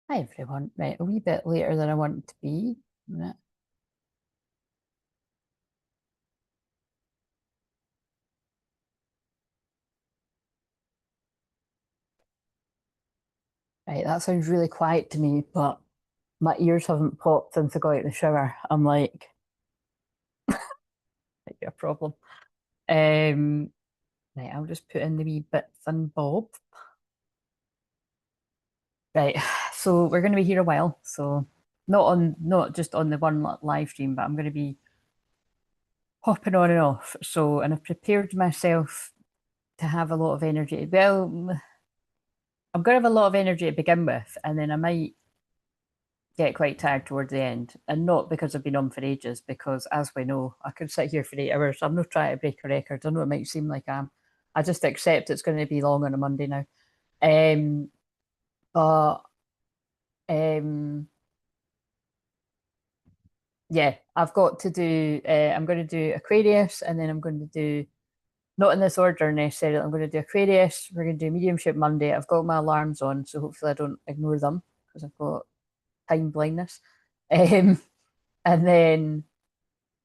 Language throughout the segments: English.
Hi everyone. Right, a wee bit later than I want it to be. Minute. Right, that sounds really quiet to me, but my ears haven't popped since I got out of the shower. I'm like, might be a problem. Um, right, I'll just put in the wee bits and bob. Right, so we're going to be here a while. So not just on the one live stream, but I'm going to be hopping on and off. So, and I've prepared myself to have a lot of energy. Well, I'm going to have a lot of energy to begin with, and then I might get quite tired towards the end. And not because I've been on for ages, because as we know, I could sit here for 8 hours. I'm not trying to break a record. I know it might seem like I am. I just accept it's going to be long on a Monday now. Um, but um, yeah, I've got to do, I'm going to do Aquarius and then I'm going to do, not in this order necessarily, I'm going to do Aquarius, we're going to do Mediumship Monday. I've got my alarms on, so hopefully I don't ignore them because I've got time blindness. Um, and then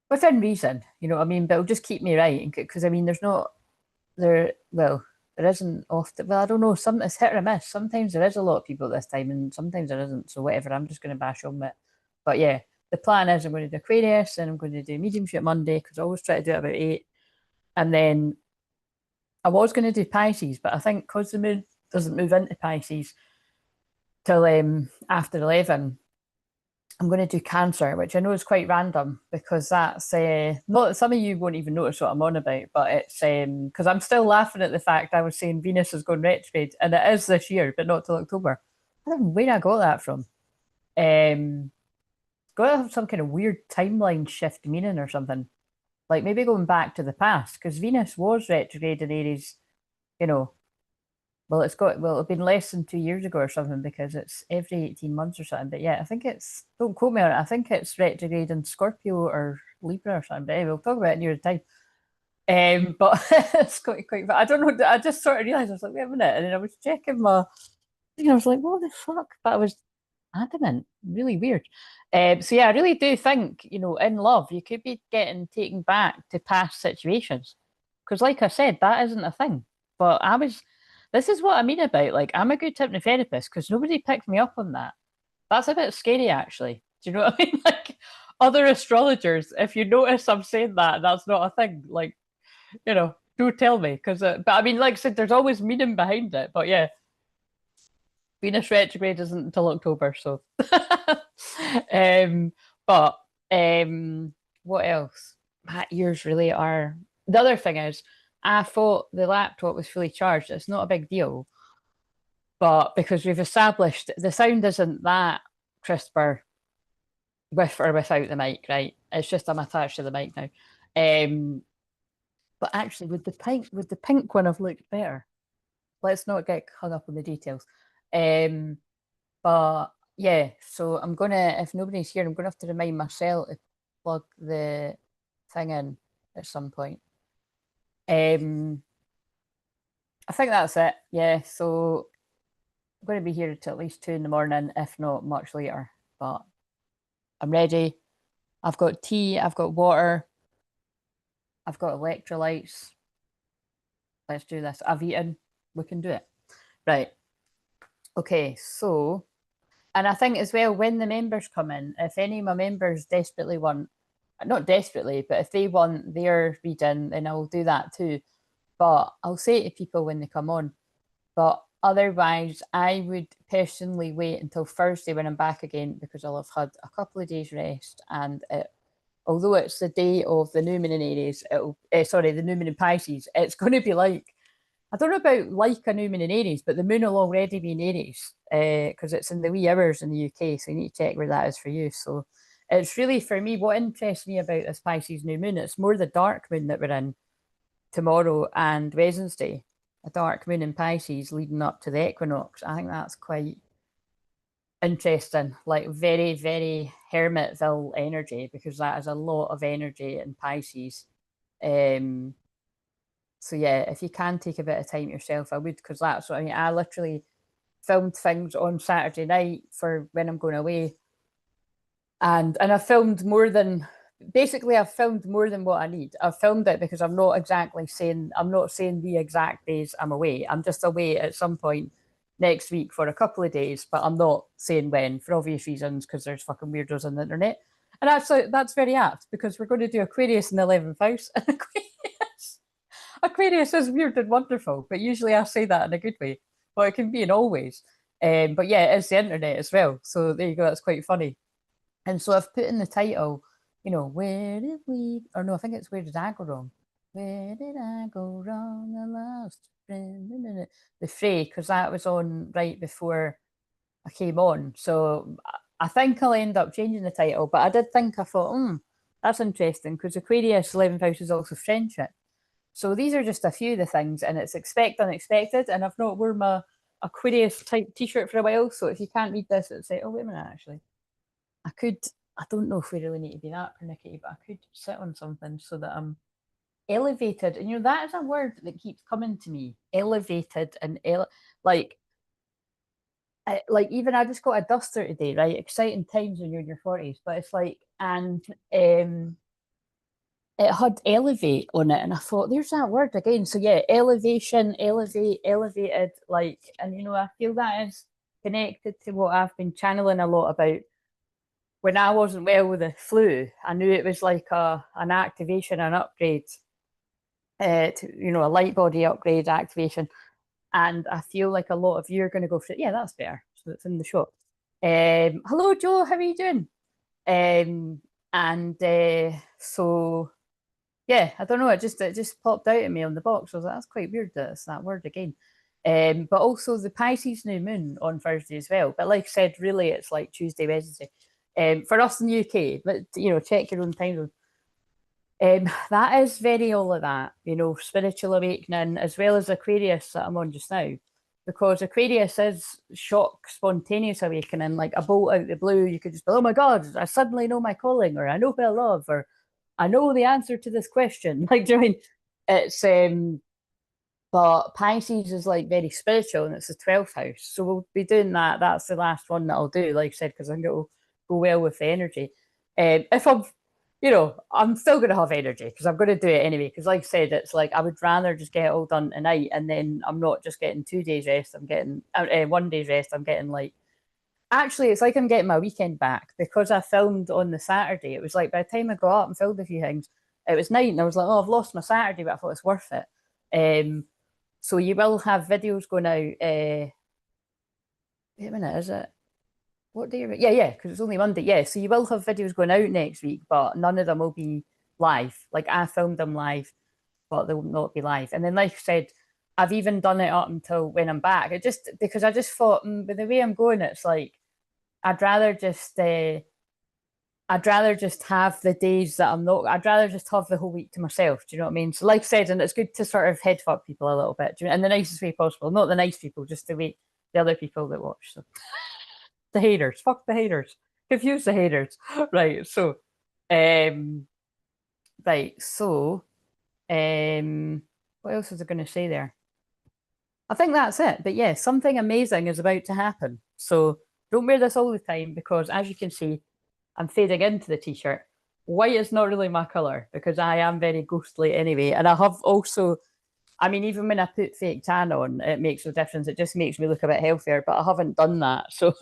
within reason, you know what I mean? But it'll just keep me right because I mean, there's not there. Well, there isn't often. Well, I don't know. Some it's hit or miss. Sometimes there is a lot of people at this time, and sometimes there isn't. So whatever. I'm just going to bash on it. But yeah, the plan is I'm going to do Aquarius, and I'm going to do Mediumship Monday because I always try to do it about 8, and then I was going to do Pisces, but I think because the moon doesn't move into Pisces till after 11, I'm going to do Cancer, which I know is quite random because that's not some of you won't even notice what I'm on about, but it's because I'm still laughing at the fact I was saying Venus is going retrograde, and it is this year, but not till October. I don't know where I got that from. Got to have some kind of weird timeline shift meaning or something. Like maybe going back to the past, because Venus was retrograde in Aries, you know, it'll have been less than 2 years ago or something because it's every 18 months or something. But yeah, I think it's, don't quote me on it, I think it's retrograde in Scorpio or Libra or something. But anyway, we'll talk about it near the time. But it's quite, but I don't know, I just sort of realized, I was like, wait a minute. And then I was checking my, I was like, what the fuck? But I was adamant, really weird. So yeah, I really do think, in love, you could be getting taken back to past situations. Because like I said, that isn't a thing. But this is what I mean about, like, I'm a good hypnotherapist because nobody picked me up on that. That's a bit scary, actually. Do you know what I mean? Like, other astrologers, if you notice I'm saying that, that's not a thing. Like, do tell me. But I mean, like I said, there's always meaning behind it. But yeah, Venus retrograde isn't until October, so. um, but what else? My ears really are. The other thing is, I thought the laptop was fully charged. It's not a big deal, but because we've established the sound isn't that crisper with or without the mic, right? It's just I'm attached to the mic now. Um, but actually, with the pink one, I've looked better. Let's not get hung up on the details. Um, But yeah, so I'm gonna, if nobody's here, I'm gonna have to remind myself to plug the thing in at some point. Um, I think that's it. Yeah, so I'm going to be here till at least 2 in the morning, if not much later. But I'm ready. I've got tea, I've got water, I've got electrolytes. Let's do this. I've eaten. We can do it. Right. Okay, so, and I think as well, when the members come in, if any of my members desperately want, not desperately, but if they want their reading, then I'll do that too. But I'll say to people when they come on, but otherwise, I would personally wait until Thursday when I'm back again because I'll have had a couple of days rest. And although it's the day of the new moon in Aries, sorry, the new moon in Pisces, it's going to be like, I don't know about like a new moon in Aries, but the moon will already be in Aries because it's in the wee hours in the UK. So you need to check where that is for you. So it's really, for me, what interests me about this Pisces new moon, it's more the dark moon that we're in tomorrow and Wednesday, a dark moon in Pisces leading up to the equinox. I think that's quite interesting, like very, very Hermitville energy, because that is a lot of energy in Pisces. Um, so yeah, if you can take a bit of time yourself, I would, because that's what I mean. I literally filmed things on Saturday night for when I'm going away. And I've filmed more than basically I've filmed more than what I need. I've filmed it because I'm not saying the exact days I'm away. I'm just away at some point next week for a couple of days, but I'm not saying when for obvious reasons because there's fucking weirdos on the internet. And actually that's very apt because we're going to do Aquarius in the 11th house. And Aquarius is weird and wonderful, but usually I say that in a good way. But it can be in all ways. But yeah, it's the internet as well. So there you go, that's quite funny. And so I've put in the title, where did we, or no, I think it's where did I go wrong? Where did I go wrong? I lost friend. The fray, because that was on right before I came on. So I think I'll end up changing the title, but I thought, that's interesting because Aquarius 11th house is also friendship. So these are just a few of the things, and it's expect unexpected. And I've not worn my Aquarius type t-shirt for a while. So if you can't read this, it's like, oh, wait a minute, actually. I don't know if we really need to be that pernickety, but I could sit on something so that I'm elevated. And that is a word that keeps coming to me. Elevated and like even I just got a duster today, right? Exciting times when you're in your 40s, but it's like, and it had elevate on it, and I thought, there's that word again. So yeah, elevation, elevate, elevated, and I feel that is connected to what I've been channeling a lot about when I wasn't well with the flu. I knew it was like an activation, an upgrade, a light body upgrade activation. And I feel like a lot of you are going to go for it. Yeah, that's better. So it's in the shot. Hello, Joe. How are you doing? So yeah, I don't know. It just popped out at me on the box. I was like, that's quite weird. That's that word again. But also the Pisces new moon on Thursday as well. But like I said, really, it's like Tuesday, Wednesday. For us in the UK, but check your own time zone. That is very all of that, spiritual awakening, as well as Aquarius that I'm on just now, because Aquarius is shock, spontaneous awakening, like a bolt out of the blue. You could just be, oh my God, I suddenly know my calling, or I know who I love, or I know the answer to this question. Like, do you know what I mean? It's but Pisces is like very spiritual, and it's the 12th house. So we'll be doing that. That's the last one that I'll do, like I said, because I think it'll go well with the energy. If I'm still going to have energy because I'm going to do it anyway. Because, like I said, it's like I would rather just get it all done tonight, and then I'm not just getting 2 days rest. I'm getting 1 day's rest. I'm getting actually, it's like I'm getting my weekend back because I filmed on the Saturday. It was like by the time I got up and filmed a few things, it was night, and I was like, oh, I've lost my Saturday, but I thought it's worth it. So you will have videos going out. Wait a minute, is it? What day? Yeah, because it's only Monday. Yeah, so you will have videos going out next week, but none of them will be live. Like I filmed them live, but they will not be live. And then, like I said, I've even done it up until when I'm back. It just because I just thought, with the way I'm going, it's like I'd rather just have the days that I'm not. I'd rather just have the whole week to myself. Do you know what I mean? So, like I said, and it's good to sort of head fuck people a little bit, in the nicest way possible. Not the nice people, just the other people that watch. So the haters, fuck the haters, confuse the haters. Right. So, um, right. So, what else was I going to say there? I think that's it. But yeah, something amazing is about to happen. So don't wear this all the time because, as you can see, I'm fading into the t-shirt. White is not really my color because I am very ghostly anyway. And I have also, I mean, even when I put fake tan on, it makes no difference. It just makes me look a bit healthier, but I haven't done that. So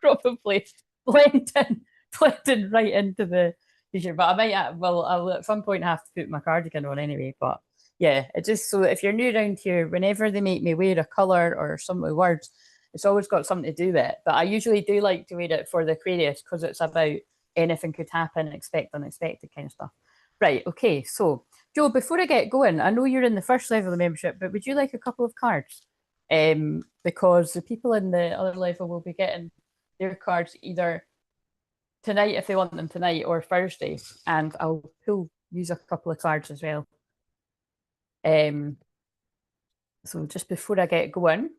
probably blend in right into the t-shirt. But I might, I'll at some point have to put my cardigan on anyway. But yeah, it just so if you're new around here, whenever they make me wear a color or some of the words, it's always got something to do with it. But I usually do like to wear it for the Aquarius because it's about anything could happen, expect unexpected kind of stuff. Right, okay, so Joe, before I get going, I know you're in the first level of membership, but would you like a couple of cards? Because the people in the other level will be getting their cards either tonight if they want them tonight or Thursday, and I'll use a couple of cards as well. So just before I get going,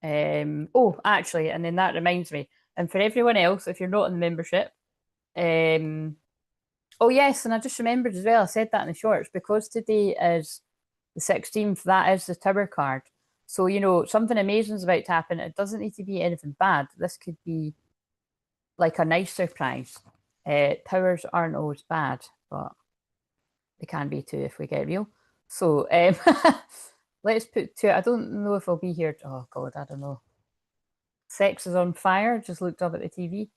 actually, and then that reminds me, and for everyone else, if you're not in the membership, oh yes, and I just remembered as well, I said that in the shorts, because today is the 16th, that is the Tower card. So, you know, something amazing is about to happen. It doesn't need to be anything bad. This could be like a nice surprise. Powers aren't always bad, but they can be too if we get real. So let's put two. I don't know if I'll be here. Oh God, I don't know. Sex is on fire. Just looked up at the TV.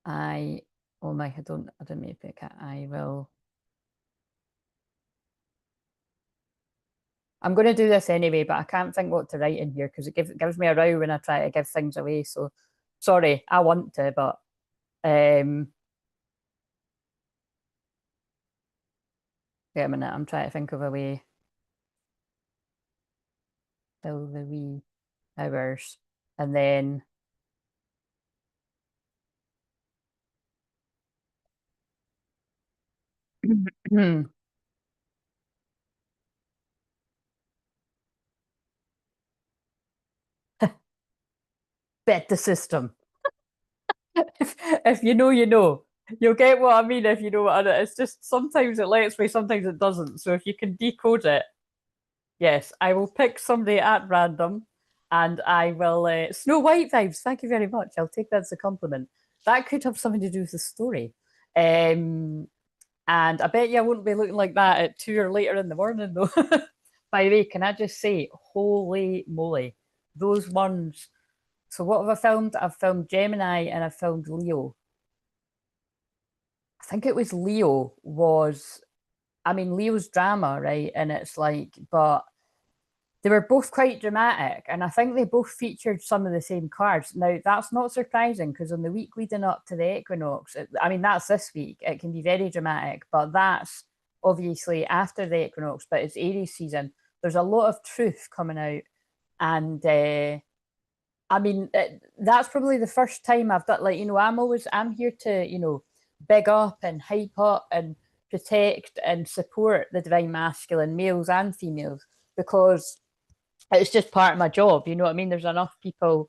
I oh my, I don't mean to pick it. I will. I'm going to do this anyway, but I can't think what to write in here because gives me a row when I try to give things away. So sorry, I want to, but um, wait a minute. I'm trying to think of a way. Fill the wee hours, and then bet the system. If you know, you know. You'll get what I mean if you know what it's just sometimes it lets me, sometimes it doesn't. So if you can decode it, yes, I will pick somebody at random and I will Snow White vibes. Thank you very much. I'll take that as a compliment. That could have something to do with the story. And I bet you I wouldn't be looking like that at 2 or later in the morning though. By the way, can I just say, holy moly, those ones. So what have I filmed? I've filmed Gemini and I've filmed Leo. I think it was Leo was, I mean, Leo's drama, right? And it's like, but they were both quite dramatic. And I think they both featured some of the same cards. Now, that's not surprising because on the week leading up to the equinox, I mean, that's this week, it can be very dramatic, but that's obviously after the equinox, but it's Aries season. There's a lot of truth coming out. And I mean, that's probably the first time I've done, like, you know, I'm here to, you know, big up and hype up and protect and support the divine masculine, males and females, because it's just part of my job. You know what I mean? There's enough people,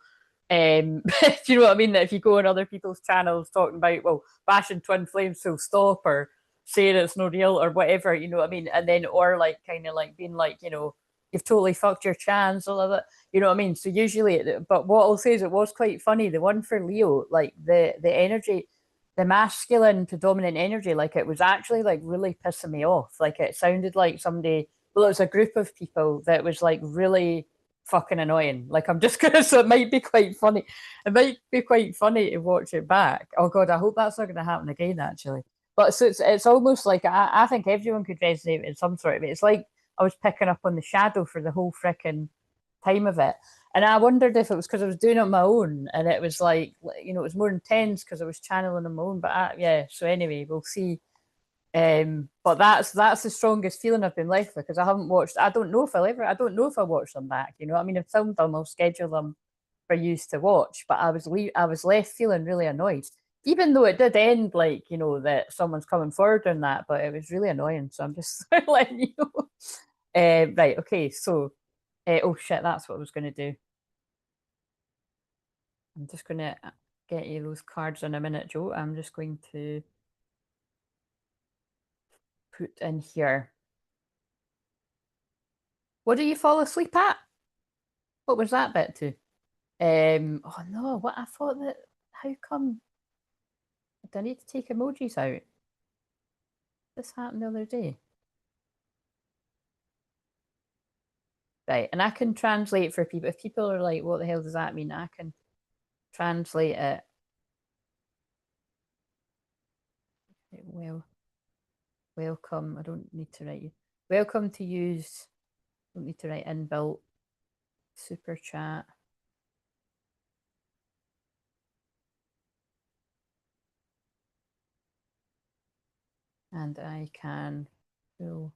do you know what I mean? That if you go on other people's channels talking about, well, bashing twin flames full stop or saying it's no real or whatever, you know what I mean? And then, or like, kind of like being like, you know, you've totally fucked your chance, all of that. You know what I mean? So usually, but what I'll say is it was quite funny. The one for Leo, like the energy, the masculine predominant energy, like it was actually like really pissing me off. Like it sounded like somebody, well, it was a group of people that was like really fucking annoying. Like I'm just gonna, so it might be quite funny. It might be quite funny to watch it back. Oh God, I hope that's not gonna happen again actually. But so it's almost like I think everyone could resonate in some sort of it. It's like I was picking up on the shadow for the whole freaking time of it. And I wondered if it was because I was doing it on my own and it was like, you know, it was more intense because I was channeling on my own. But yeah, so anyway, we'll see. But that's the strongest feeling I've been left with because I haven't watched. I don't know if I don't know if I'll watch them back. You know, I mean, I've filmed them, I'll schedule them for you to watch. But I was left feeling really annoyed, even though it did end like you know that someone's coming forward on that. But it was really annoying, so I'm just letting you know. Right, okay, so oh shit, that's what I was going to do. I'm just going to get you those cards in a minute, Joe. I'm just going to put in here. What do you fall asleep at? What was that bit to? Oh no, what I thought that, how come, do I need to take emojis out? This happened the other day. Right, and I can translate for people. If people are like, what the hell does that mean? I can translate it. Well, welcome. I don't need to write you. Welcome to use, don't need to write inbuilt super chat. And I can pull.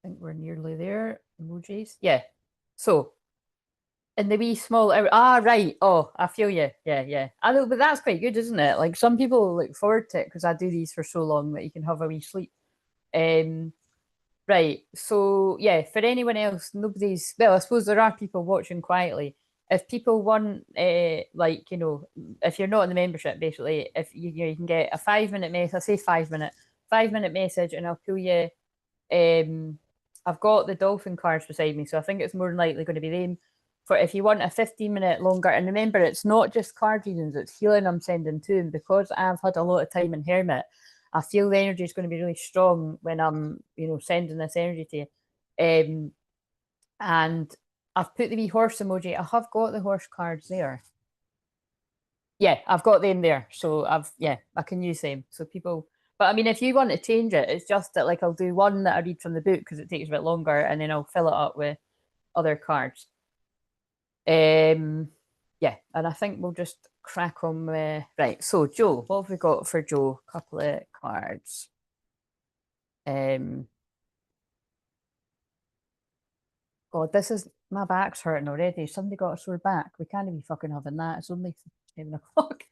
I think we're nearly there. Emojis. Yeah. So in the wee small right. Oh, I feel you. Yeah, yeah. I know, but that's quite good, isn't it? Like some people look forward to it because I do these for so long that you can have a wee sleep. Um, right. So yeah, for anyone else, nobody's well, I suppose there are people watching quietly. if people want, like, you know, if you're not in the membership, basically, if you can get a 5-minute message, I say 5-minute message, and I'll pull you. I've got the dolphin cards beside me, so I think it's more than likely going to be them. For if you want a 15-minute longer, and remember, it's not just card readings; it's healing I'm sending to him, because I've had a lot of time in Hermit. I feel the energy is going to be really strong when I'm, you know, sending this energy to you. And I've put the wee horse emoji. I have got the horse cards there. Yeah, I've got them there. So I can use them. So people, but I mean, if you want to change it, it's just that, like, I'll do one that I read from the book because it takes a bit longer, and then I'll fill it up with other cards. Yeah, and I think we'll just crack on with, right. So Joe, what have we got for Joe? A couple of cards. God, this is, my back's hurting already. Somebody got a sore back. We can't be fucking having that. It's only 7 o'clock.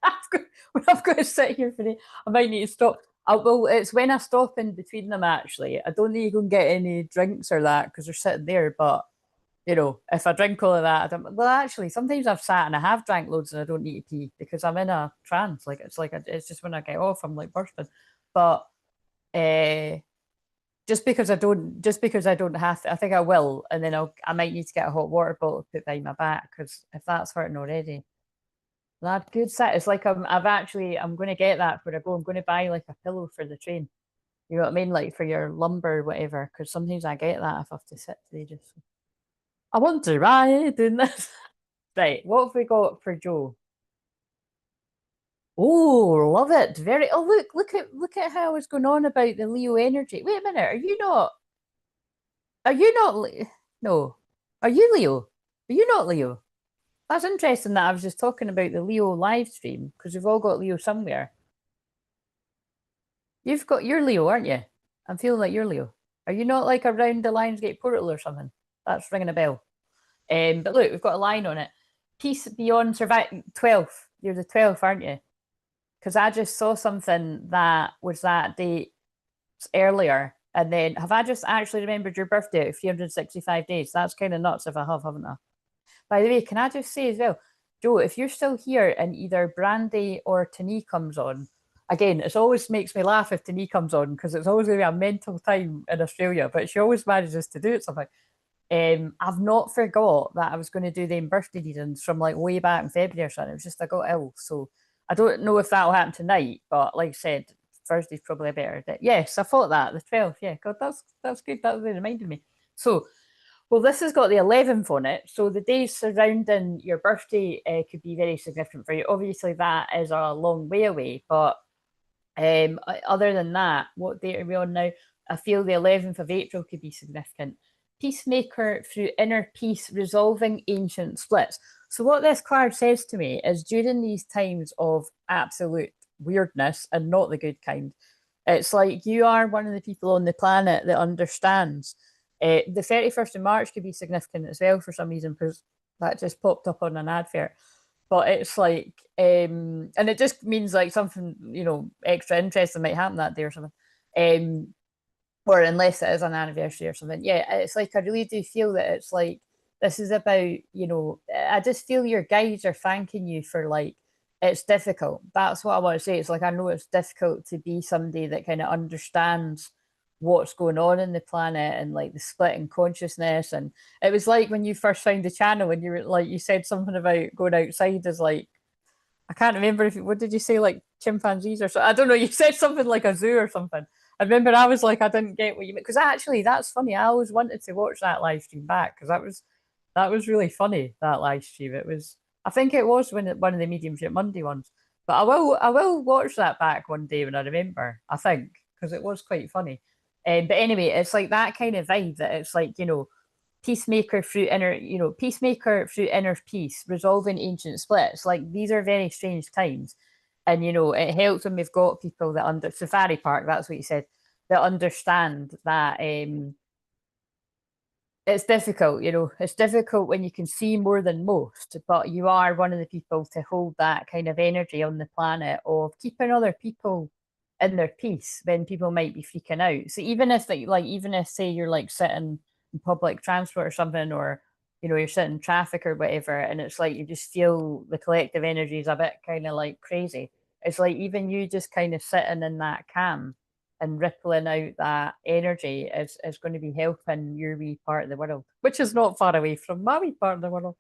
I've got to sit here for it. I might need to stop. Well, it's when I stop in between them, actually. I don't need to go and get any drinks or that because they're sitting there. But, you know, if I drink all of that, I don't. Well, actually, sometimes I've sat and I have drank loads and I don't need to pee because I'm in a trance. Like, it's just when I get off, I'm like bursting. But, just because I don't have to, I think I will, and then I might need to get a hot water bottle to put behind my back because if that's hurting already, that good set. It's like I'm going to get that where I go. I'm going to buy like a pillow for the train. You know what I mean, like for your lumbar, or whatever. Because sometimes I get that if I have to sit today. Just I want to ride doing this. Right, what have we got for Joe? Oh, love it. Very. Oh, look at how I was going on about the Leo energy. Wait a minute. Are you not? Are you not? No. Are you Leo? Are you not Leo? That's interesting that I was just talking about the Leo live stream because we've all got Leo somewhere. You've got, you're Leo, aren't you? I'm feeling like you're Leo. Are you not like around the Lionsgate portal or something? That's ringing a bell. But look, we've got a line on it. Peace beyond survival. 12th. You're the 12th, aren't you? Because I just saw something that was that date earlier. And then have I just actually remembered your birthday at 365 days? That's kind of nuts if I have, haven't I? By the way, can I just say as well, Joe, if you're still here and either Brandy or Tani comes on, again, it always makes me laugh if Tani comes on because it's always going to be a mental time in Australia, but she always manages to do it somehow. I've not forgot that I was going to do them birthday readings from like way back in February or something. It was just I got ill. So I don't know if that'll happen tonight, but like I said, Thursday's probably a better day. Yes, I thought that. The 12th. Yeah, God, that's good. That reminded me. So well, this has got the 11th on it. So the days surrounding your birthday could be very significant for you. Obviously, that is a long way away. But other than that, what date are we on now? I feel the 11th of April could be significant. Peacemaker through inner peace, resolving ancient splits. So, what this card says to me is during these times of absolute weirdness and not the good kind, it's like you are one of the people on the planet that understands. The 31st of March could be significant as well for some reason because that just popped up on an advert. But it's like, and it just means like something, you know, extra interesting might happen that day or something. Or unless it is an anniversary or something. Yeah, it's like I really do feel that it's like this is about, you know, I just feel your guides are thanking you for like it's difficult. That's what I want to say. It's like I know it's difficult to be somebody that kind of understands what's going on in the planet and like the split in consciousness. And it was like when you first found the channel and you were like you said something about going outside as like I can't remember if what did you say like chimpanzees or so I don't know. You said something like a zoo or something. I remember I was like I didn't get what you meant because actually that's funny. I always wanted to watch that live stream back because that was really funny that live stream. It was I think it was one of the Mediumship Monday ones. But I will watch that back one day when I remember. I think because it was quite funny. But anyway, it's like that kind of vibe that it's like you know peacemaker through inner, you know, peacemaker through inner peace, resolving ancient splits. Like these are very strange times. And you know, it helps when we've got people that under Safari Park, that's what you said, that understand that it's difficult, you know, it's difficult when you can see more than most, but you are one of the people to hold that kind of energy on the planet of keeping other people in their peace when people might be freaking out. So even if like even if say you're like sitting in public transport or something, or you know, you're sitting in traffic or whatever, and it's like you just feel the collective energy is a bit kind of like crazy. It's like even you just kind of sitting in that calm and rippling out that energy is going to be helping your wee part of the world, which is not far away from my wee part of the world.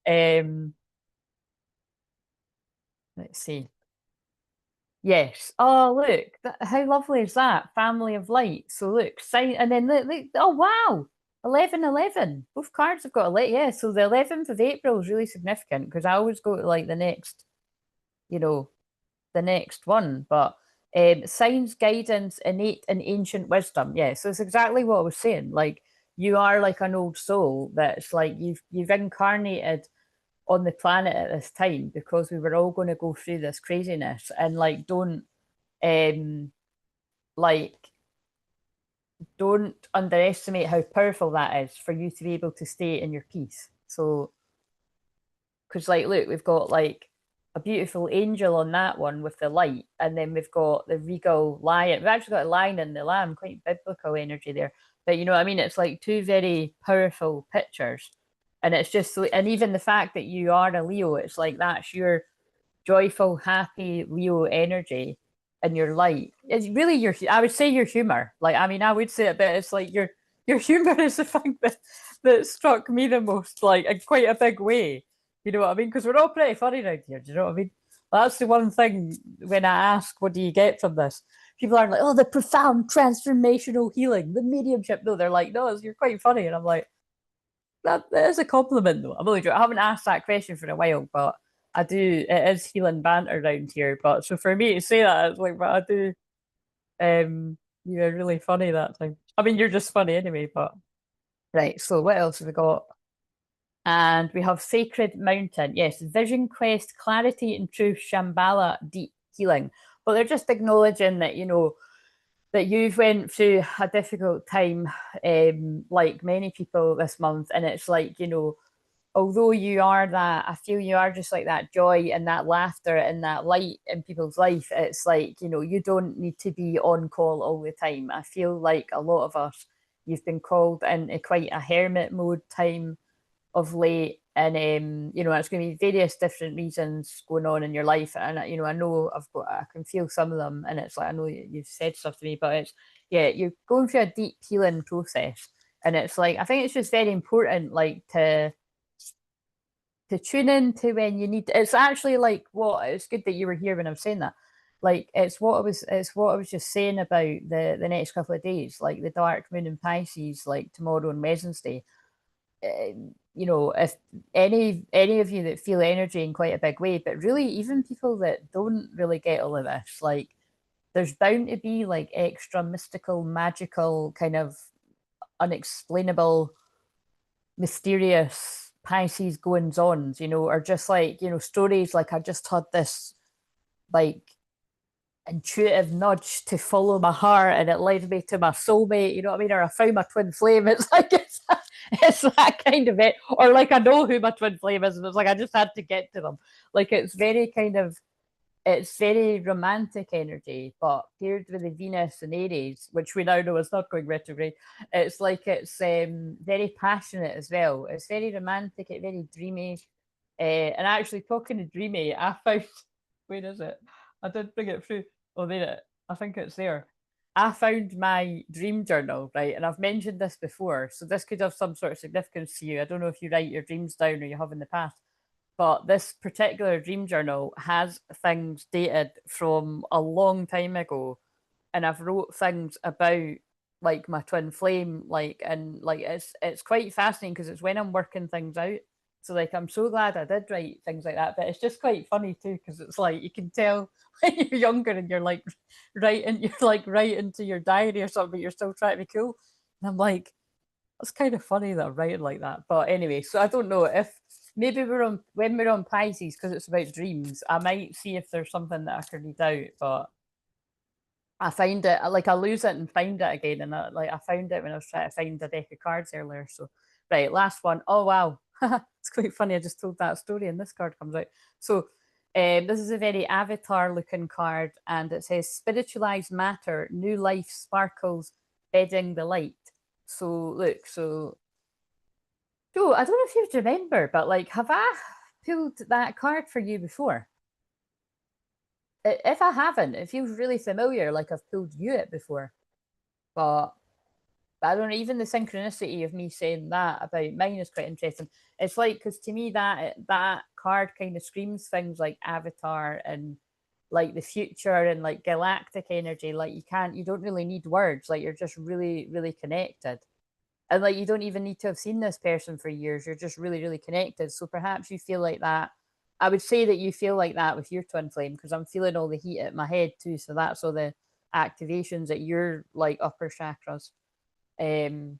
Um, let's see. Yes. Oh, look, how lovely is that? Family of light. So look, sign, and then look, oh wow, 11/11. Both cards have got a light. Yeah, so the 11th of April is really significant because I always go to like the next, you know, the next one. But signs, guidance, innate and ancient wisdom. Yeah, so it's exactly what I was saying. Like you are like an old soul that's like you've incarnated on the planet at this time because we were all going to go through this craziness, and like um like don't underestimate how powerful that is for you to be able to stay in your peace. So because like look, we've got like a beautiful angel on that one with the light, and then we've got the regal lion. We've actually got a lion and the lamb, quite biblical energy there. But you know what I mean, it's like two very powerful pictures. And it's just, and even the fact that you are a Leo, it's like that's your joyful, happy Leo energy in your light. It's really your, I would say your humor. Like, I mean, I would say it, but it's like your humor is the thing that struck me the most, like in quite a big way. You know what I mean? Because we're all pretty funny around here. Do you know what I mean? That's the one thing when I ask, what do you get from this? People are like, oh, the profound transformational healing, the mediumship. No, they're like, no, you're quite funny. And I'm like, that is a compliment, though. I'm only joking. I haven't asked that question for a while, but I do. It is healing banter around here. But so for me to say that, it's like, but I do. You were really funny that time. I mean, you're just funny anyway. But right. So what else have we got? And we have Sacred Mountain. Yes, Vision Quest, Clarity and Truth, Shambhala, Deep Healing. But they're just acknowledging that, you know, that you've went through a difficult time, like many people this month. And it's like, you know, although you are that, I feel you are just like that joy and that laughter and that light in people's life. It's like, you know, you don't need to be on call all the time. I feel like a lot of us, you've been called into quite a hermit mode time of late, and you know, it's going to be various different reasons going on in your life, and you know, I know I can feel some of them, and it's like I know you've said stuff to me, but it's yeah, you're going through a deep healing process, and it's like I think it's just very important, like to tune in to when you need. It's actually like what it's good that you were here when I was saying that. Like it's what I was just saying about the next couple of days, like the dark moon in Pisces, like tomorrow and Wednesday. You know, if any of you that feel energy in quite a big way, but really even people that don't really get all of this, like there's bound to be like extra mystical, magical, kind of unexplainable, mysterious Pisces goings ons, you know, or just like, you know, stories like I just had this like intuitive nudge to follow my heart and it led me to my soulmate, you know what I mean? Or I found my twin flame. It's like it's that kind of it. Or like I know who my twin flame is, and it's like I just had to get to them. Like it's very kind of it's very romantic energy, but paired with the Venus and Aries, which we now know is not going retrograde. It's like it's very passionate as well. It's very romantic, it's very dreamy. And actually, talking of dreamy, I found where is it? I did bring it through. Oh, there it. I think it's there. I found my dream journal, right? And I've mentioned this before, so this could have some sort of significance to you. I don't know if you write your dreams down or you have in the past, but this particular dream journal has things dated from a long time ago, and I've wrote things about like my twin flame, like and like it's quite fascinating because it's when I'm working things out. So like I'm so glad I did write things like that, but it's just quite funny too because it's like you can tell when you're younger and you're like writing to your diary or something, but you're still trying to be cool. And I'm like, that's kind of funny that I'm writing like that. But anyway, so I don't know if maybe we're on when we're on Pisces because it's about dreams. I might see if there's something that I can read out, but I find it like I lose it and find it again, and I found it when I was trying to find a deck of cards earlier. So right, last one. Oh wow, it's quite funny. I just told that story, and this card comes out. So this is a very avatar looking card, and it says spiritualized matter, new life sparkles, bedding the light. So look, so I don't know if you remember, but like, have I pulled that card for you before? If I haven't, it feels really familiar, like I've pulled you it before. But I don't know, even the synchronicity of me saying that about mine is quite interesting. It's like, because to me, that card kind of screams things like Avatar and like the future and like galactic energy. Like you don't really need words. Like you're just really, really connected. And like you don't even need to have seen this person for years. You're just really, really connected. So perhaps you feel like that. I would say that you feel like that with your twin flame, because I'm feeling all the heat at my head too. So that's all the activations at your like upper chakras. Um,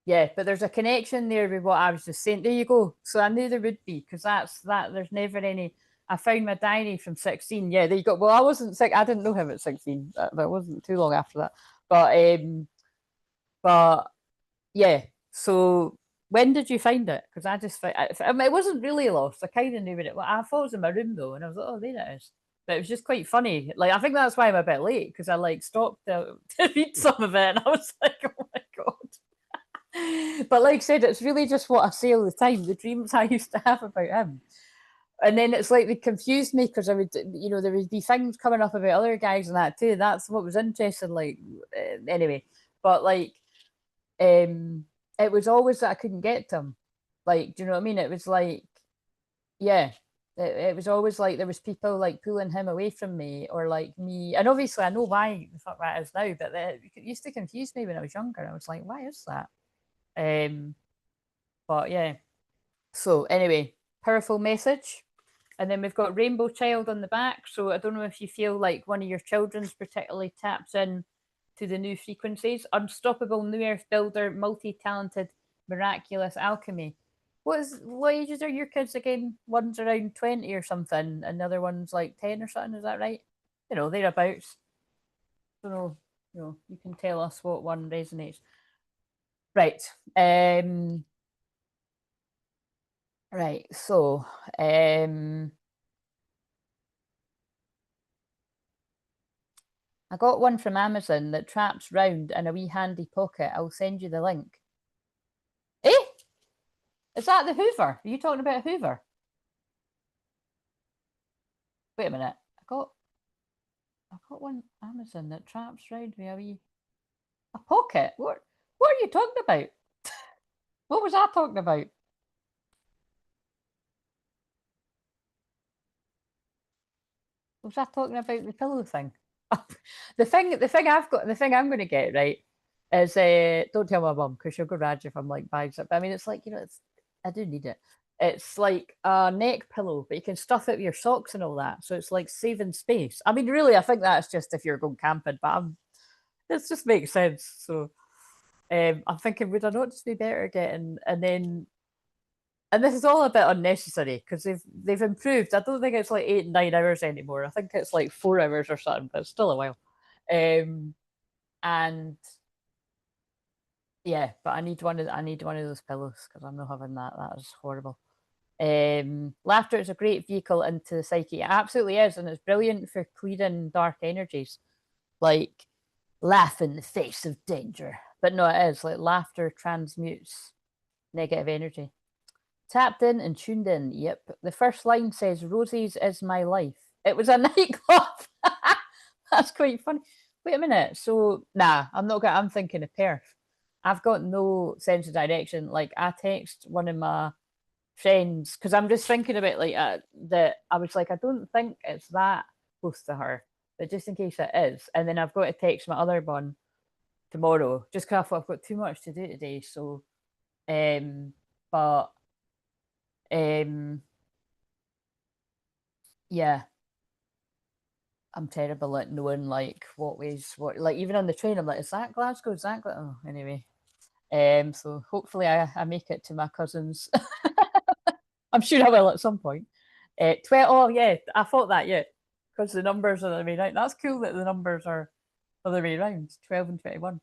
yeah, but there's a connection there with what I was just saying. There you go. So I knew there would be, because that's that. There's never any. I found my diary from 16. Yeah, there you go. Well, I wasn't sick. I didn't know him at 16. That wasn't too long after that. But yeah. So when did you find it? Because I just found I mean, it wasn't really lost. I kind of knew what it was. I thought it was in my room though, and I was like, oh, there it is. But it was just quite funny. Like I think that's why I'm a bit late, because I like stopped to read some of it, and I was like, oh my god. But like I said, it's really just what I say all the time. The dreams I used to have about him. And then it's like they confused me, because I would, there would be things coming up about other guys and that too. That's what was interesting. Like, anyway, but like, it was always that I couldn't get to him. Like, do you know what I mean? It was like, yeah, it was always like there was people like pulling him away from me, or like me. And obviously, I know why the fuck that is now, but it used to confuse me when I was younger. I was like, why is that? Um, but yeah. So anyway, powerful message. And then we've got Rainbow Child on the back. So I don't know if you feel like one of your children's particularly taps in to the new frequencies. Unstoppable New Earth Builder, multi-talented, miraculous alchemy. What ages are your kids again? One's around 20 or something, and the other one's like 10 or something, is that right? Thereabouts. Don't know, you can tell us what one resonates. Right. Right, so I got one from Amazon that traps round in a wee handy pocket. I'll send you the link. Eh? Is that the Hoover? Are you talking about a Hoover? Wait a minute. I got one Amazon that traps round with a pocket. What are you talking about? What was I talking about? Was I talking about the pillow thing? The thing I'm going to get right is don't tell my mum, because she'll go rage if I'm like buying it. But I mean, it's like I do need it. It's like a neck pillow, but you can stuff it with your socks and all that, so it's like saving space. I mean, really, I think that's just if you're going camping, but it just makes sense. So I'm thinking, would I not just be better getting and this is all a bit unnecessary, because they've improved. I don't think it's like 8 and 9 hours anymore. I think it's like 4 hours or something, but it's still a while. Um, and yeah, but I need one of those pillows, because I'm not having that. That is horrible. Laughter is a great vehicle into the psyche. It absolutely is, and it's brilliant for clearing dark energies. Like laugh in the face of danger. But no, it is like laughter transmutes negative energy. Tapped in and tuned in. Yep. The first line says, Rosie's is my life. It was a nightclub. That's quite funny. Wait a minute. So, nah, I'm thinking of Perth. I've got no sense of direction. Like, I text one of my friends, because I'm just thinking about like that. I was like, I don't think it's that close to her, but just in case it is. And then I've got to text my other one tomorrow, just because I've got too much to do today. So, but um, yeah, I'm terrible at knowing like what, like even on the train, I'm like, is that Glasgow? Is that Glasgow? Oh, anyway. So hopefully I make it to my cousin's. I'm sure I will at some point. 12, oh yeah, I thought that, yeah. Because the numbers are the way round. That's cool that the numbers are the other way around, 12 and 21.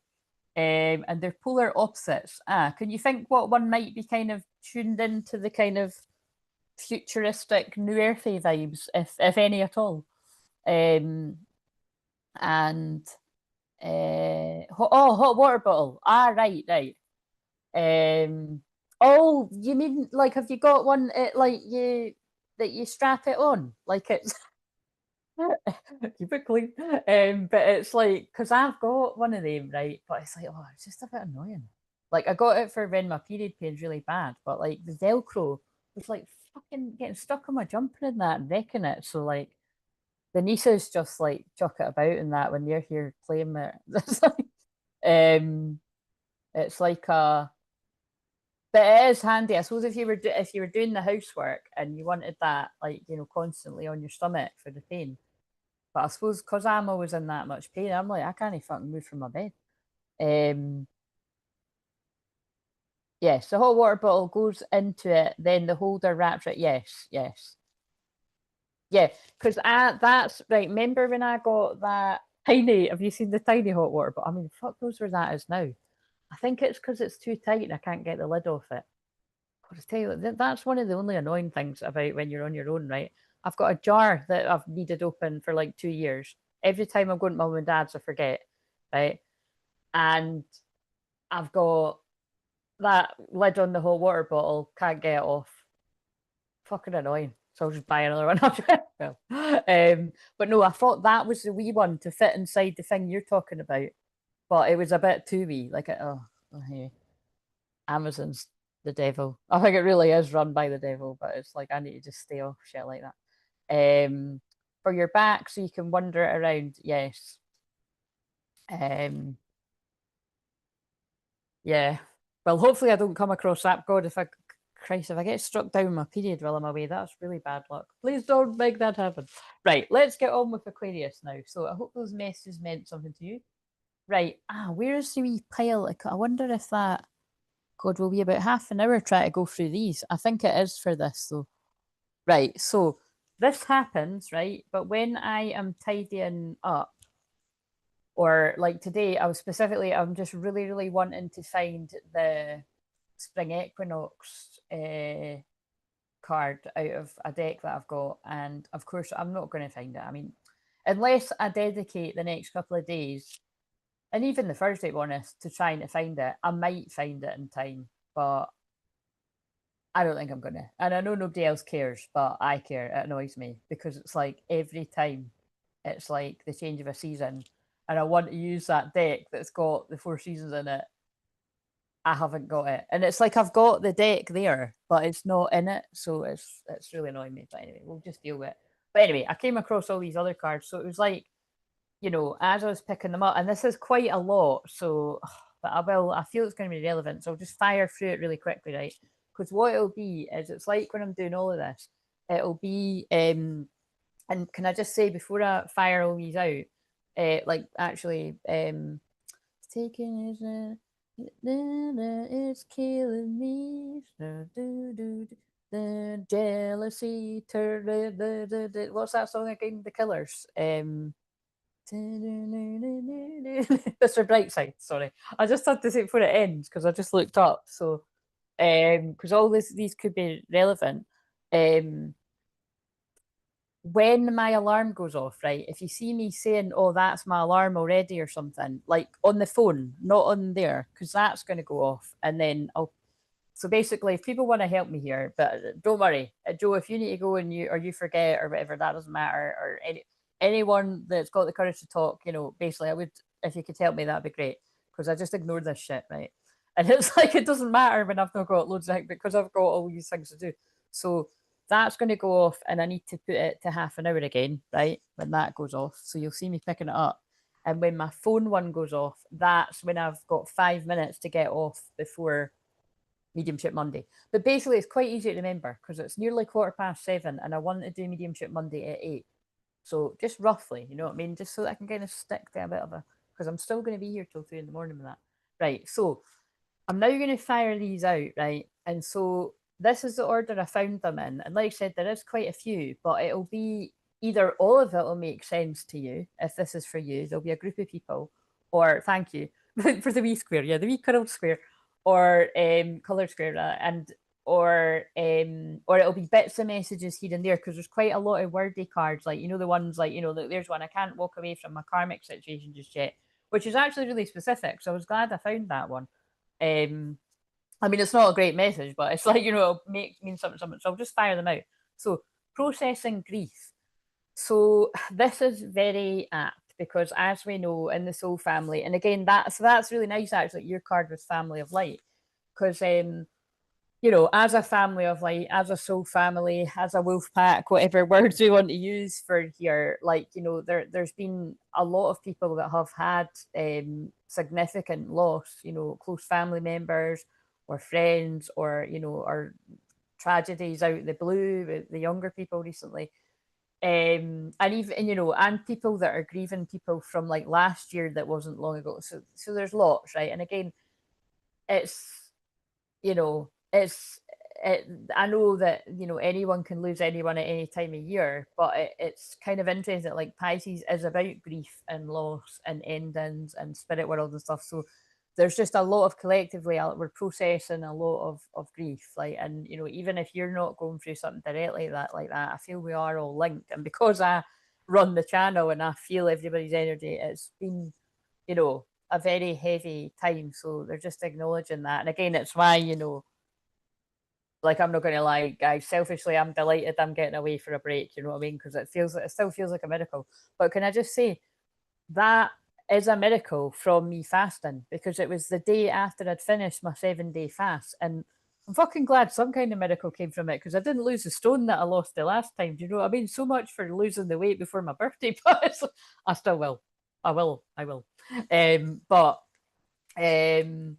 And they're polar opposites. Can you think what one might be kind of tuned into the kind of futuristic new earthy vibes, if any at all? Um, and hot water bottle. Right, right. Oh, you mean like have you got one like you that you strap it on? Like it's keep it clean. But it's like because I've got one of them, right? But it's like, oh, it's just a bit annoying. Like I got it for when my period pain's really bad, but like the Velcro was like fucking getting stuck on my jumper and that and wrecking it. So like the nieces just like chuck it about and that when they're here playing it. Um, it's like a but it is handy. I suppose if you were doing the housework and you wanted that like constantly on your stomach for the pain. But I suppose because I'm always in that much pain, I'm like I can't fucking move from my bed. Um, yes, the hot water bottle goes into it, then the holder wraps it. Yes, yes, yeah. Because that's right. Remember when I got that tiny? Have you seen the tiny hot water bottle? I mean, fuck knows where that is now. I think it's because it's too tight and I can't get the lid off it. God, I tell you, that's one of the only annoying things about when you're on your own, right? I've got a jar that I've needed open for like 2 years. Every time I'm going to mum and dad's, I forget, right? And I've got that lid on the whole water bottle, can't get it off. Fucking annoying. So I'll just buy another one. Well, but no, I thought that was the wee one to fit inside the thing you're talking about, but it was a bit too wee. Like, hey. Amazon's the devil. I think it really is run by the devil, but it's like I need to just stay off shit like that. For your back, so you can wander it around. Yes. Um, yeah. Well, hopefully I don't come across that. God, Christ, if I get struck down my period while I'm away, that's really bad luck. Please don't make that happen. Right, let's get on with Aquarius now. So I hope those messages meant something to you. Right. Where is the wee pile? I wonder if that God, will be about half an hour trying to go through these. I think it is for this though. Right, so this happens, right? But when I am tidying up, or like today, I'm just really, really wanting to find the spring equinox card out of a deck that I've got. And of course, I'm not going to find it. I mean, unless I dedicate the next couple of days and even the Thursday, to be honest, to trying to find it, I might find it in time, but I don't think I'm gonna. And I know nobody else cares, but I care. It annoys me because it's like every time it's like the change of a season and I want to use that deck that's got the four seasons in it. I haven't got it. And it's like I've got the deck there, but it's not in it. So it's really annoying me. But anyway, we'll just deal with it. But anyway, I came across all these other cards. So it was like, as I was picking them up, and this is quite a lot. So but I feel it's going to be relevant. So I'll just fire through it really quickly, right? Because what it'll be is it's like when I'm doing all of this, it'll be and can I just say before I fire all these out, like actually it's taking is it's killing me. The jealousy, what's that song again? The Killers. Mr. Brightside, sorry. I just had to say it before it ends because I just looked up. So, because all these could be relevant. Um, when my alarm goes off, right? If you see me saying, "Oh, that's my alarm already" or something, like on the phone, not on there, because that's going to go off, and then I'll. So basically, if people want to help me here, but don't worry, Joe, if you need to go and you forget or whatever, that doesn't matter. Or anyone that's got the courage to talk, basically, I would if you could help me, that'd be great because I just ignore this shit, right? And it's like it doesn't matter when I've not got loads of because I've got all these things to do. So that's going to go off, and I need to put it to half an hour again, right? When that goes off, so you'll see me picking it up. And when my phone one goes off, that's when I've got 5 minutes to get off before Mediumship Monday. But basically, it's quite easy to remember because it's nearly 7:15, and I want to do Mediumship Monday at 8. So just roughly, you know what I mean? Just so that I can kind of stick to a bit of a because I'm still going to be here till 3 in the morning with that. Right. So I'm now going to fire these out, right? And so this is the order I found them in. And like I said, there is quite a few, but it'll be either all of it will make sense to you if this is for you. There'll be a group of people, or thank you for the wee square, yeah, the wee curled square, or coloured square, and or it'll be bits of messages here and there because there's quite a lot of wordy cards, like the ones like there's one I can't walk away from my karmic situation just yet, which is actually really specific. So I was glad I found that one. Um, I mean, it's not a great message, but it's like, it'll mean something, something. So I'll just fire them out. So processing grief. So this is very apt because, as we know, in the soul family, and again, that's really nice actually. Your card was family of light, because as a family of light, as a soul family, as a wolf pack, whatever words we want to use for here, like, there's been a lot of people that have had significant loss, close family members or friends, or tragedies out of the blue with the younger people recently. And even, and people that are grieving people from like last year that wasn't long ago. So there's lots, right? And again, it's it's I know that anyone can lose anyone at any time of year, but it's kind of interesting. Like Pisces is about grief and loss and endings and spirit world and stuff. So there's just a lot of collectively we're processing a lot of grief, like, and even if you're not going through something directly like that, I feel we are all linked. And because I run the channel and I feel everybody's energy, it's been a very heavy time. So they're just acknowledging that. And again, it's why, like, I'm not going to lie, guys, selfishly, I'm delighted I'm getting away for a break, you know what I mean? Because it still feels like a miracle. But can I just say, that is a miracle from me fasting, because it was the day after I'd finished my 7-day fast. And I'm fucking glad some kind of miracle came from it, because I didn't lose the stone that I lost the last time. Do you know what I mean? So much for losing the weight before my birthday, but I still will. I will. But um,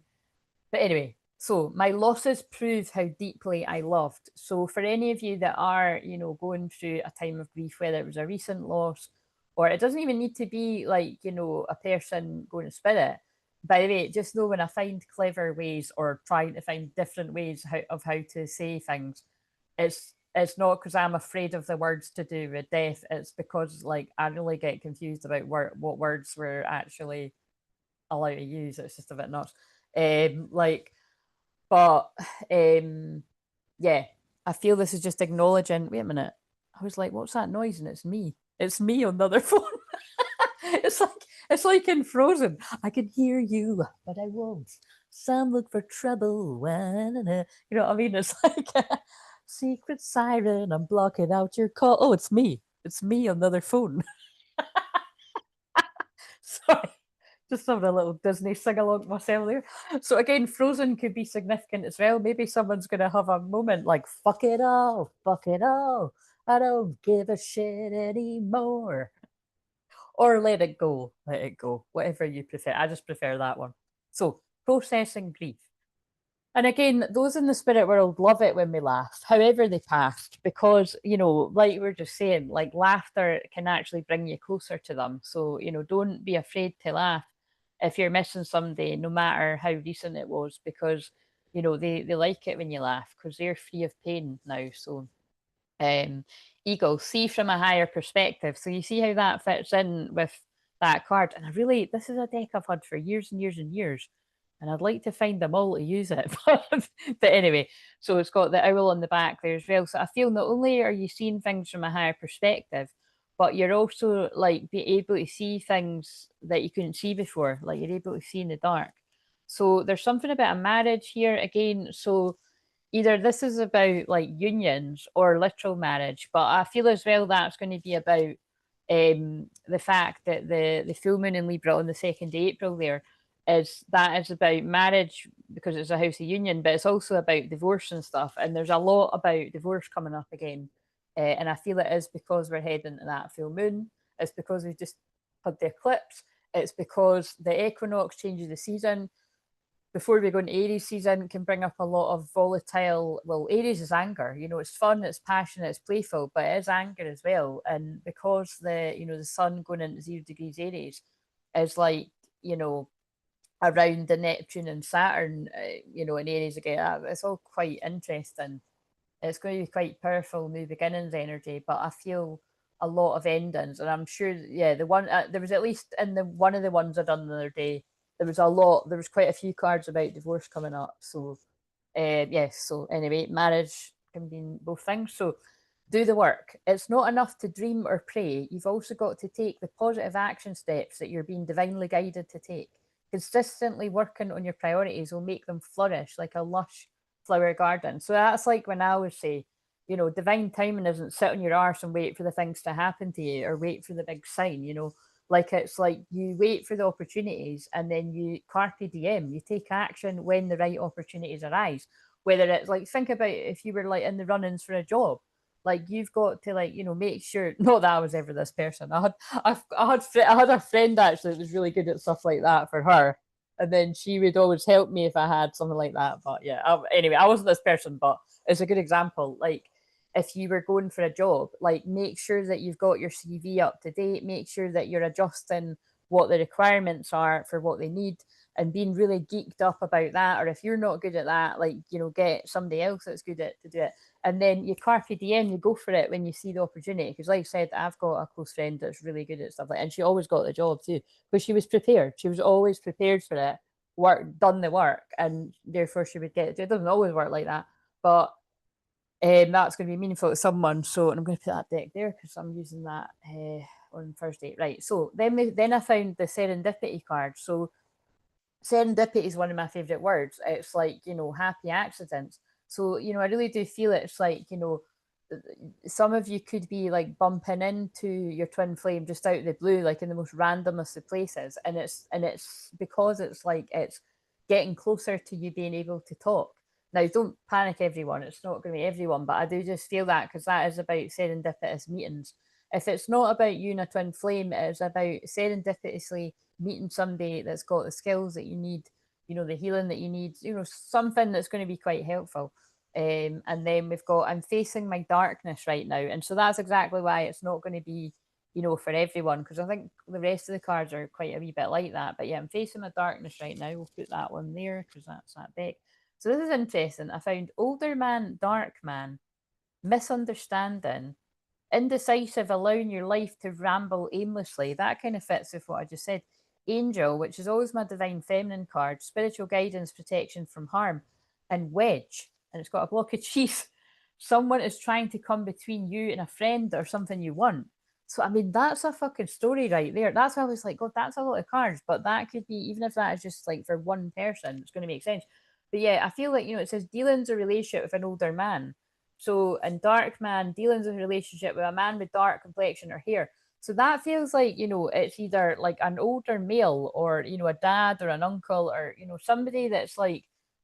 but anyway, so my losses prove how deeply I loved. So for any of you that are, going through a time of grief, whether it was a recent loss, or it doesn't even need to be like, a person going to spirit. By the way, just know when I find clever ways or trying to find different ways of how to say things, it's not because I'm afraid of the words to do with death. It's because like I really get confused about what words we're actually allowed to use. It's just a bit nuts. Like, but yeah, I feel this is just acknowledging. Wait a minute, I was like, what's that noise? And it's me. It's me on the other phone. it's like it's like in Frozen. I can hear you, but I won't. Some look for trouble. You know what I mean? It's like a secret siren. I'm blocking out your call. Oh, it's me. It's me on the other phone. Sorry. Just having a little Disney sing along myself there. So again, Frozen could be significant as well. Maybe someone's gonna have a moment like fuck it all, fuck it all. I don't give a shit anymore. Or let it go, whatever you prefer. I just prefer that one. So processing grief. And again, those in the spirit world love it when we laugh, however they passed, because, like we were just saying, like laughter can actually bring you closer to them. So, don't be afraid to laugh if you're missing somebody, no matter how recent it was, because, they like it when you laugh because they're free of pain now. So, um, ego, see from a higher perspective. So you see how that fits in with that card. And this is a deck I've had for years and years and years. And I'd like to find them all to use it. But anyway, so it's got the owl on the back there as well. So I feel not only are you seeing things from a higher perspective, but you're also like be able to see things that you couldn't see before. Like you're able to see in the dark. So there's something about a marriage here again. So either this is about like unions or literal marriage, but I feel as well that's going to be about the fact that the full moon in Libra on the 2nd of April there is about marriage because it's a house of union, but it's also about divorce and stuff. And there's a lot about divorce coming up again. And I feel it is because we're heading to that full moon. It's because we've just had the eclipse. It's because the equinox changes the season. Before we go into Aries season, can bring up a lot of volatile. Well, Aries is anger. It's fun, it's passionate, it's playful, but it is anger as well. And because the sun going into 0 degrees Aries is like around the Neptune and Saturn, in Aries again, it's all quite interesting. It's going to be quite powerful new beginnings energy, but I feel a lot of endings, and I'm sure, yeah, the one there was at least in the one of the ones I done the other day, there was quite a few cards about divorce coming up. So, yes. So anyway, marriage can mean both things. So do the work. It's not enough to dream or pray. You've also got to take the positive action steps that you're being divinely guided to take. consistently working on your priorities will make them flourish like a lush flower garden. So that's like when I always say, you know, divine timing isn't sit on your arse and wait for the things to happen to you or wait for the big sign, you know. Like it's like you wait for the opportunities and then you carpe diem, you take action when the right opportunities arise. Whether it's like, think about if you were like in the run-ins for a job, like you've got to like, you know, make sure, not that I was ever this person. I had a friend actually that was really good at stuff like that for her, and then she would always help me if I had something like that. But yeah, anyway, I wasn't this person, but it's a good example. Like if you were going for a job, like make sure that you've got your CV up to date, make sure that you're adjusting what the requirements are for what they need and being really geeked up about that. Or if you're not good at that, like, you know, get somebody else that's good at to do it. And then you carpe diem, you go for it when you see the opportunity. Because like I said, I've got a close friend that's really good at stuff like, and she always got the job too, because she was prepared. She was always prepared for it, done the work, and therefore she would get it. It doesn't always work like that, but that's going to be meaningful to someone. So, and I'm going to put that deck there because I'm using that on Thursday. Right. So then I found the serendipity card. So serendipity is one of my favorite words. It's like, you know, happy accidents. So, you know, I really do feel it's like, you know, some of you could be like bumping into your twin flame just out of the blue, like in the most randomest of places. And it's because it's like it's getting closer to you being able to talk. Now, don't panic, everyone. It's not going to be everyone, but I do just feel that because that is about serendipitous meetings. If it's not about you and a twin flame, it is about serendipitously meeting somebody that's got the skills that you need, you know, the healing that you need, you know, something that's going to be quite helpful. And then we've got, I'm facing my darkness right now. And so that's exactly why it's not going to be, you know, for everyone, because I think the rest of the cards are quite a wee bit like that. But yeah, I'm facing my darkness right now. We'll put that one there because that's that deck. So this is interesting. I found older man, dark man, misunderstanding, indecisive, allowing your life to ramble aimlessly. That kind of fits with what I just said. Angel, which is always my divine feminine card, spiritual guidance, protection from harm, and wedge, and it's got a block of cheese. Someone is trying to come between you and a friend or something you want. So, I mean, that's a fucking story right there. That's why I was like, God, that's a lot of cards. But that could be, even if that is just like for one person, it's going to make sense. But yeah, I feel like, you know, it says dealings or relationship with an older man. So, and dark man, dealings with a relationship with a man with dark complexion or hair. So that feels like, you know, it's either like an older male or, you know, a dad or an uncle or, you know, somebody that's like,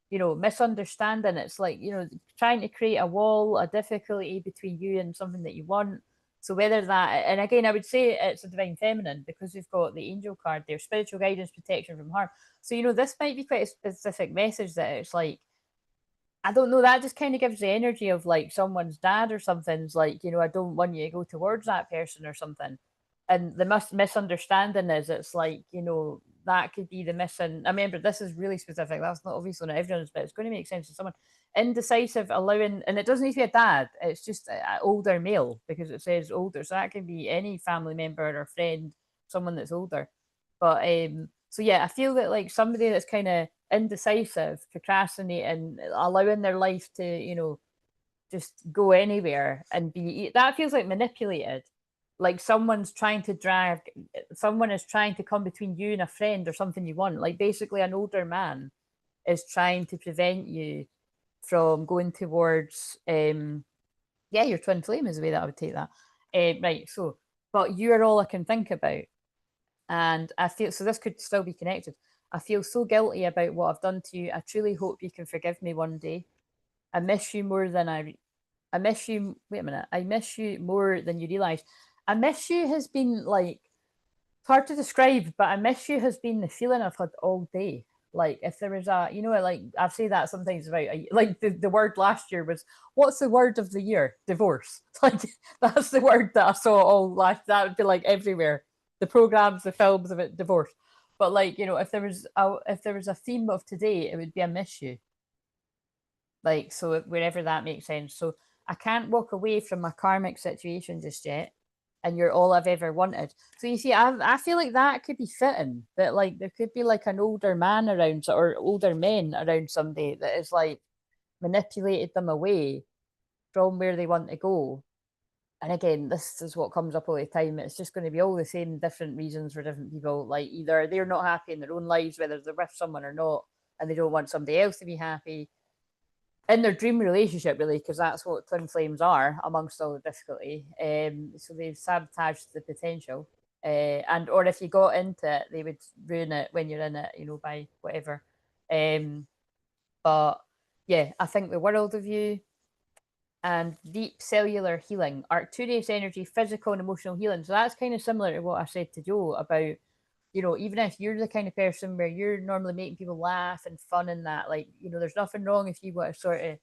you know, misunderstanding. It's like, you know, trying to create a wall, a difficulty between you and something that you want. So whether that, and again, I would say it's a divine feminine because we've got the angel card there, spiritual guidance, protection from harm. So, you know, this might be quite a specific message that it's like, I don't know, that just kind of gives the energy of like someone's dad or something's like, you know, I don't want you to go towards that person or something. And the misunderstanding is it's like, you know, that could be the missing. I remember this is really specific. That's not obviously not everyone's, but it's going to make sense to someone. Indecisive, allowing, and it doesn't need to be a dad, it's just an older male because it says older. So that can be any family member or friend, someone that's older. But so yeah, I feel that like somebody that's kind of indecisive, procrastinating, allowing their life to, you know, just go anywhere and be, that feels like manipulated. Like someone is trying to come between you and a friend or something you want. Like basically an older man is trying to prevent you from going towards yeah, your twin flame is the way that I would take that. Right, so but you are all I can think about. And I feel, so this could still be connected. I feel so guilty about what I've done to you. I truly hope you can forgive me one day. I miss you more than I miss you. Wait a minute. I miss you more than you realize. I miss you has been like, it's hard to describe, but I miss you has been the feeling I've had all day. Like if there was a, you know, like I've said that sometimes about like the word last year was, what's the word of the year? Divorce. Like that's the word that I saw all last. That would be like everywhere. The programs, the films about divorce. But like, you know, if there was a theme of today, it would be I miss you. Like so, wherever that makes sense. So I can't walk away from my karmic situation just yet, and you're all I've ever wanted. So you see, I feel like that could be fitting. That like there could be like an older man around or older men around somebody that is like manipulated them away from where they want to go. And again, this is what comes up all the time. It's just going to be all the same different reasons for different people. Like either they're not happy in their own lives, whether they're with someone or not, and they don't want somebody else to be happy in their dream relationship, really, because that's what twin flames are amongst all the difficulty. So they've sabotaged the potential. And or if you got into it, they would ruin it when you're in it, you know, by whatever. But yeah, I think the world of you and deep cellular healing, Arcturus energy, physical and emotional healing. So that's kind of similar to what I said to Joe about, you know, even if you're the kind of person where you're normally making people laugh and fun and that, like, you know, there's nothing wrong if you want to sort of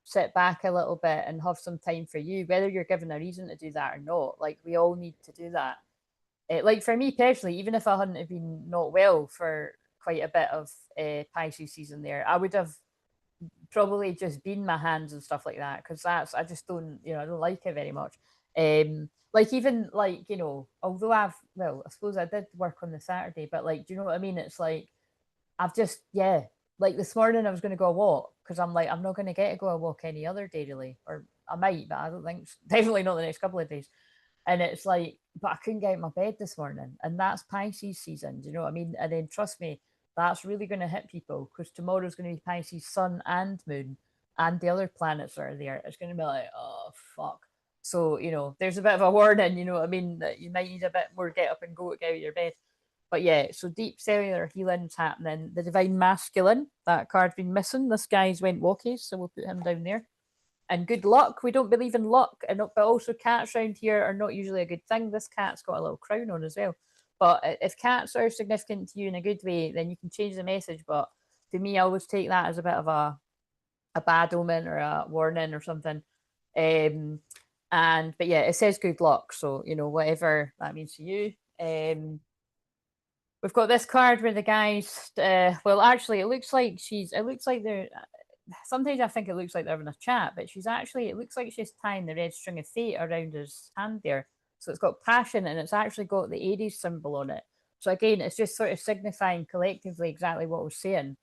sit back a little bit and have some time for you, whether you're given a reason to do that or not. Like, we all need to do that. Like, for me personally, even if I hadn't have been not well for quite a bit of Pisces season there, I would have probably just been my hands and stuff like that, because that's, I just don't, you know, I don't like it very much. Like, even like, you know, although well, I suppose I did work on the Saturday, but like, do you know what I mean? It's like I've just, yeah, like this morning I was going to go a walk because I'm like, I'm not going to get to go a walk any other day really, or I might, but I don't think, definitely not the next couple of days. And it's like, but I couldn't get out of my bed this morning, and that's Pisces season. Do you know what I mean? And then trust me, that's really going to hit people, because tomorrow's going to be Pisces sun and moon, and the other planets that are there. It's going to be like, oh fuck. So, you know, there's a bit of a warning. You know what I mean? That you might need a bit more get up and go to get out of your bed. But yeah, so deep cellular healing's happening. The divine masculine, that card's been missing. This guy's went walkies, so we'll put him down there. And good luck. We don't believe in luck, and but also cats around here are not usually a good thing. This cat's got a little crown on as well. But if cats are significant to you in a good way, then you can change the message. But to me, I always take that as a bit of a bad omen or a warning or something. And but yeah, it says good luck, so you know, whatever that means to you. We've got this card where the guys, well, actually, it looks like they're, sometimes I think it looks like they're having a chat, but she's actually, it looks like she's tying the red string of fate around his hand there. So it's got passion, and it's actually got the Aries symbol on it. So again, it's just sort of signifying collectively exactly what we're saying.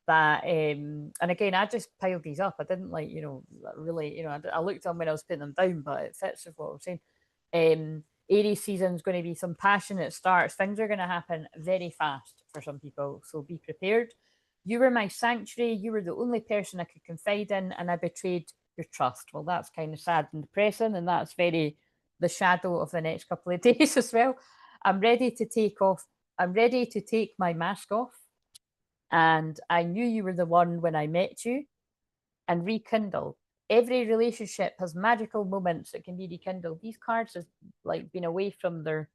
That, and again, I just piled these up. I didn't, like, you know, really, you know, I looked at them when I was putting them down, but it fits with what we're saying. Aries season is going to be some passionate starts. Things are going to happen very fast for some people, so be prepared. You were my sanctuary. You were the only person I could confide in, and I betrayed your trust. Well, that's kind of sad and depressing, and that's very the shadow of the next couple of days as well. I'm ready to take off. I'm ready to take my mask off. And I knew you were the one when I met you, and rekindle. Every relationship has magical moments that can be rekindled. These cards have like been away from their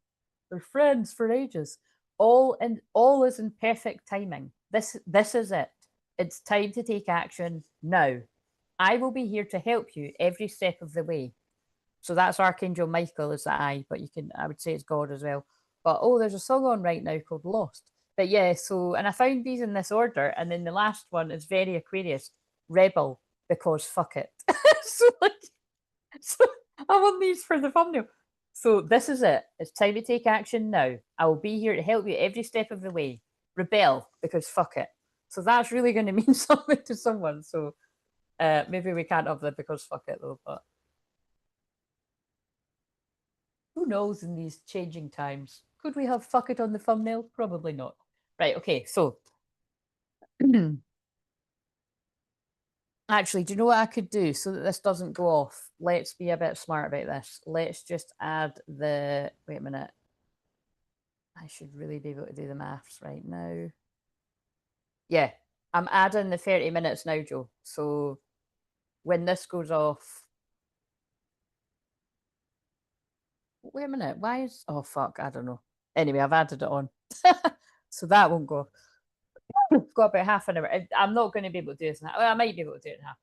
friends for ages. All is in perfect timing. This is it. It's time to take action now. I will be here to help you every step of the way. So that's Archangel Michael is the I, but you can, I would say it's God as well. But oh, there's a song on right now called Lost. But yeah, so, and I found these in this order, and then the last one is very Aquarius, Rebel, because fuck it. So like, so I want these for the thumbnail. So this is it. It's time to take action now. I will be here to help you every step of the way. Rebel, because fuck it. So that's really going to mean something to someone. So maybe we can't have that because fuck it though, but who knows in these changing times? Could we have fuck it on the thumbnail? Probably not. Right, okay, so actually, do you know what I could do so that this doesn't go off? Let's be a bit smart about this. Let's just add the, wait a minute. I should really be able to do the maths right now. Yeah, I'm adding the 30 minutes now, Joe. So when this goes off, wait a minute, why is, oh fuck, I don't know. Anyway, I've added it on. So that won't go. I've got about half an hour. I'm not going to be able to do this now. Well, I might be able to do it in half.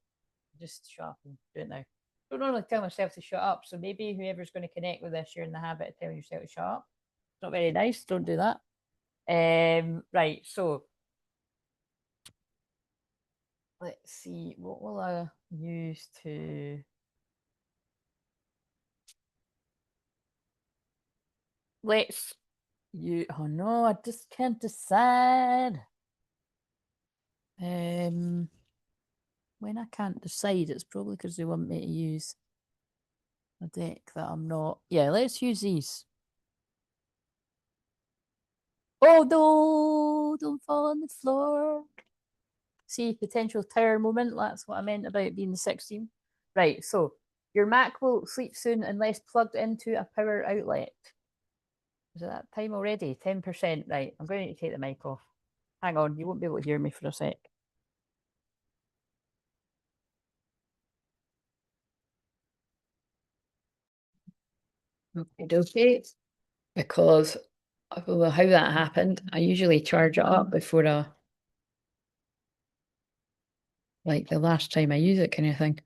Just shut up and do it now. I don't normally tell myself to shut up, so maybe whoever's going to connect with this, you're in the habit of telling yourself to shut up. It's not very nice. Don't do that. Right. So let's see. What will I use to? Let's you. Oh no, I just can't decide. When I can't decide, it's probably because they want me to use a deck that I'm not. Yeah, let's use these. Oh no, don't fall on the floor. See, potential tower moment. That's what I meant about being the 16. Right, so your Mac will sleep soon unless plugged into a power outlet. Is it that time already? 10%. Right, I'm going to take the mic off. Hang on, you won't be able to hear me for a sec. Okay. Because I don't know how that happened. I usually charge it up before like the last time I use it kind of thing.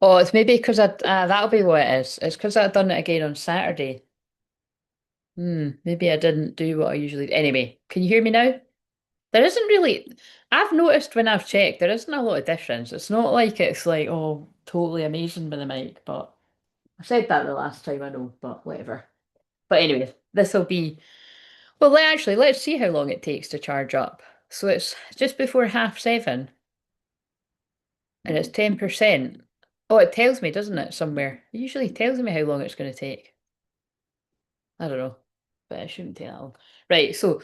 Oh, it's maybe because that'll be what it is. It's because I'd done it again on Saturday. Maybe I didn't do what I usually do. Anyway, can you hear me now? There isn't really, I've noticed when I've checked, there isn't a lot of difference. It's not like it's like, oh, totally amazing with the mic, but I said that the last time, I know, but whatever. But anyway, this will be, well, actually, let's see how long it takes to charge up. So it's just before 7:30 and it's 10%. Oh, it tells me, doesn't it, somewhere? It usually tells me how long it's going to take. I don't know, but it shouldn't take that long. Right, so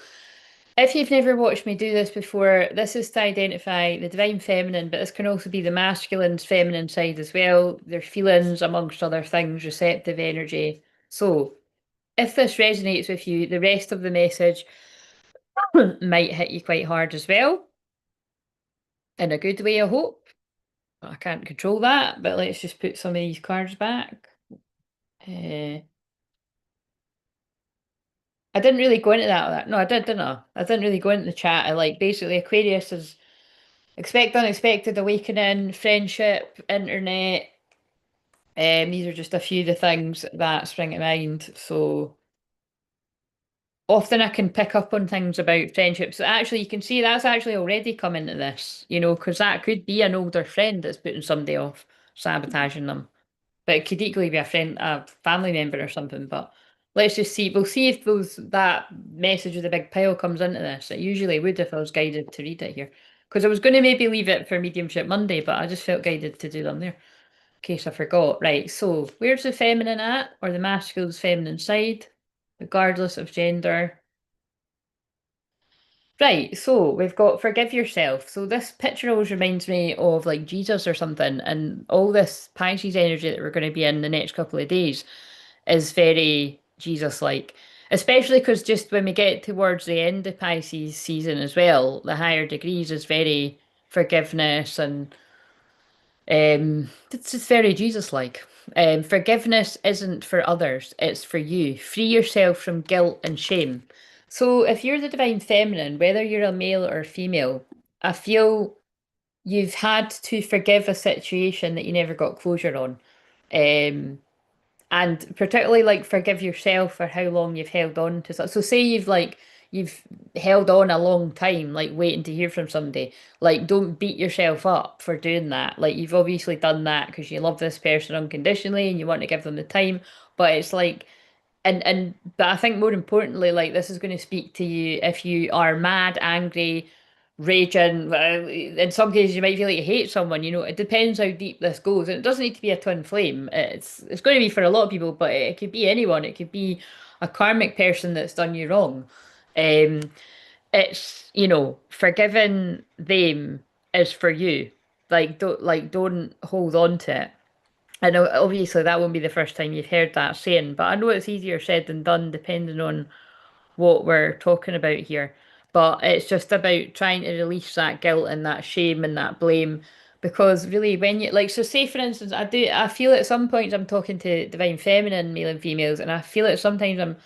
if you've never watched me do this before, this is to identify the divine feminine, but this can also be the masculine's feminine side as well, their feelings, amongst other things, receptive energy. So, if this resonates with you, the rest of the message might hit you quite hard as well, in a good way, I hope. I can't control that, but let's just put some of these cards back. Uh, I didn't really go into that. No, I did, didn't I? I didn't really go into the chat. I like basically Aquarius is expect unexpected awakening, friendship, internet. These are just a few of the things that spring to mind. So often I can pick up on things about friendships. Actually, you can see that's actually already come into this, because that could be an older friend that's putting somebody off, sabotaging them. But it could equally be a friend, a family member or something. But let's just see. We'll see if that message with a big pile comes into this. It usually would if I was guided to read it here. Because I was going to maybe leave it for Mediumship Monday, but I just felt guided to do them there. In case I forgot. Right, so where's the feminine at? Or the masculine's feminine side? Regardless of gender. Right, so we've got forgive yourself. So this picture always reminds me of like Jesus or something, and all this Pisces energy that we're going to be in the next couple of days is very Jesus-like. Especially because just when we get towards the end of Pisces season as well, the higher degrees is very forgiveness and it's just very Jesus-like. Forgiveness isn't for others, it's for you. Free yourself from guilt and shame. So if you're the divine feminine, whether you're a male or female, I feel you've had to forgive a situation that you never got closure on. Um, and particularly like forgive yourself for how long you've held on to so say you've held on a long time like waiting to hear from somebody, like don't beat yourself up for doing that. Like you've obviously done that because you love this person unconditionally and you want to give them the time, but it's like but I think more importantly, like this is going to speak to you if you are mad, angry, raging. In some cases, you might feel like you hate someone. It depends how deep this goes, and it doesn't need to be a twin flame. It's going to be for a lot of people, but it could be anyone. It could be a karmic person that's done you wrong. Um, it's forgiving them is for you. Don't hold on to it. I know obviously that won't be the first time you've heard that saying, but I know it's easier said than done depending on what we're talking about here. But it's just about trying to release that guilt and that shame and that blame. Because really when you like so say for instance, I feel at some points I'm talking to divine feminine male and females, and I feel it sometimes I'm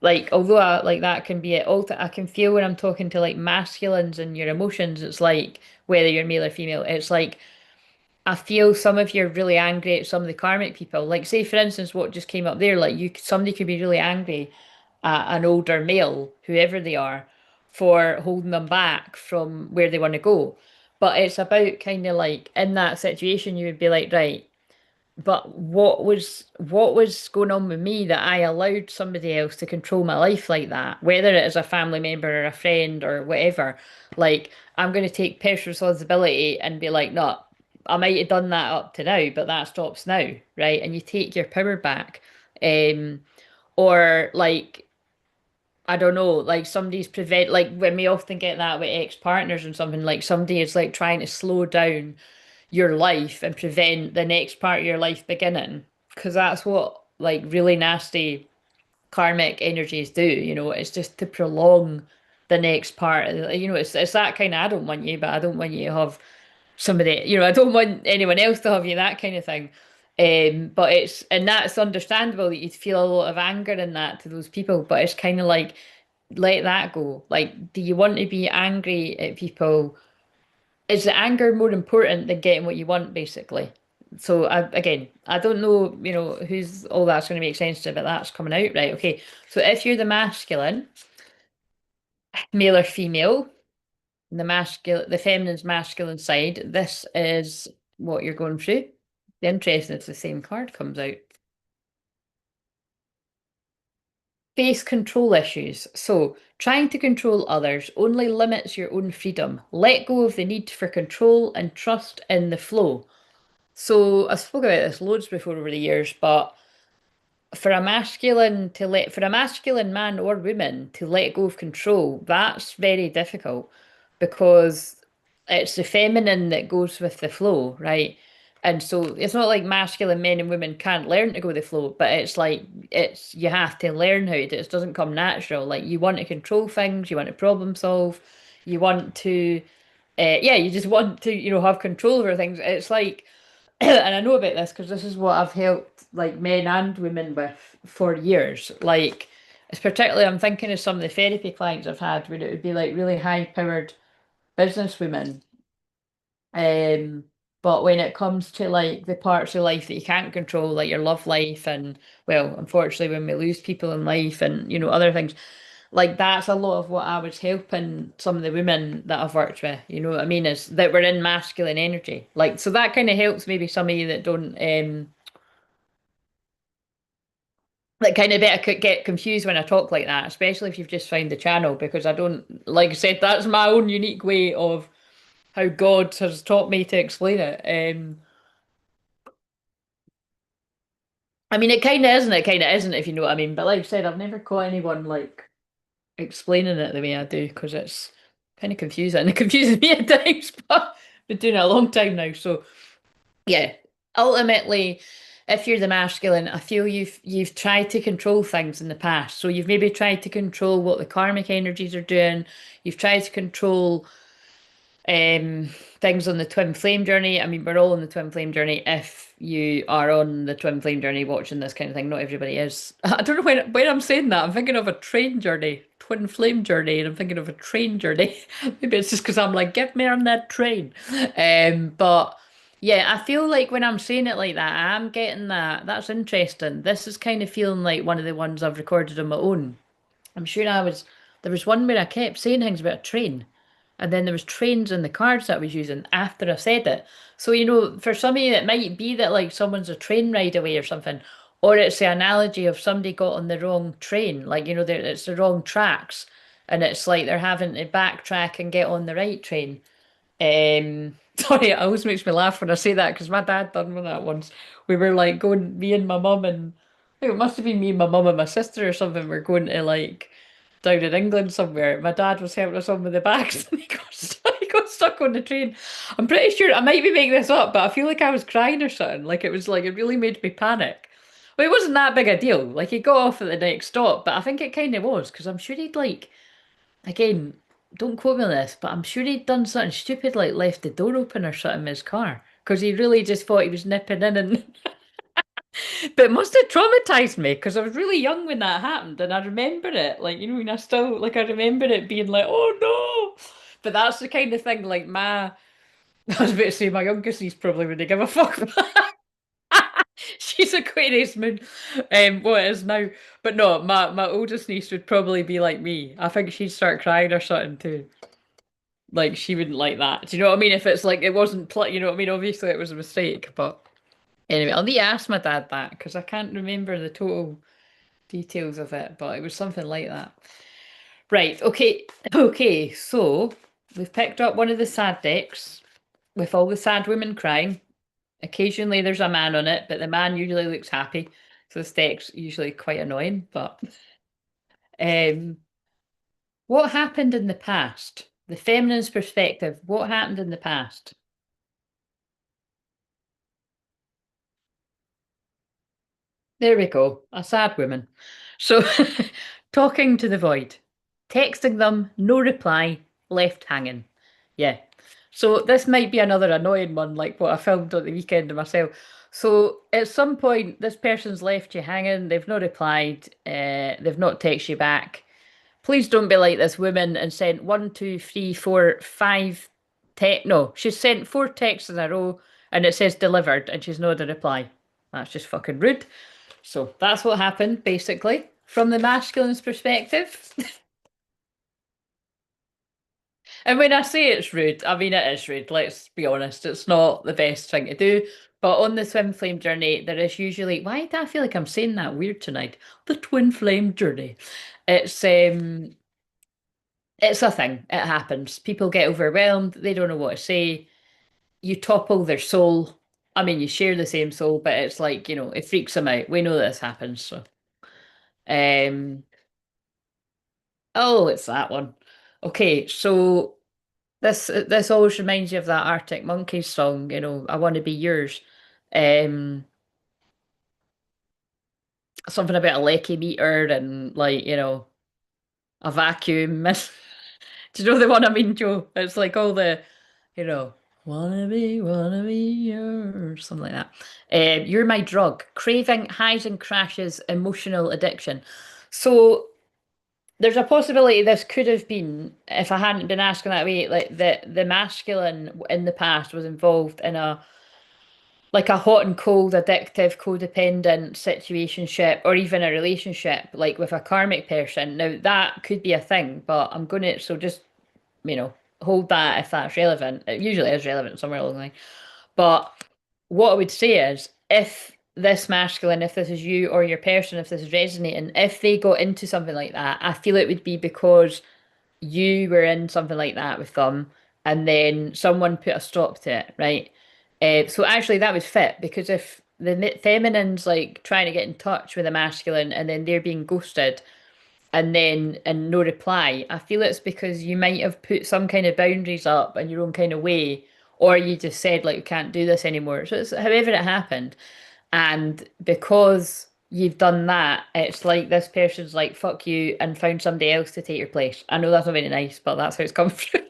like although like that can be it all I can feel when I'm talking to like masculines and your emotions, it's like whether you're male or female, it's like I feel some of you're really angry at some of the karmic people. Like, say, for instance, what just came up there, like somebody could be really angry at an older male, whoever they are, for holding them back from where they want to go. But it's about kind of like in that situation, you would be like, right, but what was going on with me that I allowed somebody else to control my life like that, whether it is a family member or a friend or whatever. Like, I'm going to take personal responsibility and be like, no. I might have done that up to now, but that stops now, right? And you take your power back. Um, or like I don't know, like somebody's prevent like when we often get that with ex-partners and something, like somebody is like trying to slow down your life and prevent the next part of your life beginning. Because that's what like really nasty karmic energies do, it's just to prolong the next part. It's that kind of I don't want you, but I don't want you to have somebody, I don't want anyone else to have you, that kind of thing. But and that's understandable that you'd feel a lot of anger in that to those people, but it's kind of like let that go. Like, do you want to be angry at people? Is the anger more important than getting what you want, basically? So again, I don't know, who's all that's going to make sense to, but that's coming out right. Okay, so if you're the masculine, male or female, the feminine's masculine side, this is what you're going through. The interesting, it's the same card comes out. Face control issues. So, trying to control others only limits your own freedom. Let go of the need for control and trust in the flow. So, I've spoken about this loads before over the years, but for a masculine man or woman to let go of control, that's very difficult because it's the feminine that goes with the flow, right? And so it's not like masculine men and women can't learn to go with the flow, but it's like you have to learn how to do it. It doesn't come natural. Like you want to control things, you want to problem solve, you want to yeah, you just want to, have control over things. It's like and I know about this because this is what I've helped like men and women with for years. Like, it's particularly I'm thinking of some of the therapy clients I've had where it would be like really high powered business women. Um, but when it comes to like the parts of life that you can't control, like your love life and well, unfortunately when we lose people in life and other things, like that's a lot of what I was helping some of the women that I've worked with, you know what I mean, is that we're in masculine energy. Like so that kind of helps maybe some of you that don't that kind of better get confused when I talk like that, especially if you've just found the channel, because I don't, like I said, that's my own unique way of how God has taught me to explain it. I mean, it kind of isn't, it kind of isn't, if you know what I mean. But like I said, I've never caught anyone like explaining it the way I do because it's kind of confusing. It confuses me at times, but I've been doing it a long time now. So yeah, ultimately, if you're the masculine, I feel you've tried to control things in the past. So you've maybe tried to control what the karmic energies are doing. You've tried to control um, things on the twin flame journey. I mean, we're all on the twin flame journey. If you are on the twin flame journey watching this kind of thing, not everybody is. I don't know when I'm saying that. I'm thinking of a train journey, twin flame journey, and I'm thinking of a train journey. Maybe it's just because I'm like, get me on that train. But yeah, I feel like when I'm saying it like that, I'm getting that. That's interesting. This is kind of feeling like one of the ones I've recorded on my own. I'm sure there was one where I kept saying things about a train. And then there was trains in the cards that I was using after I said it. So, for some of you, it might be that like someone's a train ride away or something. Or it's the analogy of somebody got on the wrong train. Like, it's the wrong tracks. And it's like they're having to backtrack and get on the right train. Sorry, it always makes me laugh when I say that because my dad done with that once. We were like going, me and my mum and I think it must have been me and my mum and my sister or something. We're going to like down in England somewhere. My dad was helping us on with the bags and he got stuck on the train. I'm pretty sure I might be making this up, but I feel like I was crying or something. Like it was like it really made me panic. Well, it wasn't that big a deal. Like he got off at the next stop, but I think it kind of was because I'm sure he'd like again, don't quote me on this, but I'm sure he'd done something stupid like left the door open or something in his car because he really just thought he was nipping in and but it must have traumatized me because I was really young when that happened and I remember it. Like, when I still, like, I remember it being like, oh no. But that's the kind of thing, like, I was about to say my youngest niece probably wouldn't give a fuck. She's Aquarius moon, what it is now. But no, my oldest niece would probably be like me. I think she'd start crying or something too. Like, she wouldn't like that. Do you know what I mean? If it's like, it wasn't, you know what I mean? Obviously, it was a mistake, but anyway, I'll need to ask my dad that because I can't remember the total details of it, but it was something like that. Right, okay, okay, so we've picked up one of the sad decks. with all the sad women crying. Occasionally there's a man on it, but the man usually looks happy. So this deck's usually quite annoying. But um, what happened in the past? The feminine's perspective. What happened in the past? There we go. A sad woman. So talking to the void, texting them, no reply, left hanging. Yeah. So this might be another annoying one, like what I filmed on the weekend of myself. So at some point, this person's left you hanging. They've not replied. They've not texted you back. Please don't be like this woman and sent one, two, three, four, five No, she's sent four texts in a row and it says delivered and she's not a reply. That's just fucking rude. So that's what happened, basically, from the masculine's perspective. And when I say it's rude, I mean it is rude. Let's be honest, it's not the best thing to do. But on the twin flame journey, there is usually why do I feel like I'm saying that weird tonight? The twin flame journey. It's um it's a thing. It happens. People get overwhelmed, they don't know what to say. You topple their soul. I mean, you share the same soul, but it's like, it freaks them out. We know this happens, so um oh, it's that one. Okay, so this always reminds you of that Arctic Monkeys song, I want to be yours. Um, Something about a lecky meter and like, a vacuum. Do you know the one I mean, Joe? It's like all the, you know, wanna be yours, something like that. You're my drug, craving, highs and crashes, emotional addiction. So there's a possibility this could have been, if I hadn't been asking that way, like the masculine in the past was involved in a hot and cold, addictive, codependent situationship, or even a relationship, like with a karmic person. Now that could be a thing, but I'm gonna so just hold that if that's relevant. It usually is relevant somewhere along the line. But what I would say is, if this masculine, if this is you or your person, if this is resonating, if they got into something like that, I feel it would be because you were in something like that with them, and then someone put a stop to it, right? So actually, that would fit because if the feminine's like trying to get in touch with the masculine, and then they're being ghosted, and no reply, I feel it's because you might have put some kind of boundaries up in your own kind of way, or you just said like you can't do this anymore. So it's however it happened. And because you've done that, it's like this person's like, fuck you, and found somebody else to take your place. I know that's not very nice, but that's how it's come through.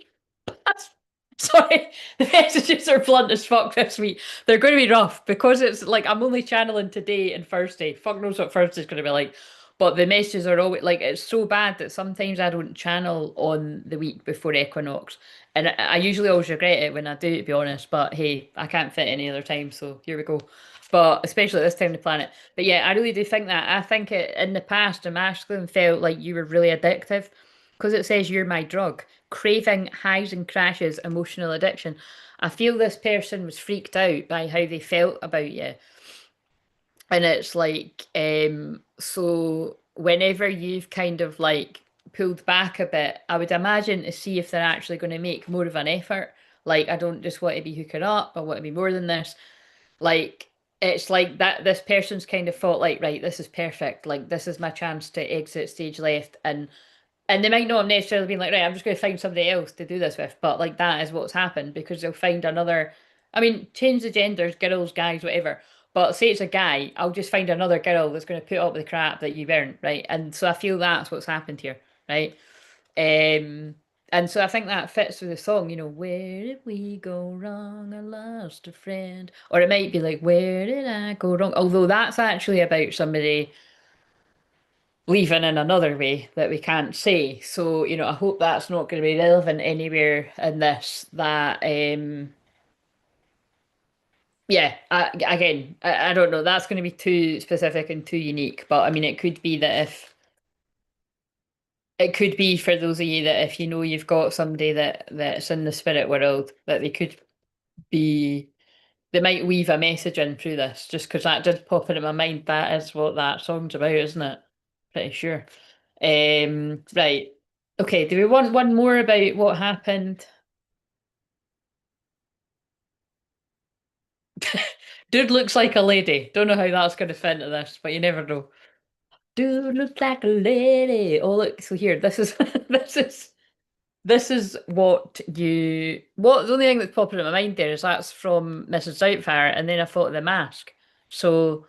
Sorry, the messages are blunt as fuck this week. They're going to be rough because it's like I'm only channeling today and Thursday. Fuck knows what Thursday's going to be like. But the messages are always like it's so bad that sometimes I don't channel on the week before equinox. And I usually always regret it when I do, to be honest. But hey, I can't fit any other time, so here we go. But especially at this time of the planet. But yeah, I really do think that. I think in the past, the masculine felt like you were really addictive because it says you're my drug, craving, highs and crashes, emotional addiction. I feel this person was freaked out by how they felt about you. And it's like, so whenever you've kind of like pulled back a bit, I would imagine to see if they're actually going to make more of an effort. Like, I don't just want to be hooking up, I want to be more than this. Like, it's like that this person's kind of thought, like, right, this is perfect. Like, this is my chance to exit stage left. And they might not have necessarily been like, right, I'm just going to find somebody else to do this with, but like that is what's happened because they'll find another. I mean, change the genders, girls, guys, whatever. But say it's a guy, I'll just find another girl that's going to put up with the crap that you weren't, right? And so I feel that's what's happened here, right? Um, and so I think that fits with the song, where did we go wrong? I lost a friend. Or it might be like, where did I go wrong? Although that's actually about somebody leaving in another way that we can't say. So, I hope that's not going to be relevant anywhere in this. That, yeah, again, I don't know. That's going to be too specific and too unique. But I mean, it could be for those of you that if you know you've got somebody that's in the spirit world, that they could be, they might weave a message in through this, just because that did pop into my mind. That is what that song's about, isn't it? Pretty sure. Right. Okay, do we want one more about what happened? Dude looks like a lady. Don't know how that's going to fit into this, but you never know. Dude looks like a lady. Oh, look. So here, this is this is what the only thing that's popping in my mind there is that's from Mrs. Doubtfire, and then I thought of the mask. So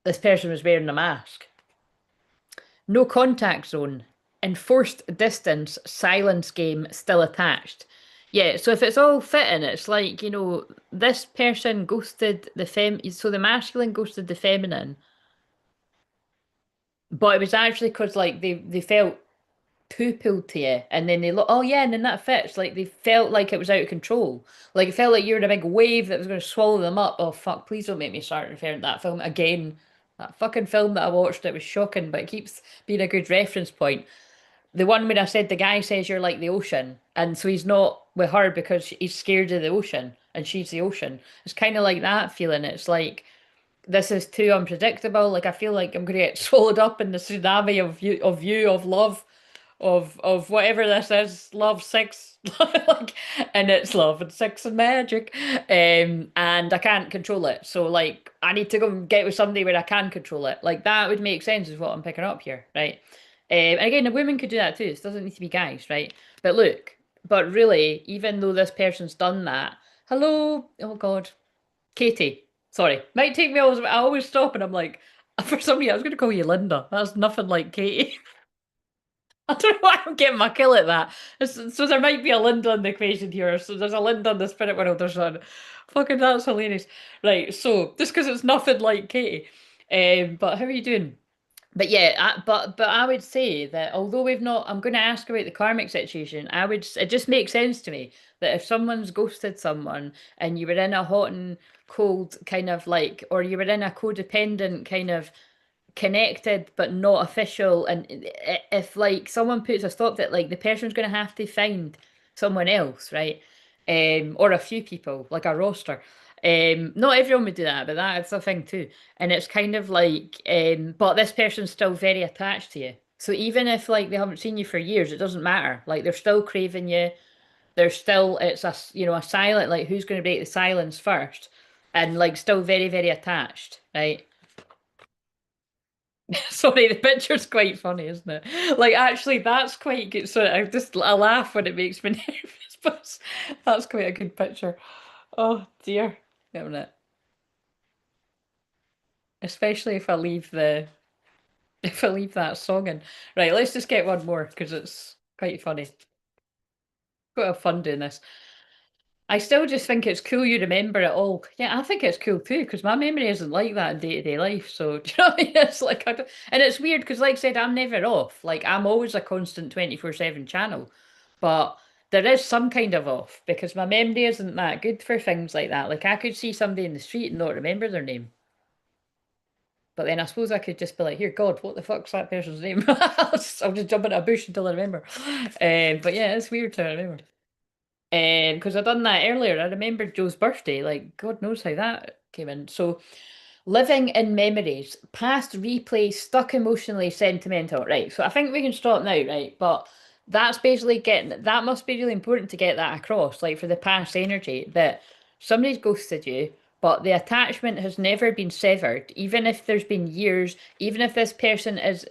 this person was wearing a mask. No contact zone. Enforced distance, silence game still attached. Yeah, so if it's all fitting, it's like, this person ghosted so the masculine ghosted the feminine, but it was actually because like they felt too pulled to you, and then they look, oh yeah, and then that fits. Like they felt like it was out of control. Like it felt like you were in a big wave that was going to swallow them up. Oh fuck, please don't make me start referring to that film again. That fucking film that I watched, it was shocking, but it keeps being a good reference point. The one where I said the guy says you're like the ocean, and so he's not with her because he's scared of the ocean, and she's the ocean. It's kind of like that feeling. It's like this is too unpredictable. Like I feel like I'm gonna get swallowed up in the tsunami of love, of whatever this is, love, sex, like, and it's love and sex and magic, and I can't control it. So like I need to go and get with somebody where I can control it. Like that would make sense, is what I'm picking up here, right? And again, a women could do that too. It doesn't need to be guys, right? But look, but really, even though this person's done that, hello, oh God, Katie. Sorry, might take me. I always stop and I'm like, for some reason, I was going to call you Linda. That's nothing like Katie. I don't know why I'm getting my kill at that. So there might be a Linda in the equation here. So there's a Linda in the spirit world. There's one. Fucking that's hilarious. Right. So just because it's nothing like Katie. But how are you doing? But yeah, but I would say that although we've not, I'm going to ask about the karmic situation. It just makes sense to me that if someone's ghosted someone and you were in a hot and cold kind of like, or you were in a codependent kind of connected but not official, and if like someone puts a stop to it, like the person's going to have to find someone else, right? Or a few people, like a roster. Not everyone would do that, but that's a thing too. And it's kind of like, but this person's still very attached to you. So even if like they haven't seen you for years, it doesn't matter. Like they're still craving you. They're still, it's a silent, like who's going to break the silence first, and like still very, very attached, right? Sorry, the picture's quite funny, isn't it? Like, actually, that's quite good. So I laugh when it makes me nervous, but that's quite a good picture. Oh dear, wait a minute. Especially if I leave the if I leave that song in. Right, let's just get one more because it's quite funny. Got to have fun doing this. I still just think it's cool you remember it all. Yeah, I think it's cool too because my memory isn't like that in day-to-day life. So do you know what I mean? It's like and it's weird because, like I said, I'm never off. Like I'm always a constant 24/7 channel, but there is some kind of off because my memory isn't that good for things like that. Like I could see somebody in the street and not remember their name, but then I suppose I could just be like, "Here, God, what the fuck's that person's name?" I'll just jump in a bush until I remember. But yeah, it's weird to remember. Because I done that earlier. I remembered Joe's birthday. Like, God knows how that came in. So, living in memories, past replays, stuck emotionally sentimental. Right. So I think we can stop now, right? But that's basically that must be really important to get that across, like for the past energy, that somebody's ghosted you, but the attachment has never been severed, even if there's been years, even if this person has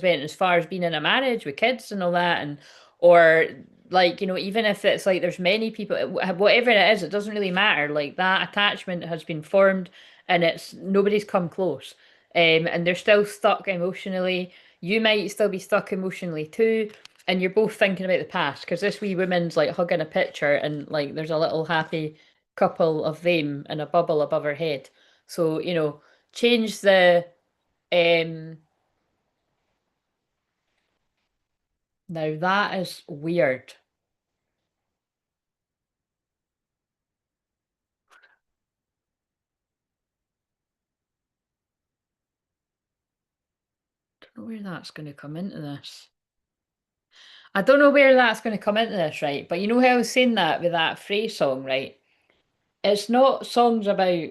went as far as being in a marriage with kids and all that, and or like, even if it's like there's many people, whatever it is, it doesn't really matter. Like that attachment has been formed and it's nobody's come close. And they're still stuck emotionally. You might still be stuck emotionally too, and you're both thinking about the past because this wee woman's like hugging a picture, and like there's a little happy couple of them in a bubble above her head. So, change the now that is weird. Don't know where that's going to come into this. I don't know where that's going to come into this, right? But you know how I was saying that with that phrase song, right? It's not songs about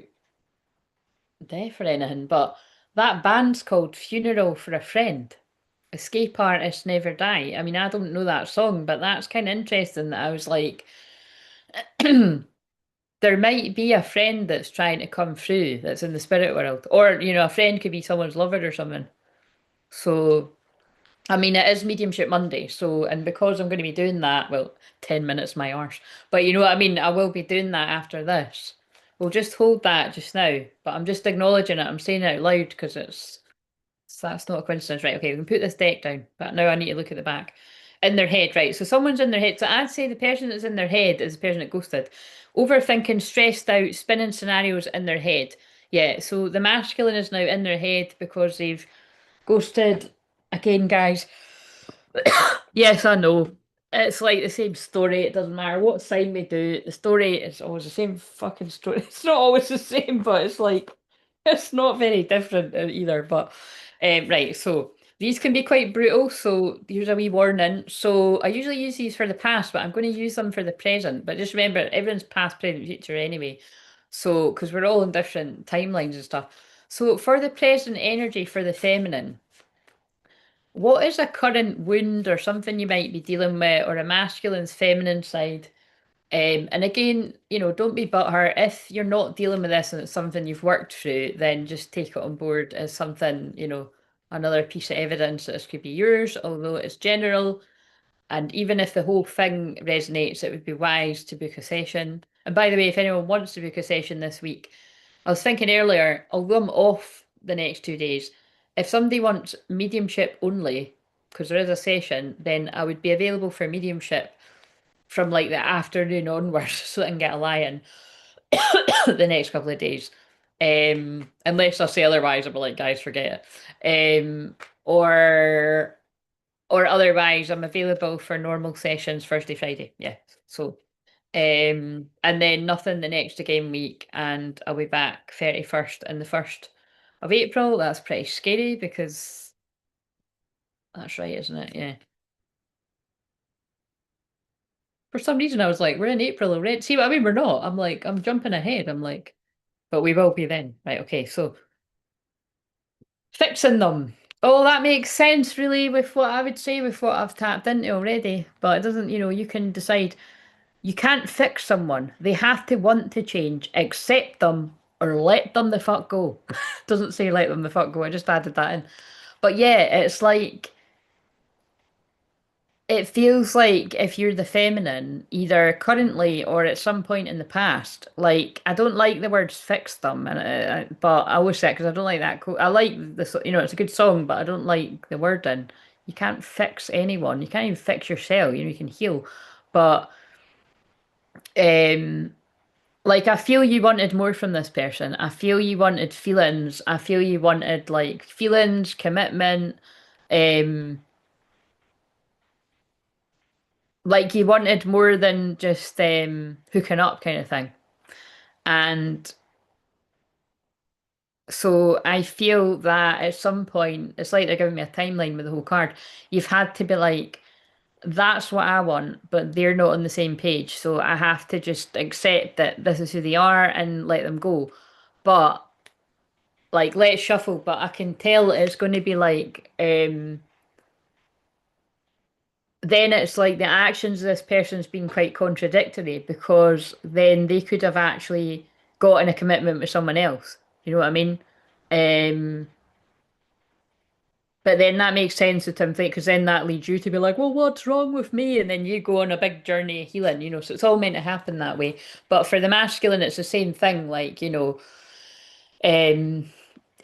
death or anything, but that band's called Funeral for a Friend. Escape Artists Never Die. I mean, I don't know that song, but that's kind of interesting that I was like, there might be a friend that's trying to come through that's in the spirit world, or a friend could be someone's lover or something. So I mean, it is Mediumship Monday, so, and because I'm going to be doing that, well, 10 minutes my arse, but you know what I mean, I will be doing that after this. We'll just hold that just now, but I'm just acknowledging it. I'm saying it out loud because that's not a coincidence. Right, okay, we can put this deck down, but now I need to look at the back. In their head, right, so someone's in their head. So I'd say the person that's in their head is the person that ghosted. Overthinking, stressed out, spinning scenarios in their head. Yeah, so the masculine is now in their head because they've ghosted. Again, guys, yes, I know. It's like the same story. It doesn't matter what sign we do. The story is always the same fucking story. It's not always the same, but it's like it's not very different either. But right, so these can be quite brutal. So here's a wee warning. So I usually use these for the past, but I'm going to use them for the present. But just remember, everyone's past, present, future anyway. So because we're all in different timelines and stuff. So for the present energy for the feminine. What is a current wound or something you might be dealing with, or a masculine's feminine side? And again, don't be butthurt. If you're not dealing with this and it's something you've worked through, then just take it on board as something, another piece of evidence that this could be yours, although it's general. And even if the whole thing resonates, it would be wise to book a session. And by the way, if anyone wants to book a session this week, I was thinking earlier, although I'm off the next 2 days, if somebody wants mediumship only, because there is a session, then I would be available for mediumship from like the afternoon onwards so I can get a lie in the next couple of days. Unless I say otherwise, I'll be like, guys, forget it. Or otherwise, I'm available for normal sessions Thursday, Friday. Yeah. So and then nothing the next game week, and I'll be back 31st and the 1st of April. That's pretty scary because that's right, isn't it? Yeah. For some reason, I was like, we're in April already. See what I mean? We're not. I'm like, I'm jumping ahead. I'm like, but we will be then. Right. Okay. So fixing them. Oh, that makes sense, really, with what I would say, with what I've tapped into already. But it doesn't, you can decide. You can't fix someone. They have to want to change. Accept them or let them the fuck go. Doesn't say let them the fuck go. I just added that in. But yeah, it's like it feels like if you're the feminine, either currently or at some point in the past, like I don't like the words "fix them," and but I always say because I don't like that. I like this, it's a good song, but I don't like the wording. You can't fix anyone. You can't even fix yourself. You can heal, but um like I feel you wanted more from this person. I feel you wanted feelings. I feel you wanted like feelings, commitment, um like you wanted more than just hooking up kind of thing. And so I feel that at some point it's like they're giving me a timeline with the whole card. You've had to be like, that's what I want, but they're not on the same page. So I have to just accept that this is who they are and let them go. But like let's shuffle, but I can tell it's going to be like then it's like the actions of this person's been quite contradictory because then they could have actually gotten a commitment with someone else. You know what I mean? Um but then that makes sense with Tim Fake because then that leads you to be like, well, what's wrong with me? And then you go on a big journey of healing, so it's all meant to happen that way. But for the masculine, it's the same thing, like, um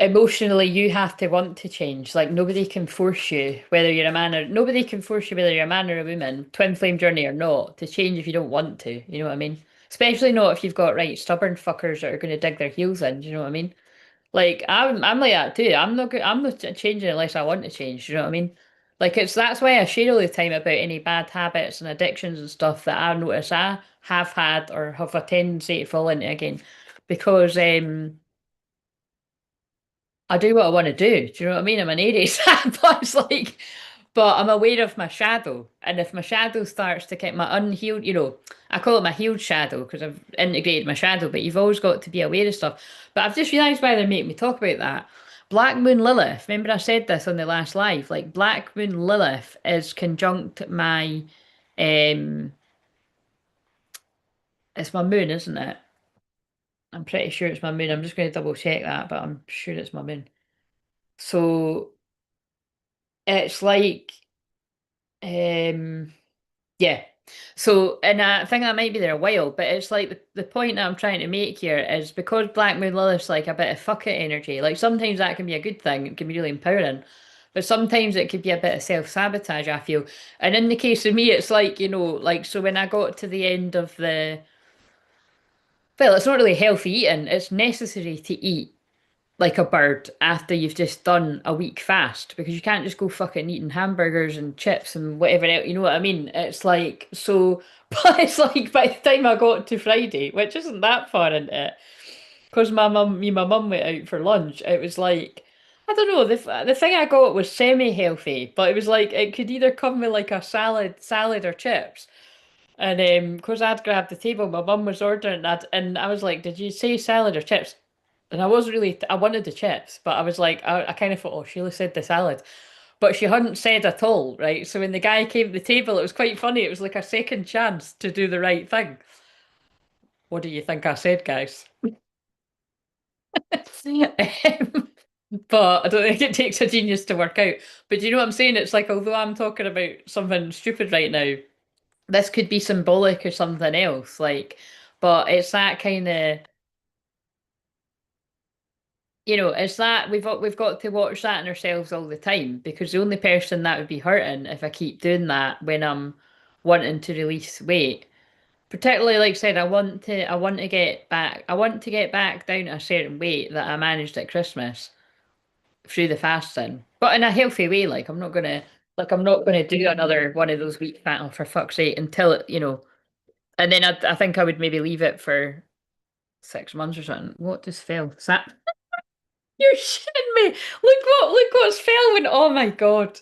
emotionally you have to want to change. Like nobody can force you whether you're a man or nobody can force you whether you're a man or a woman, twin flame journey or not, to change if you don't want to. You know what I mean? Especially not if you've got right stubborn fuckers that are going to dig their heels in. Do you know what I mean? Like I'm like that too. I'm not changing unless I want to change. Do you know what I mean? Like that's why I share all the time about any bad habits and addictions and stuff that I notice I have had or have a tendency to fall into again, because I do what I want to do. Do you know what I mean? I'm an Aries, but it's like, but I'm aware of my shadow, and if my shadow starts to get my unhealed, I call it my healed shadow because I've integrated my shadow. But you've always got to be aware of stuff. But I've just realised why they're making me talk about that. Black Moon Lilith. Remember I said this on the last live. Like Black Moon Lilith is conjunct my, um, it's my moon, isn't it? I'm pretty sure it's my moon. I'm just going to double check that, but I'm sure it's my moon. So it's like, um, yeah. So, and I think that might be there a while, but it's like the point that I'm trying to make here is because Black Moon Lilith's like a bit of fuck it energy. Like sometimes that can be a good thing. It can be really empowering. But sometimes it could be a bit of self-sabotage, I feel. And in the case of me, it's like, like so when I got to the end of well, it's not really healthy eating. It's necessary to eat like a bird after you've just done a week fast because you can't just go fucking eating hamburgers and chips and whatever else. You know what I mean? It's like so, but it's like by the time I got to Friday, which isn't that far into it, because me and my mum went out for lunch. It was like I don't know. The thing I got was semi-healthy, but it was like it could either come with like a salad or chips. And because I'd grabbed the table, my mum was ordering that, and I was like, "Did you say salad or chips?" And I was really, I wanted the chips, but I was like, I kind of thought, oh, Sheila said the salad. But she hadn't said at all, right? So when the guy came to the table, it was quite funny. It was like a second chance to do the right thing. What do you think I said, guys? Um, but I don't think it takes a genius to work out. But do you know what I'm saying? It's like, although I'm talking about something stupid right now, this could be symbolic or something else. Like, but it's that kind of. It's that we've got to watch that in ourselves all the time because the only person that would be hurting if I keep doing that when I'm wanting to release weight, particularly like I said, I want to get back down to a certain weight that I managed at Christmas through the fasting, but in a healthy way. I'm not gonna do another one of those week fat oh, for fuck's sake until and then I think I would maybe leave it for 6 months or something. What just fell? You're shitting me. Look what's falling. Oh my God.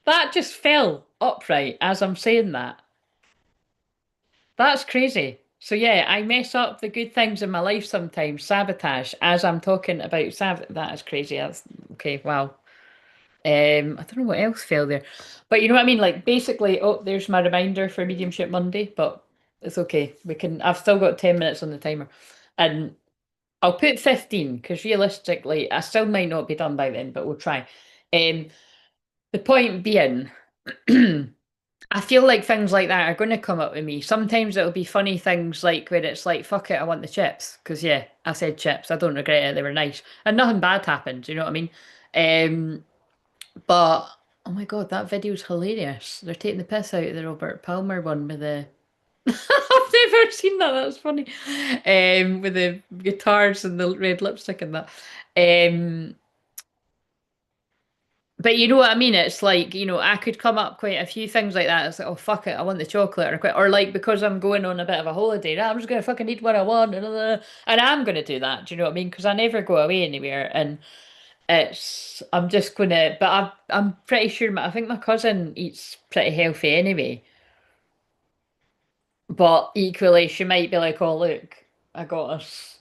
That just fell upright as I'm saying that. That's crazy. So yeah, I mess up the good things in my life sometimes, sabotage, as I'm talking about that is crazy. That's okay, wow. I don't know what else fell there. But you know what I mean? Like basically, oh, there's my reminder for Mediumship Monday, but it's okay. I've still got 10 minutes on the timer. And I'll put 15 because realistically, I still might not be done by then, but we'll try. Um, the point being, I feel like things like that are going to come up with me. Sometimes it'll be funny things like where it's like, fuck it, I want the chips. Because, yeah, I said chips. I don't regret it. They were nice. And nothing bad happened. You know what I mean? But, oh my God, that video's hilarious. They're taking the piss out of the Robert Palmer one with the. I've never seen that. That's funny. With the guitars and the red lipstick and that. Um, but you know what I mean? It's like, I could come up quite a few things like that. It's like, oh fuck it, I want the chocolate or like because I'm going on a bit of a holiday, right, I'm just gonna fucking eat what I want and I'm gonna do that. Do you know what I mean? Because I never go away anywhere and I'm just gonna but I'm pretty sure I think my cousin eats pretty healthy anyway. But equally she might be like, oh look, I got us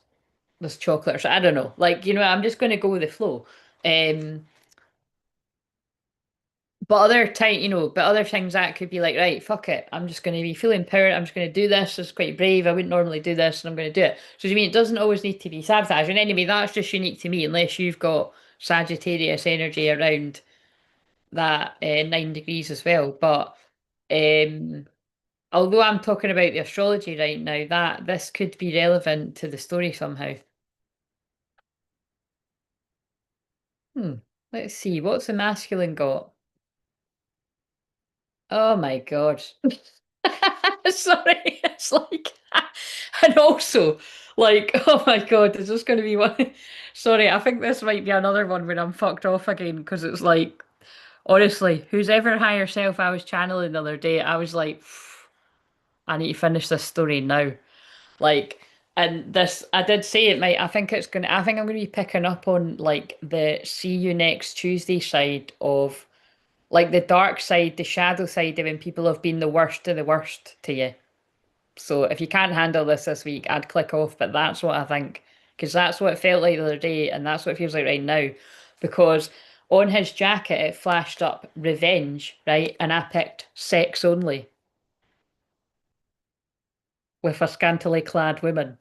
this chocolate or so I don't know. Like, I'm just gonna go with the flow. Um but other things that could be like, right, fuck it. I'm just going to be feeling empowered. I'm just going to do this. It's quite brave. I wouldn't normally do this, and I'm going to do it. So, do you mean it doesn't always need to be sabotage? And anyway, that's just unique to me, unless you've got Sagittarius energy around that 9 degrees as well. But um, although I'm talking about the astrology right now, that this could be relevant to the story somehow. Hmm. Let's see. What's the masculine got? Oh my God. Sorry, it's like, and also, like, oh my God, is this going to be one? Sorry, I think this might be another one where I'm fucked off again because it's like, honestly, whose ever higher self I was channeling the other day, I was like, I need to finish this story now. Like, and this, I did say it might, I think I'm going to be picking up on like the see you next Tuesday side of like the dark side, the shadow side of when people have been the worst of the worst to you. So if you can't handle this week, I'd click off. But that's what I think, because that's what it felt like the other day, and that's what it feels like right now. Because on his jacket, it flashed up revenge, right? And I picked sex only with a scantily clad woman.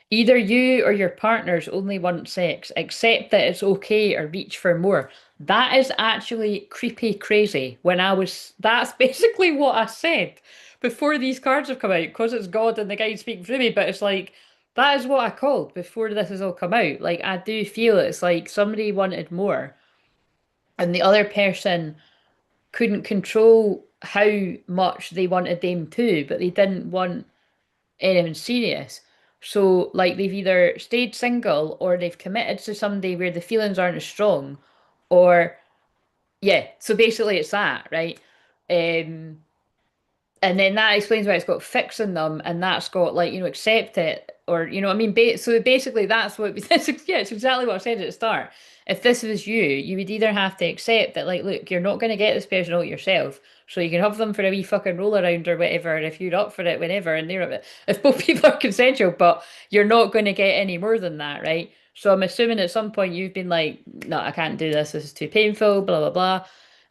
Either you or your partners only want sex, accept that it's okay or reach for more. That is actually creepy crazy. That's basically what I said before these cards have come out, because it's God and the guide speaking through me, but it's like, that is what I called before this has all come out. Like, I do feel it's like somebody wanted more, and the other person couldn't control how much they wanted them to, but they didn't want anything serious. So, like, they've either stayed single or they've committed to somebody where the feelings aren't as strong, or yeah. So basically, it's that, right? Um, and then that explains why it's got fix in them, and that's got like, accept it, or you know what I mean. So basically, that's what yeah, it's exactly what I said at the start. If this was you, you would either have to accept that, like, look, you're not going to get this person out yourself, so you can have them for a wee fucking roll around or whatever, and if you're up for it, whenever, and they're up it, if both people are consensual, but you're not going to get any more than that, right? So I'm assuming at some point you've been like, no, I can't do this. This is too painful. Blah blah blah.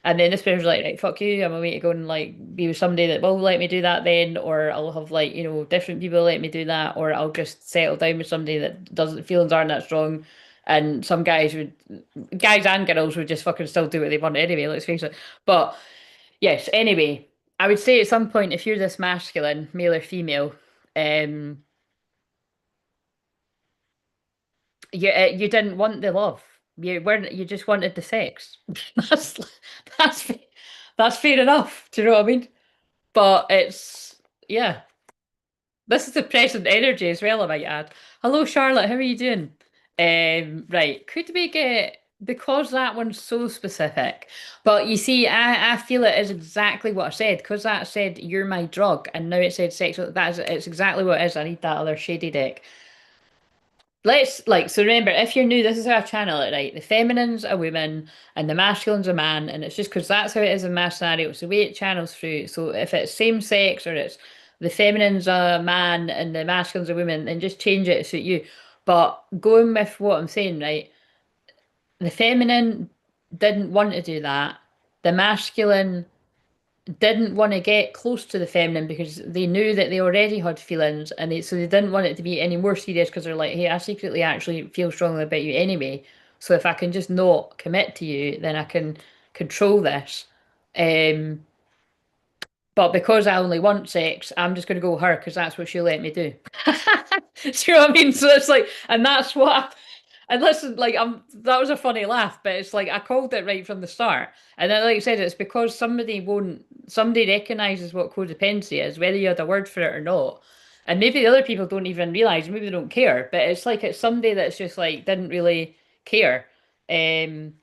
And then this person's like, right, fuck you, I'm away to go and like be with somebody that will let me do that then, or I'll have like, different people let me do that, or I'll just settle down with somebody that doesn't, feelings aren't that strong. And some guys and girls would just fucking still do what they want anyway, let's face it. But yes, anyway, I would say at some point, if you're this masculine, male or female, um, you didn't want the love. You just wanted the sex. That's that's that's fair enough. Do you know what I mean? But yeah, this is the present energy as well, I might add. Hello, Charlotte. How are you doing? Right. Could we get, because that one's so specific, but you see, I feel it is exactly what I said, because that said you're my drug, and now it said sexual. It's exactly what it is. I need that other shady deck. So remember, if you're new, this is how I channel it, right? The feminine's a woman and the masculine's a man, and it's just because that's how it is in my scenario. It's the way it channels through. So if it's same sex, or it's the feminine's a man and the masculine's a woman, then just change it to suit you. But going with what I'm saying, right? The feminine didn't want to do that. The masculine didn't want to get close to the feminine because they knew that they already had feelings, and so they didn't want it to be any more serious, because they're like, hey, I secretly actually feel strongly about you anyway. So if I can just not commit to you, then I can control this. Um, but because I only want sex, I'm just going to go with her because that's what she'll let me do. Do you know what I mean? So it's like, and that's what. And listen, like that was a funny laugh, but it's like I called it right from the start. And then, like I said, it's because somebody recognizes what codependency is, whether you had a word for it or not. And maybe the other people don't even realize, maybe they don't care, but it's like it's somebody that's just like didn't really care. Um,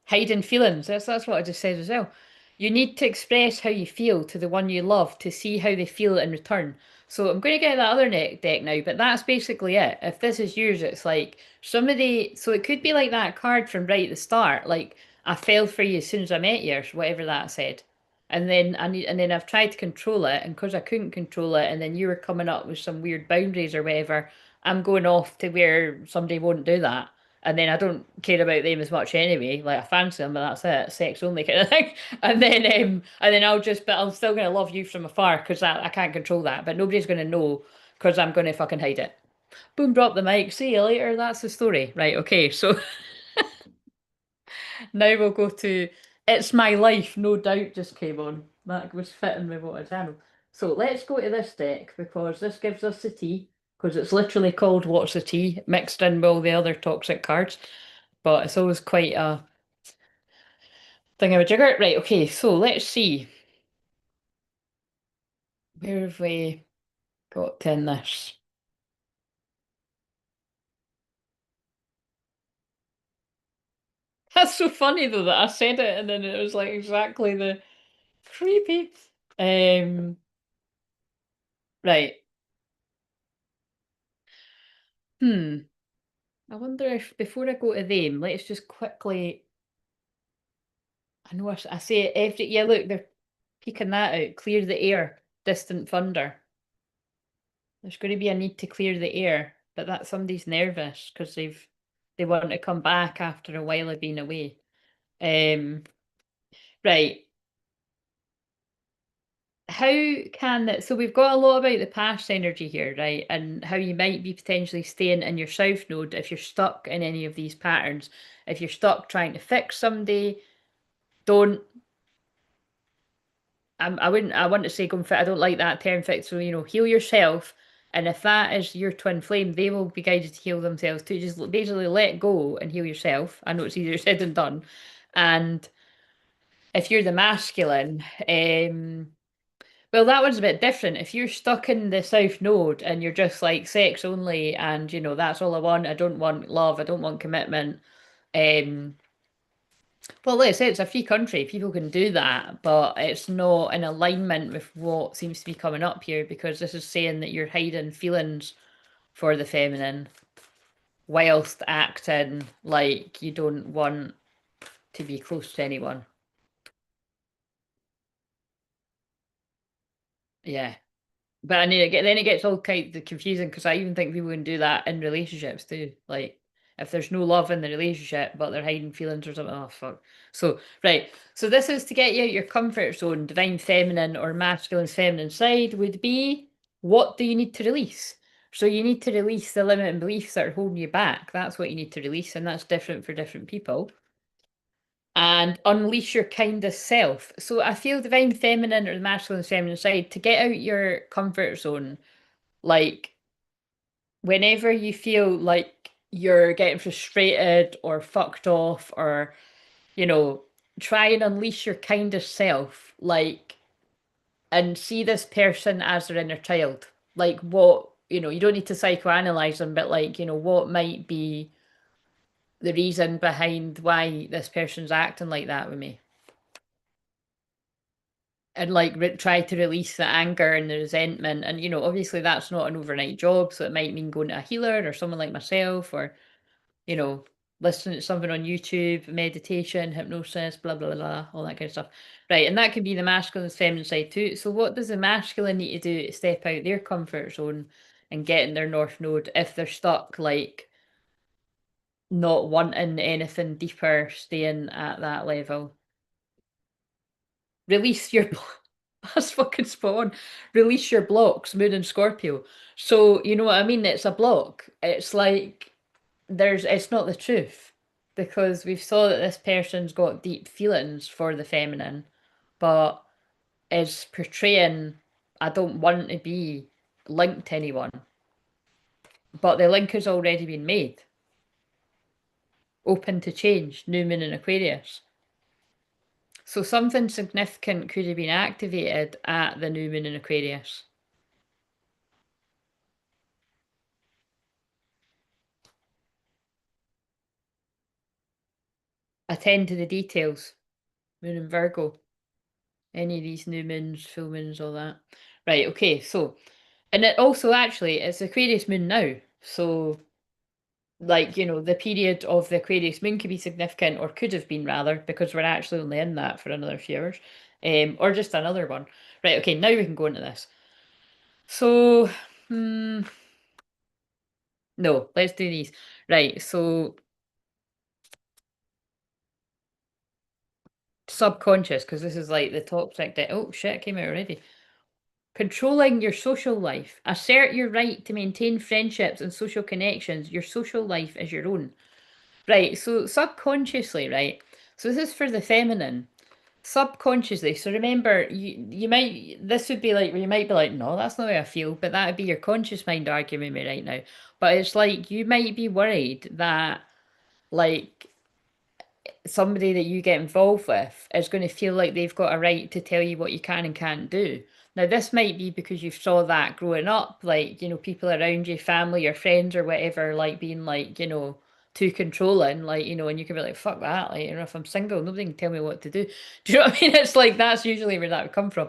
Hiding feelings. That's what I just said as well. You need to express how you feel to the one you love to see how they feel in return. So I'm going to get that other deck now, but that's basically it. If this is yours, it's like somebody. So it could be like that card from right at the start, like I fell for you as soon as I met you, or whatever that said. And then I've tried to control it, and because I couldn't control it, and then you were coming up with some weird boundaries or whatever, I'm going off to where somebody won't do that. And then I don't care about them as much anyway. Like I fancy them, but that's it, sex only kind of thing. And then but I'm still gonna love you from afar because I can't control that. But nobody's gonna know because I'm gonna fucking hide it. Boom, drop the mic. See you later. That's the story. Right, okay. So now we'll go to It's My Life, no doubt just came on. That was fitting with what I channel. So let's go to this deck because this gives us the tea, because it's literally called What's the Tea, mixed in with all the other toxic cards. But it's always quite a thing of a jigger. Right, okay, so let's see. Where have we got in this? That's so funny though that I said it and then it was like exactly the creepy. Um, right. Hmm. I wonder if before I go to them, let's just quickly. I know I say it every. Yeah, look, they're peeking that out. Clear the air. Distant thunder. There's going to be a need to clear the air, but that somebody's nervous because they want to come back after a while of being away. Um, right. how can that, so we've got a lot about the past energy here, right? And how you might be potentially staying in your south node if you're stuck in any of these patterns. If you're stuck trying to fix somebody, don't I want to say go and fit. I don't like that term fix. So, heal yourself. And if that is your twin flame, they will be guided to heal themselves too. Just basically let go and heal yourself. I know it's easier said than done. And if you're the masculine, well, that one's a bit different. If you're stuck in the South Node and you're just like sex only and that's all I want, I don't want love, I don't want commitment. Um, well, let's say it's a free country, people can do that, but it's not in alignment with what seems to be coming up here because this is saying that you're hiding feelings for the feminine whilst acting like you don't want to be close to anyone. Yeah. But I mean, then it gets all kind of confusing because I even think people can do that in relationships too. Like, if there's no love in the relationship, but they're hiding feelings or something, oh fuck. So, right. So this is to get you out your comfort zone. Divine feminine or masculine feminine side would be, what do you need to release? So you need to release the limiting beliefs that are holding you back. That's what you need to release, and that's different for different people. And unleash your kindest self. So I feel divine feminine or the masculine feminine side to get out your comfort zone, like whenever you feel like you're getting frustrated or fucked off, or you know try and unleash your kindest self, like, and see this person as their inner child. Like, what, you don't need to psychoanalyze them, but like, what might be the reason behind why this person's acting like that with me, and like try to release the anger and the resentment. And obviously that's not an overnight job, so it might mean going to a healer or someone like myself, or you know, listening to something on YouTube, meditation, hypnosis, blah, blah, blah, all that kind of stuff. Right. And that can be the masculine and feminine side too. So, what does the masculine need to do to step out their comfort zone and get in their North Node if they're stuck, like, not wanting anything deeper, staying at that level? Release your. That's fucking spot on. Release your blocks, Moon and Scorpio. So, you know what I mean? It's a block. It's like it's not the truth, because we've saw that this person's got deep feelings for the feminine, but is portraying, I don't want to be linked to anyone, but the link has already been made. Open to change, new moon in Aquarius. So something significant could have been activated at the new moon in Aquarius. Attend to the details. Moon in Virgo. Any of these new moons, full moons, all that. Right, okay, so, and it also actually, it's Aquarius moon now. So, like, the period of the Aquarius moon could be significant, or could have been rather, because we're actually only in that for another few hours. Or just another one. Right, okay, now we can go into this. So, no, let's do these. Right, so subconscious, because this is like the toxic. Oh shit, it came out already. Controlling your social life. Assert your right to maintain friendships and social connections. Your social life is your own. Right, so subconsciously, right? So this is for the feminine. Subconsciously. So remember, you might, this would be like where you might be like, no, that's not how I feel, but that would be your conscious mind arguing with me right now. But it's like you might be worried that, like, somebody that you get involved with is going to feel like they've got a right to tell you what you can and can't do. Now, this might be because you saw that growing up, like, people around you, family or friends or whatever, like being like, too controlling, like, and you can be like, fuck that, like, if I'm single, nobody can tell me what to do. Do you know what I mean? It's like, that's usually where that would come from.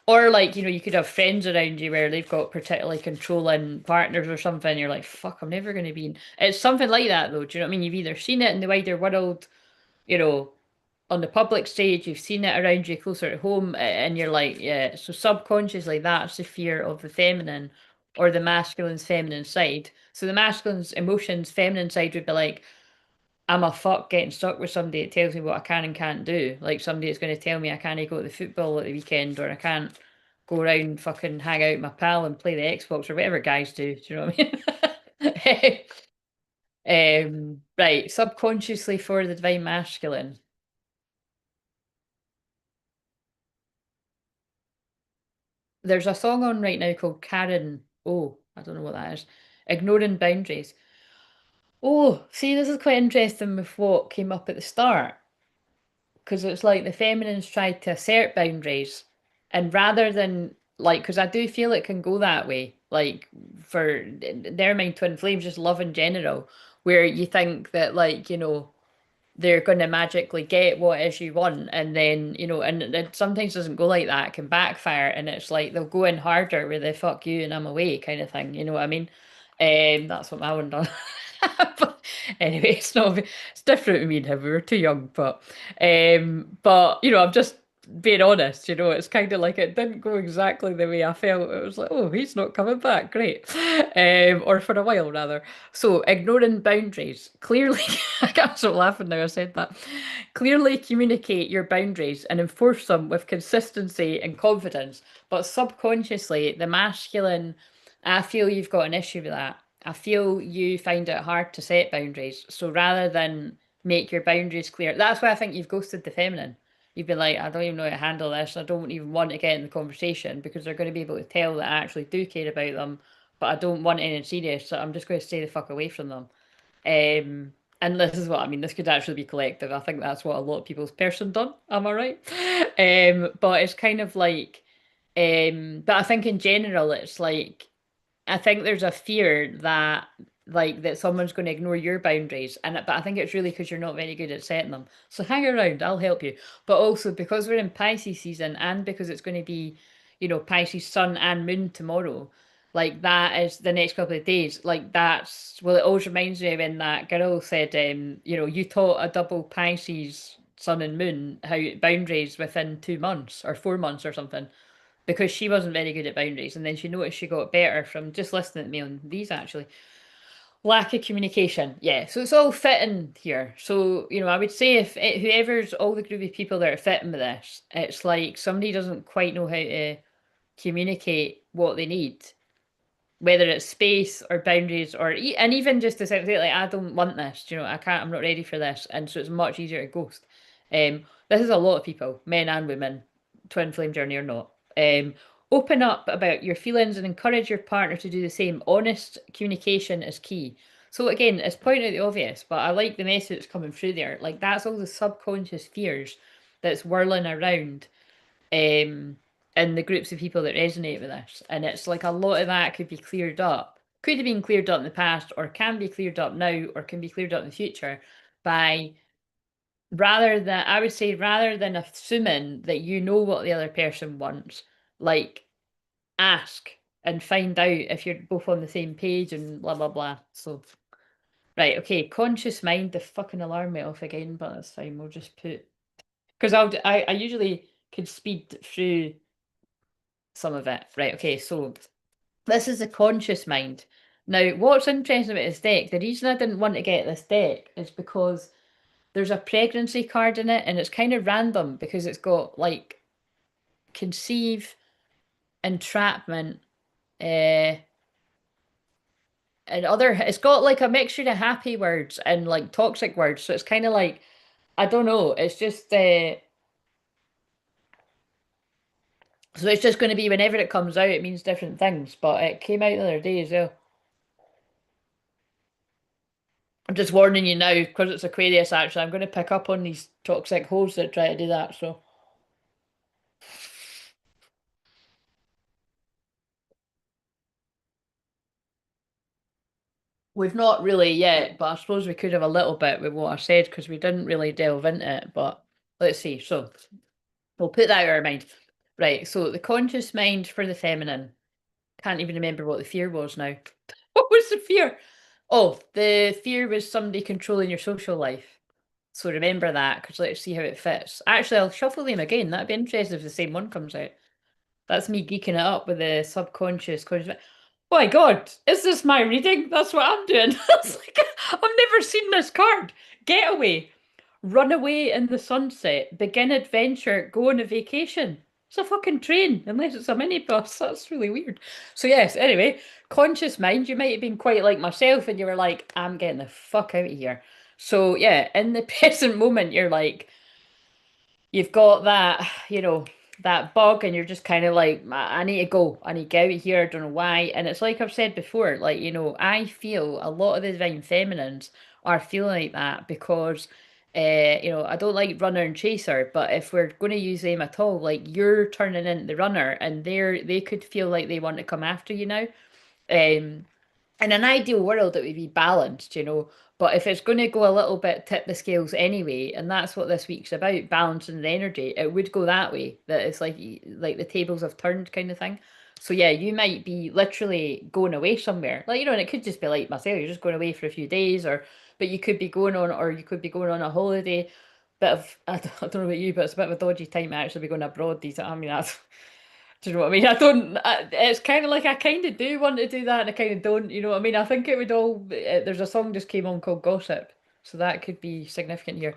Or like, you could have friends around you where they've got particularly controlling partners or something. And you're like, fuck, I'm never going to be in. It's something like that though. Do you know what I mean? You've either seen it in the wider world, you know, on the public stage, you've seen it around you closer at home, and you're like, yeah. So subconsciously, that's the fear of the feminine or the masculine's feminine side. So the masculine's emotions, feminine side would be like, I'm a fuck getting stuck with somebody that tells me what I can and can't do. Like somebody that's going to tell me I can't go to the football at the weekend or I can't go around fucking hang out with my pal and play the Xbox or whatever guys do. Do you know what I mean? Right, subconsciously for the divine masculine. There's a song on right now called Karen. Oh, I don't know what that is. Ignoring boundaries. Oh, see, this is quite interesting with what came up at the start. Because it's like the feminines tried to assert boundaries. And rather than, like, because I do feel it can go that way. Like, for their mind, twin flames, just love in general, where you think that, like, they're going to magically get what it is you want and then and it sometimes doesn't go like that. It can backfire and it's like they'll go in harder with the fuck you and I'm away kind of thing, you know what I mean? That's what my one done. But anyway, it's different with me and him. We were too young, but I'm just being honest, it's kind of like it didn't go exactly the way I felt. It was like, oh, he's not coming back, great. Or for a while rather. So ignoring boundaries. Clearly, I can't stop laughing now I said that. Clearly communicate your boundaries and enforce them with consistency and confidence. But subconsciously, the masculine, I feel you've got an issue with that. I feel you find it hard to set boundaries. So rather than make your boundaries clear, that's why I think you've ghosted the feminine. You've been like, I don't even know how to handle this. I don't even want to get in the conversation because they're going to be able to tell that I actually do care about them, but I don't want anything serious. So I'm just going to stay the fuck away from them. And this is what I mean. This could actually be collective. I think that's what a lot of people's person done. Am I right? But it's kind of like, but I think in general, it's like I think there's a fear that that someone's going to ignore your boundaries, and but I think it's really because you're not very good at setting them. So hang around, I'll help you. But also because we're in Pisces season, and because it's going to be, Pisces Sun and Moon tomorrow, like that is the next couple of days. Like that's well, it always reminds me of when that girl said, you taught a double Pisces Sun and Moon how boundaries within 2 months or 4 months or something because she wasn't very good at boundaries. And then she noticed she got better from just listening to me on these actually. Lack of communication. Yeah. So it's all fitting here. So, I would say if whoever's all the group of people that are fitting with this, it's like somebody doesn't quite know how to communicate what they need, whether it's space or boundaries or and even just to say like I don't want this, I can't, I'm not ready for this, and so it's much easier to ghost. This is a lot of people, men and women, twin flame journey or not. Open up about your feelings and encourage your partner to do the same. Honest communication is key. So again, it's pointing out the obvious, but I like the message that's coming through there. Like that's all the subconscious fears that's whirling around and the groups of people that resonate with this. And it's like a lot of that could be cleared up. Could have been cleared up in the past, or can be cleared up now, or can be cleared up in the future by I would say, rather than assuming that you know what the other person wants, like ask and find out if you're both on the same page and blah, blah, blah. So, right, okay, conscious mind, the fucking alarm went off again, but that's fine. We'll just put, because I usually can speed through some of it. Right, okay, so this is the conscious mind. Now, what's interesting about this deck, the reason I didn't want to get this deck is because there's a pregnancy card in it and it's kind of random because it's got like conceive, entrapment, and it's got like a mixture of happy words and like toxic words. So it's kind of like, I don't know, it's just, so it's just going to be whenever it comes out, it means different things. But it came out the other day as well. I'm just warning you now because it's Aquarius. Actually, I'm going to pick up on these toxic hoes that try to do that. So we've not really yet, but I suppose we could have a little bit with what I said because we didn't really delve into it. But let's see. So we'll put that out of our mind. Right. So the conscious mind for the feminine. Can't even remember what the fear was now. What was the fear? Oh, the fear was somebody controlling your social life. So remember that because let's see how it fits. Actually, I'll shuffle them again. That'd be interesting if the same one comes out. That's me geeking it up with the subconscious. Conscious. Oh my God, is this my reading? That's what I'm doing. It's like, I've never seen this card. Getaway. Run away in the sunset. Begin adventure. Go on a vacation. It's a fucking train, unless it's a minibus. That's really weird. So yes, anyway, conscious mind, you might have been quite like myself and you were like, I'm getting the fuck out of here. So yeah, in the present moment, you're like, you've got that, that bug, and you're just kind of like, I need to go. I need to get out of here. I don't know why. And it's like I've said before, like, I feel a lot of the divine feminines are feeling like that because, I don't like runner and chaser, but if we're going to use them at all, like you're turning into the runner and they could feel like they want to come after you now. Um, in an ideal world, it would be balanced. But if it's going to go a little bit tip the scales anyway, and that's what this week's about, balancing the energy, it would go that way. That it's like the tables have turned kind of thing. So yeah, you might be literally going away somewhere, and it could just be like myself, you're just going away for a few days, but you could be going on, or you could be going on a holiday. Bit of I don't know about you, but it's a bit of a dodgy time to actually be going abroad these. I mean, that's do you know what I mean? It's kind of like I kind of do want to do that and I kind of don't, you know what I mean? I think it would all, there's a song just came on called Gossip, so that could be significant here.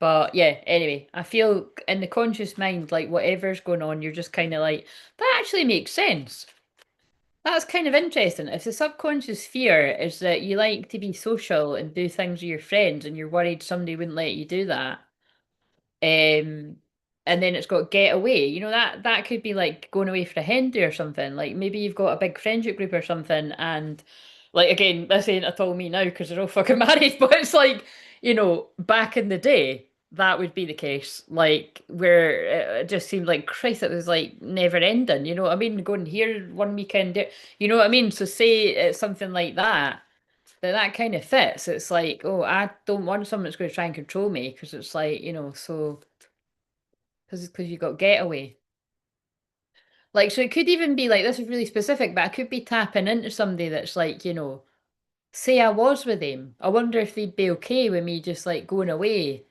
But yeah, anyway, I feel in the conscious mind, like whatever's going on, you're just kind of like, that actually makes sense. That's kind of interesting. If the subconscious fear is that you like to be social and do things with your friends and you're worried somebody wouldn't let you do that, um, and then it's got get away. That could be like going away for a hen do or something. Like maybe you've got a big friendship group or something, and like again, this ain't at all me now because they're all fucking married. But it's like back in the day, that would be the case. Like where it just seemed like Christ, it was like never ending. You know what I mean? Going here one weekend, you know what I mean? So say it's something like that. That kind of fits. It's like, oh, I don't want someone that's going to try and control me because it's like, so because you got getaway. Like, so it could even be like, this is really specific, but I could be tapping into somebody that's like, say I was with him. I wonder if they'd be okay with me just like going away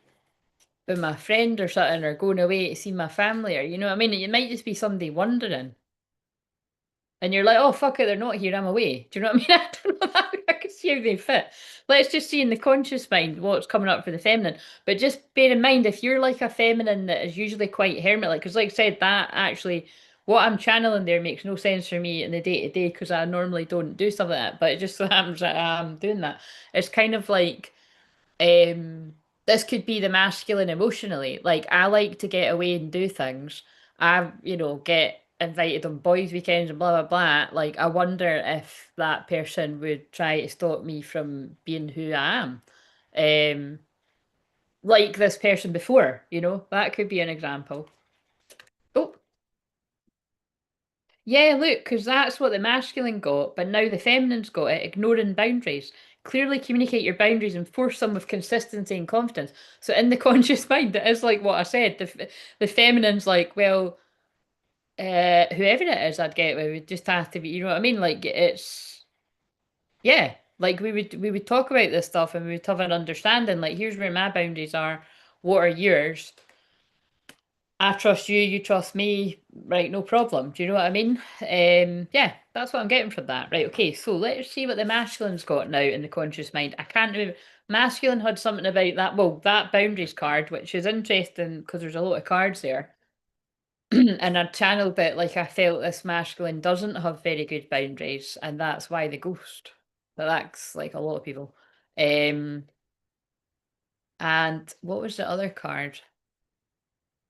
with my friend or something, or going away to see my family, or you know what I mean? It might just be somebody wondering. And you're like, oh, fuck it, they're not here, I'm away. Do you know what I mean? I don't know that. I can see how they fit. Let's just see in the conscious mind what's coming up for the feminine. But just bear in mind, if you're like a feminine that is usually quite hermit-like, because like I said, that actually, what I'm channeling there makes no sense for me in the day-to-day because I normally don't do stuff like that. But it just so happens that I'm doing that. It's kind of like this could be the masculine emotionally. Like I like to get away and do things. Get invited on boys' weekends and blah blah blah. Like I wonder if that person would try to stop me from being who I am. Um, like this person before, that could be an example. Oh, yeah, look, because that's what the masculine got, but now the feminine's got it, ignoring boundaries. Clearly communicate your boundaries and force them with consistency and confidence. So in the conscious mind, it is like what I said. The feminine's like, well, whoever it is I'd get with would just have to be, you know what I mean? Like it's yeah, like we would talk about this stuff and we would have an understanding. Like here's where my boundaries are. What are yours? I trust you, you trust me, right? No problem. Do you know what I mean? Yeah, that's what I'm getting from that. Right, okay, so let's see what the masculine's got now in the conscious mind. I can't remember. Masculine had something about that, well, that boundaries card, which is interesting because there's a lot of cards there. And I channeled it like I felt this masculine doesn't have very good boundaries, and that's why the ghost. But that's like a lot of people. Um, and what was the other card?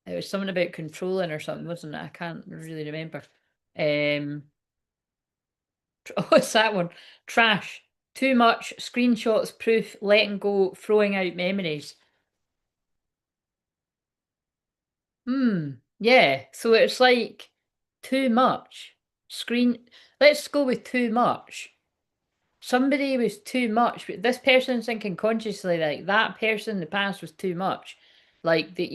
It was something about controlling or something, wasn't it? I can't really remember. Um, oh, it's that one. Trash. Too much. Screenshots, proof, letting go, throwing out memories. Yeah. So it's like too much. Screen. Let's go with too much. Somebody was too much, but this person's thinking consciously like that person in the past was too much. Like they'd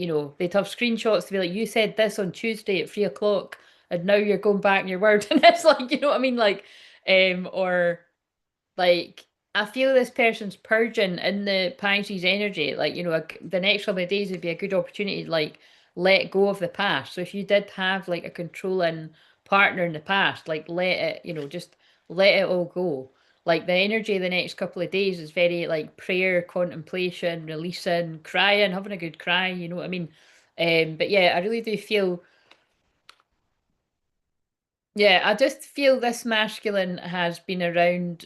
have screenshots to be like, you said this on Tuesday at 3 o'clock, and now you're going back on your word, and it's like, you know what I mean? Like, or like I feel this person's purging in the Pisces energy. Like, the next couple of days would be a good opportunity to like let go of the past. So if you did have like a controlling partner in the past, like let it, just let it all go. Like the energy of the next couple of days is very like prayer, contemplation, releasing, crying, having a good cry, you know what I mean? But yeah, I really do feel, yeah, I just feel this masculine has been around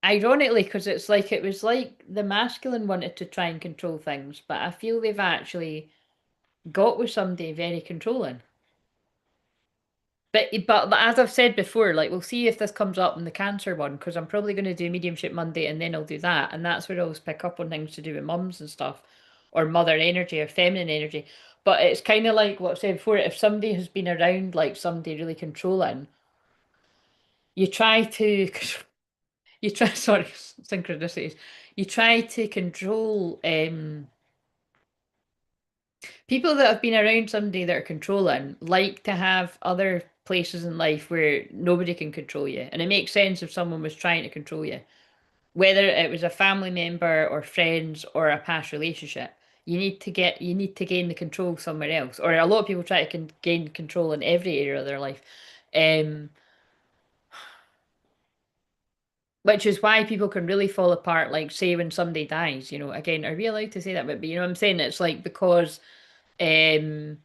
ironically because it's like it was like the masculine wanted to try and control things, but I feel they've actually got with somebody very controlling. But as I've said before, like we'll see if this comes up in the cancer one because I'm probably going to do mediumship Monday and then I'll do that, and that's where I'll always pick up on things to do with mums and stuff, or mother energy or feminine energy. But it's kind of like what I said before. If somebody has been around like somebody really controlling, you try to you try sorry synchronicities. You try to control people that have been around somebody that are controlling like to have other places in life where nobody can control you. And it makes sense if someone was trying to control you, whether it was a family member or friends or a past relationship. You need to gain the control somewhere else. Or a lot of people try to gain control in every area of their life. Um, which is why people can really fall apart, like say when somebody dies, you know, again, are we allowed to say that? But you know what I'm saying? It's like because um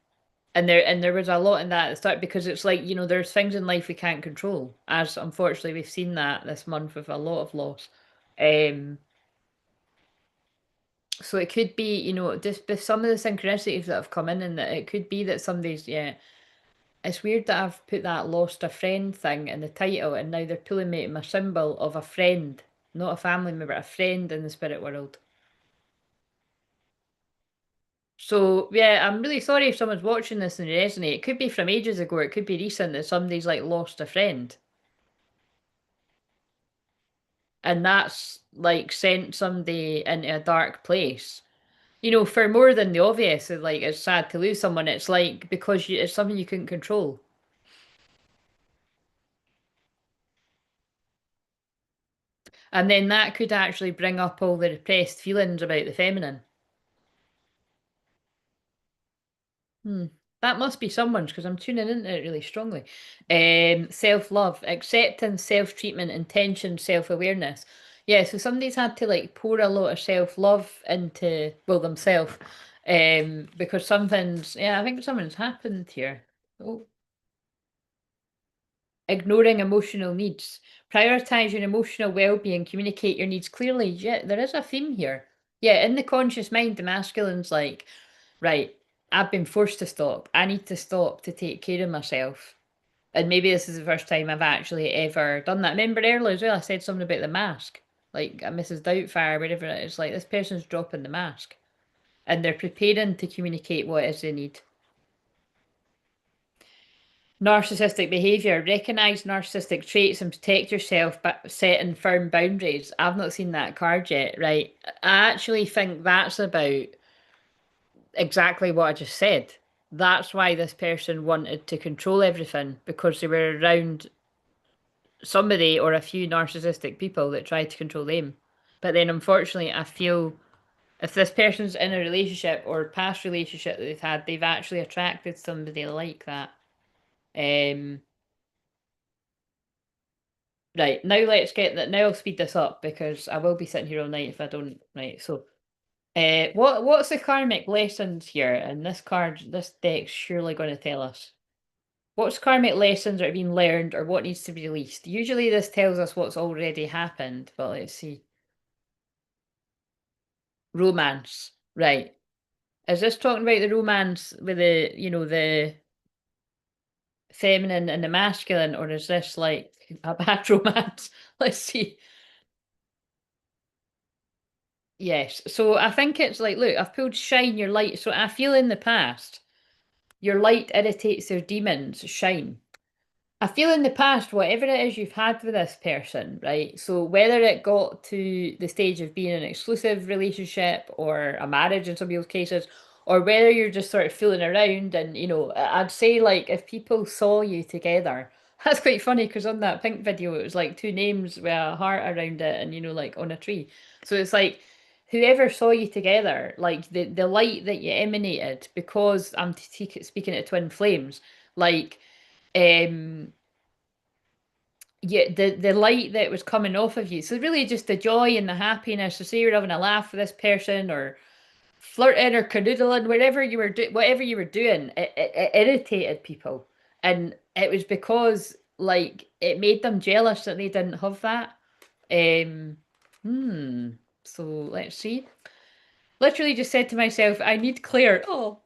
and there was a lot in that at the start because it's like, you know, there's things in life we can't control, as unfortunately we've seen that this month with a lot of loss. Um, so it could be, you know, just with some of the synchronicities that have come in, and that it could be that somebody's, yeah. It's weird that I've put that lost a friend thing in the title, and now they're pulling me to my symbol of a friend, not a family member, a friend in the spirit world. So yeah, I'm really sorry if someone's watching this and they resonate. It could be from ages ago, it could be recent that somebody's like lost a friend. And that's like sent somebody into a dark place. You know, for more than the obvious, like it's sad to lose someone. It's like because it's something you couldn't control, and then that could actually bring up all the repressed feelings about the feminine. Hmm. That must be someone's because I'm tuning into it really strongly. Self-love, acceptance, self-treatment, intention, self-awareness. Yeah, so somebody's had to like pour a lot of self-love into, well, themselves. Because something's, yeah, I think something's happened here. Oh, ignoring emotional needs. Prioritize your emotional well-being, communicate your needs clearly. Yeah, there is a theme here. Yeah, in the conscious mind, the masculine's like, right, I've been forced to stop. I need to stop to take care of myself. And maybe this is the first time I've actually ever done that. Remember earlier as well, I said something about the mask. Like a Mrs. Doubtfire, whatever it is. Like this person's dropping the mask. And they're preparing to communicate what it is they need. Narcissistic behavior. Recognize narcissistic traits and protect yourself by setting firm boundaries. I've not seen that card yet, right? I actually think that's about exactly what I just said. That's why this person wanted to control everything because they were around somebody or a few narcissistic people that tried to control them. But then unfortunately, I feel if this person's in a relationship or past relationship that they've had, they've actually attracted somebody like that. Um, right, now let's get that. Now I'll speed this up because I will be sitting here all night if I don't. Right, so what's the karmic lessons here? And this card, this deck's surely going to tell us. What's karmic lessons that have been learned or what needs to be released? Usually this tells us what's already happened, but let's see. Romance. Right. Is this talking about the romance with the, you know, the feminine and the masculine, or is this like a bad romance? Let's see. Yes. So I think it's like, look, I've pulled shine your light. So I feel in the past, your light irritates their demons, shine. I feel in the past, whatever it is you've had with this person, right? So whether it got to the stage of being an exclusive relationship or a marriage in some people's cases, or whether you're just sort of fooling around and, you know, I'd say like if people saw you together, that's quite funny because on that pink video it was like two names with a heart around it and, you know, like on a tree. So it's like whoever saw you together, like the light that you emanated, because I'm speaking to twin flames, like um yeah, the light that was coming off of you. So really just the joy and the happiness. So say you're having a laugh with this person or flirting or canoodling, wherever you were whatever you were doing, it irritated people. And it was because like it made them jealous that they didn't have that. Um hmm. So let's see. Literally just said to myself, I need Claire. Oh,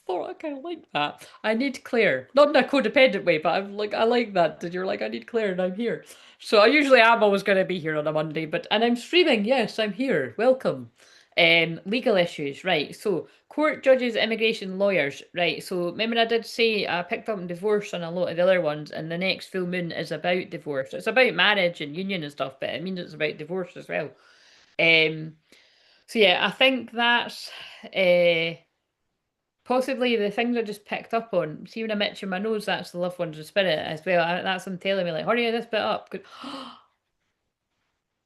thought I kind of like that. I need Claire. Not in a codependent way, but I'm like, I like that. And you're like, I need Claire and I'm here. So I usually am always going to be here on a Monday, and I'm streaming. Yes, I'm here. Welcome. Legal issues, right? So court judges, immigration lawyers, right? So remember I did say I picked up on divorce on a lot of the other ones, and the next full moon is about divorce. It's about marriage and union and stuff, but it means it's about divorce as well. Um, so yeah, I think that's possibly the things I just picked up on. See when I'm itching my nose, that's the loved ones of spirit as well. That's them telling me like, hurry this bit up.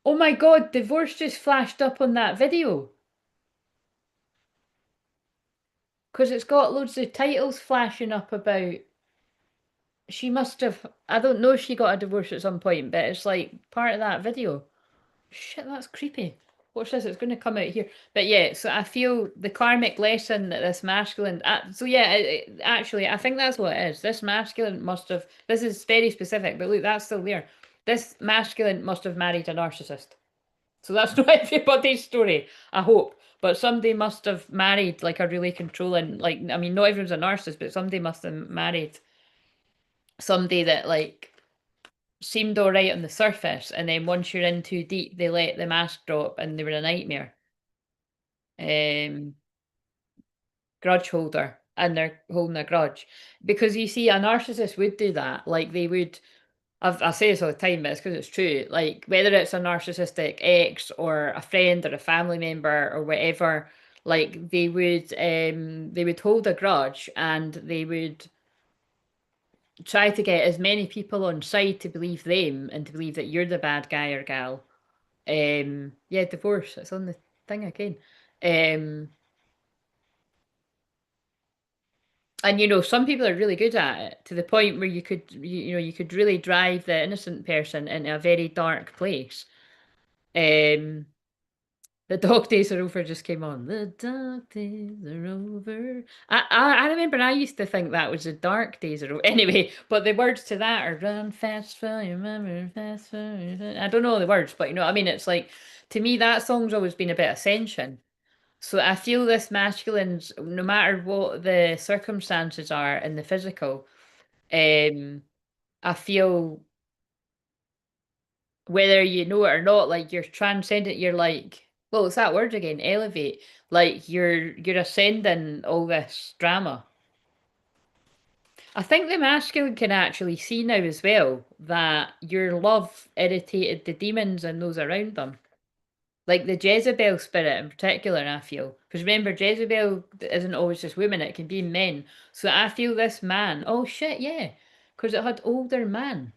Oh my God, divorce just flashed up on that video. Because it's got loads of titles flashing up about she must have, I don't know if she got a divorce at some point, but it's like part of that video. Shit, that's creepy. Watch this, it's going to come out here. But yeah, so I feel the karmic lesson that this masculine. So yeah, actually, I think that's what it is. This masculine must have. This is very specific, but look, that's still there. This masculine must have married a narcissist. So that's not everybody's story, I hope. But somebody must have married like a really controlling, like, I mean, not everyone's a narcissist, but somebody must have married somebody that like seemed all right on the surface, and then once you're in too deep, they let the mask drop and they were a nightmare. Um, Grudge holder, and they're holding a grudge. Because you see, a narcissist would do that. Like they would, I say this all the time, but it's because it's true. Like whether it's a narcissistic ex or a friend or a family member or whatever, like they would hold a grudge and they would try to get as many people on side to believe them and to believe that you're the bad guy or gal. Yeah, divorce. It's on the thing again. Um, and some people are really good at it to the point where you could really drive the innocent person into a very dark place. Um, the dog days are over just came on. The dark days are over. I remember I used to think that was the dark days are over. Anyway, but the words to that are run fast for your memory, fast for your... I don't know the words, but you know what I mean? It's like, to me, that song's always been a bit ascension. So I feel this masculine's, no matter what the circumstances are in the physical, um, I feel whether you know it or not, like you're transcendent, you're like, well, it's that word again, elevate. Like you're ascending all this drama. I think the masculine can actually see now as well that your love irritated the demons and those around them. Like the Jezebel spirit in particular, I feel. Because remember, Jezebel isn't always just women, it can be men. So I feel this man, oh shit, yeah. Because it had older man.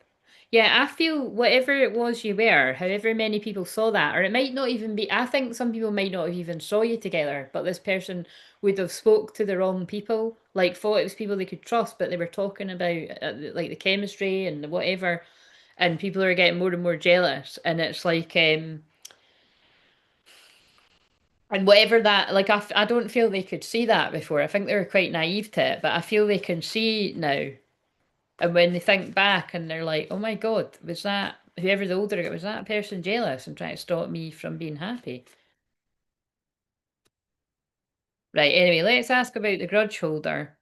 Yeah, I feel whatever it was you were, however many people saw that, or it might not even be, I think some people might not have even saw you together, but this person would have spoke to the wrong people, like thought it was people they could trust, but they were talking about like the chemistry and the whatever, and people are getting more and more jealous, and it's like, and whatever that, like, I don't feel they could see that before. I think they were quite naive to it, but I feel they can see now. And when they think back and they're like, oh my God, was that, whoever the older guy, was that person jealous and trying to stop me from being happy? Right, anyway, let's ask about the grudge holder.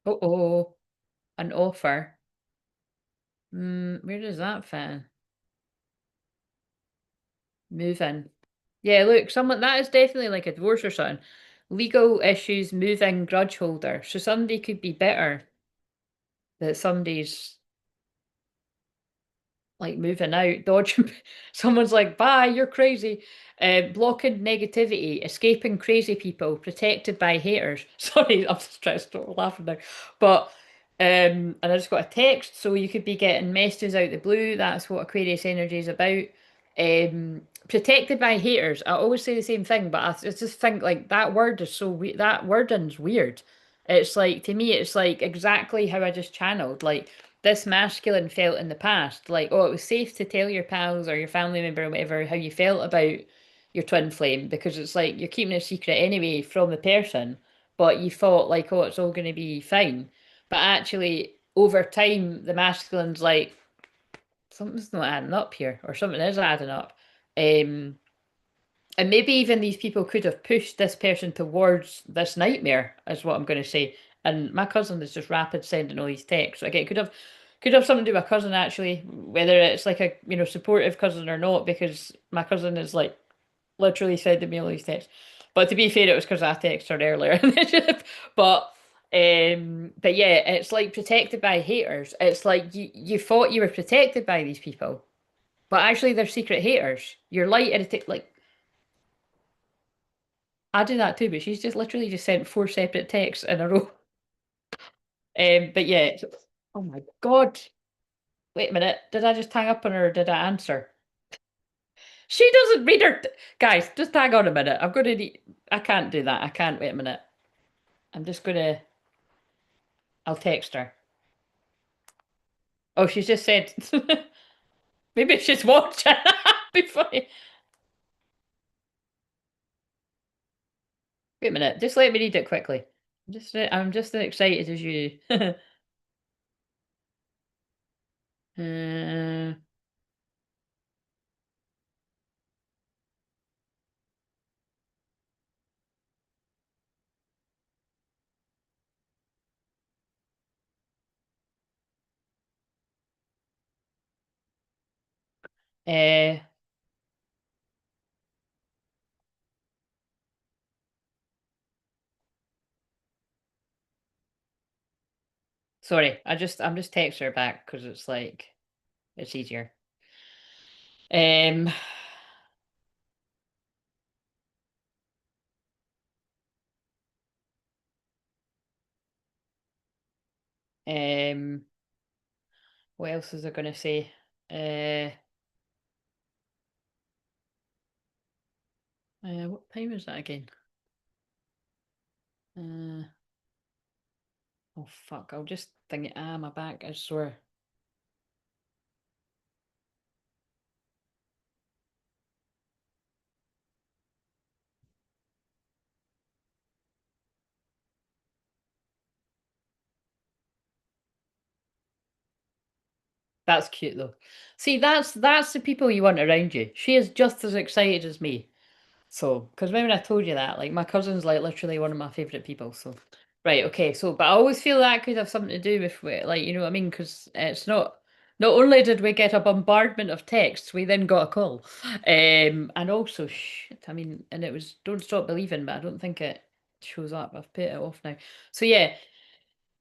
Oh, an offer. Where does that fit in? Move in. Yeah, look, someone that is definitely like a divorce or something. Legal issues, moving, grudge holder. So somebody could be bitter that somebody's like moving out, dodging. Someone's like, bye, you're crazy. Blocking negativity, escaping crazy people, protected by haters. Sorry, I'm just trying to stop laughing now. But, and I just got a text, so you could be getting messages out the blue. That's what Aquarius energy is about. Protected by haters. I always say the same thing, but I just think like that word is so weird. That wording's weird. It's like, to me, it's like exactly how I just channeled. Like, this masculine felt in the past. Like, oh, it was safe to tell your pals or your family member or whatever how you felt about your twin flame because it's like you're keeping it a secret anyway from the person, but you thought like, oh, it's all going to be fine. But actually, over time, the masculine's like, something's not adding up here, or something is adding up. Um, and maybe even these people could have pushed this person towards this nightmare, is what I'm going to say. And my cousin is just rapid sending all these texts. Again, could have something to do with my cousin actually, whether it's like a supportive cousin or not, because my cousin is like literally sending me all these texts. But to be fair, it was because I texted her earlier. But yeah, it's like protected by haters. It's like you thought you were protected by these people, but actually they're secret haters. You're light irritate like I do that too, but she's just literally just sent four separate texts in a row. But yeah, oh my God. Wait a minute. Did I just hang up on her or did I answer? She doesn't read her. Guys, just hang on a minute. I'm going to need. I can't do that. I can't. Wait a minute. I'm just going to. I'll text her. Oh, she's just said. Maybe she's watching. Be funny. Wait a minute. Just let me read it quickly. I'm just as excited as you. uh, uh, sorry. I'm just texting her back because it's like it's easier. Um, um, what else was I gonna say? What time is that again? Uh, oh fuck! I'll just think it. Ah, my back is sore. That's cute though. See, that's the people you want around you. She is just as excited as me. So, because remember I told you that, like my cousin's like literally one of my favorite people. So, right, okay. So, but I always feel that could have something to do with like you know what I mean? Because it's not. Not only did we get a bombardment of texts, we then got a call, and also shit. I mean, and it was "Don't Stop Believing," but I don't think it shows up. I've put it off now. So yeah,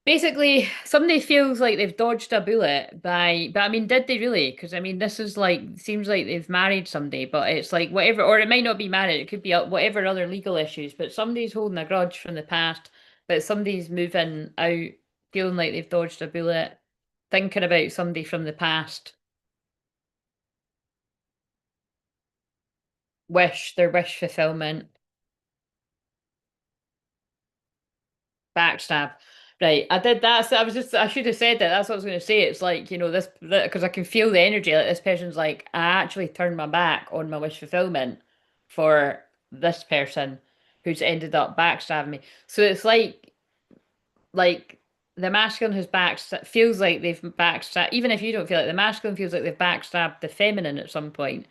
basically, somebody feels like they've dodged a bullet by, but I mean, did they really? Because I mean, this is like, seems like they've married somebody, but it's like whatever, or it might not be married, it could be whatever other legal issues, but somebody's holding a grudge from the past, but somebody's moving out, feeling like they've dodged a bullet, thinking about somebody from the past, their wish fulfillment. Backstab. Right, I did that. So I was just, I should have said that. That's what I was going to say. It's like, this, because I can feel the energy. Like this person's like, I actually turned my back on my wish fulfillment for this person who's ended up backstabbing me. So it's like the masculine has feels like they've backstabbed, even if you don't feel like the masculine feels like they've backstabbed the feminine at some point,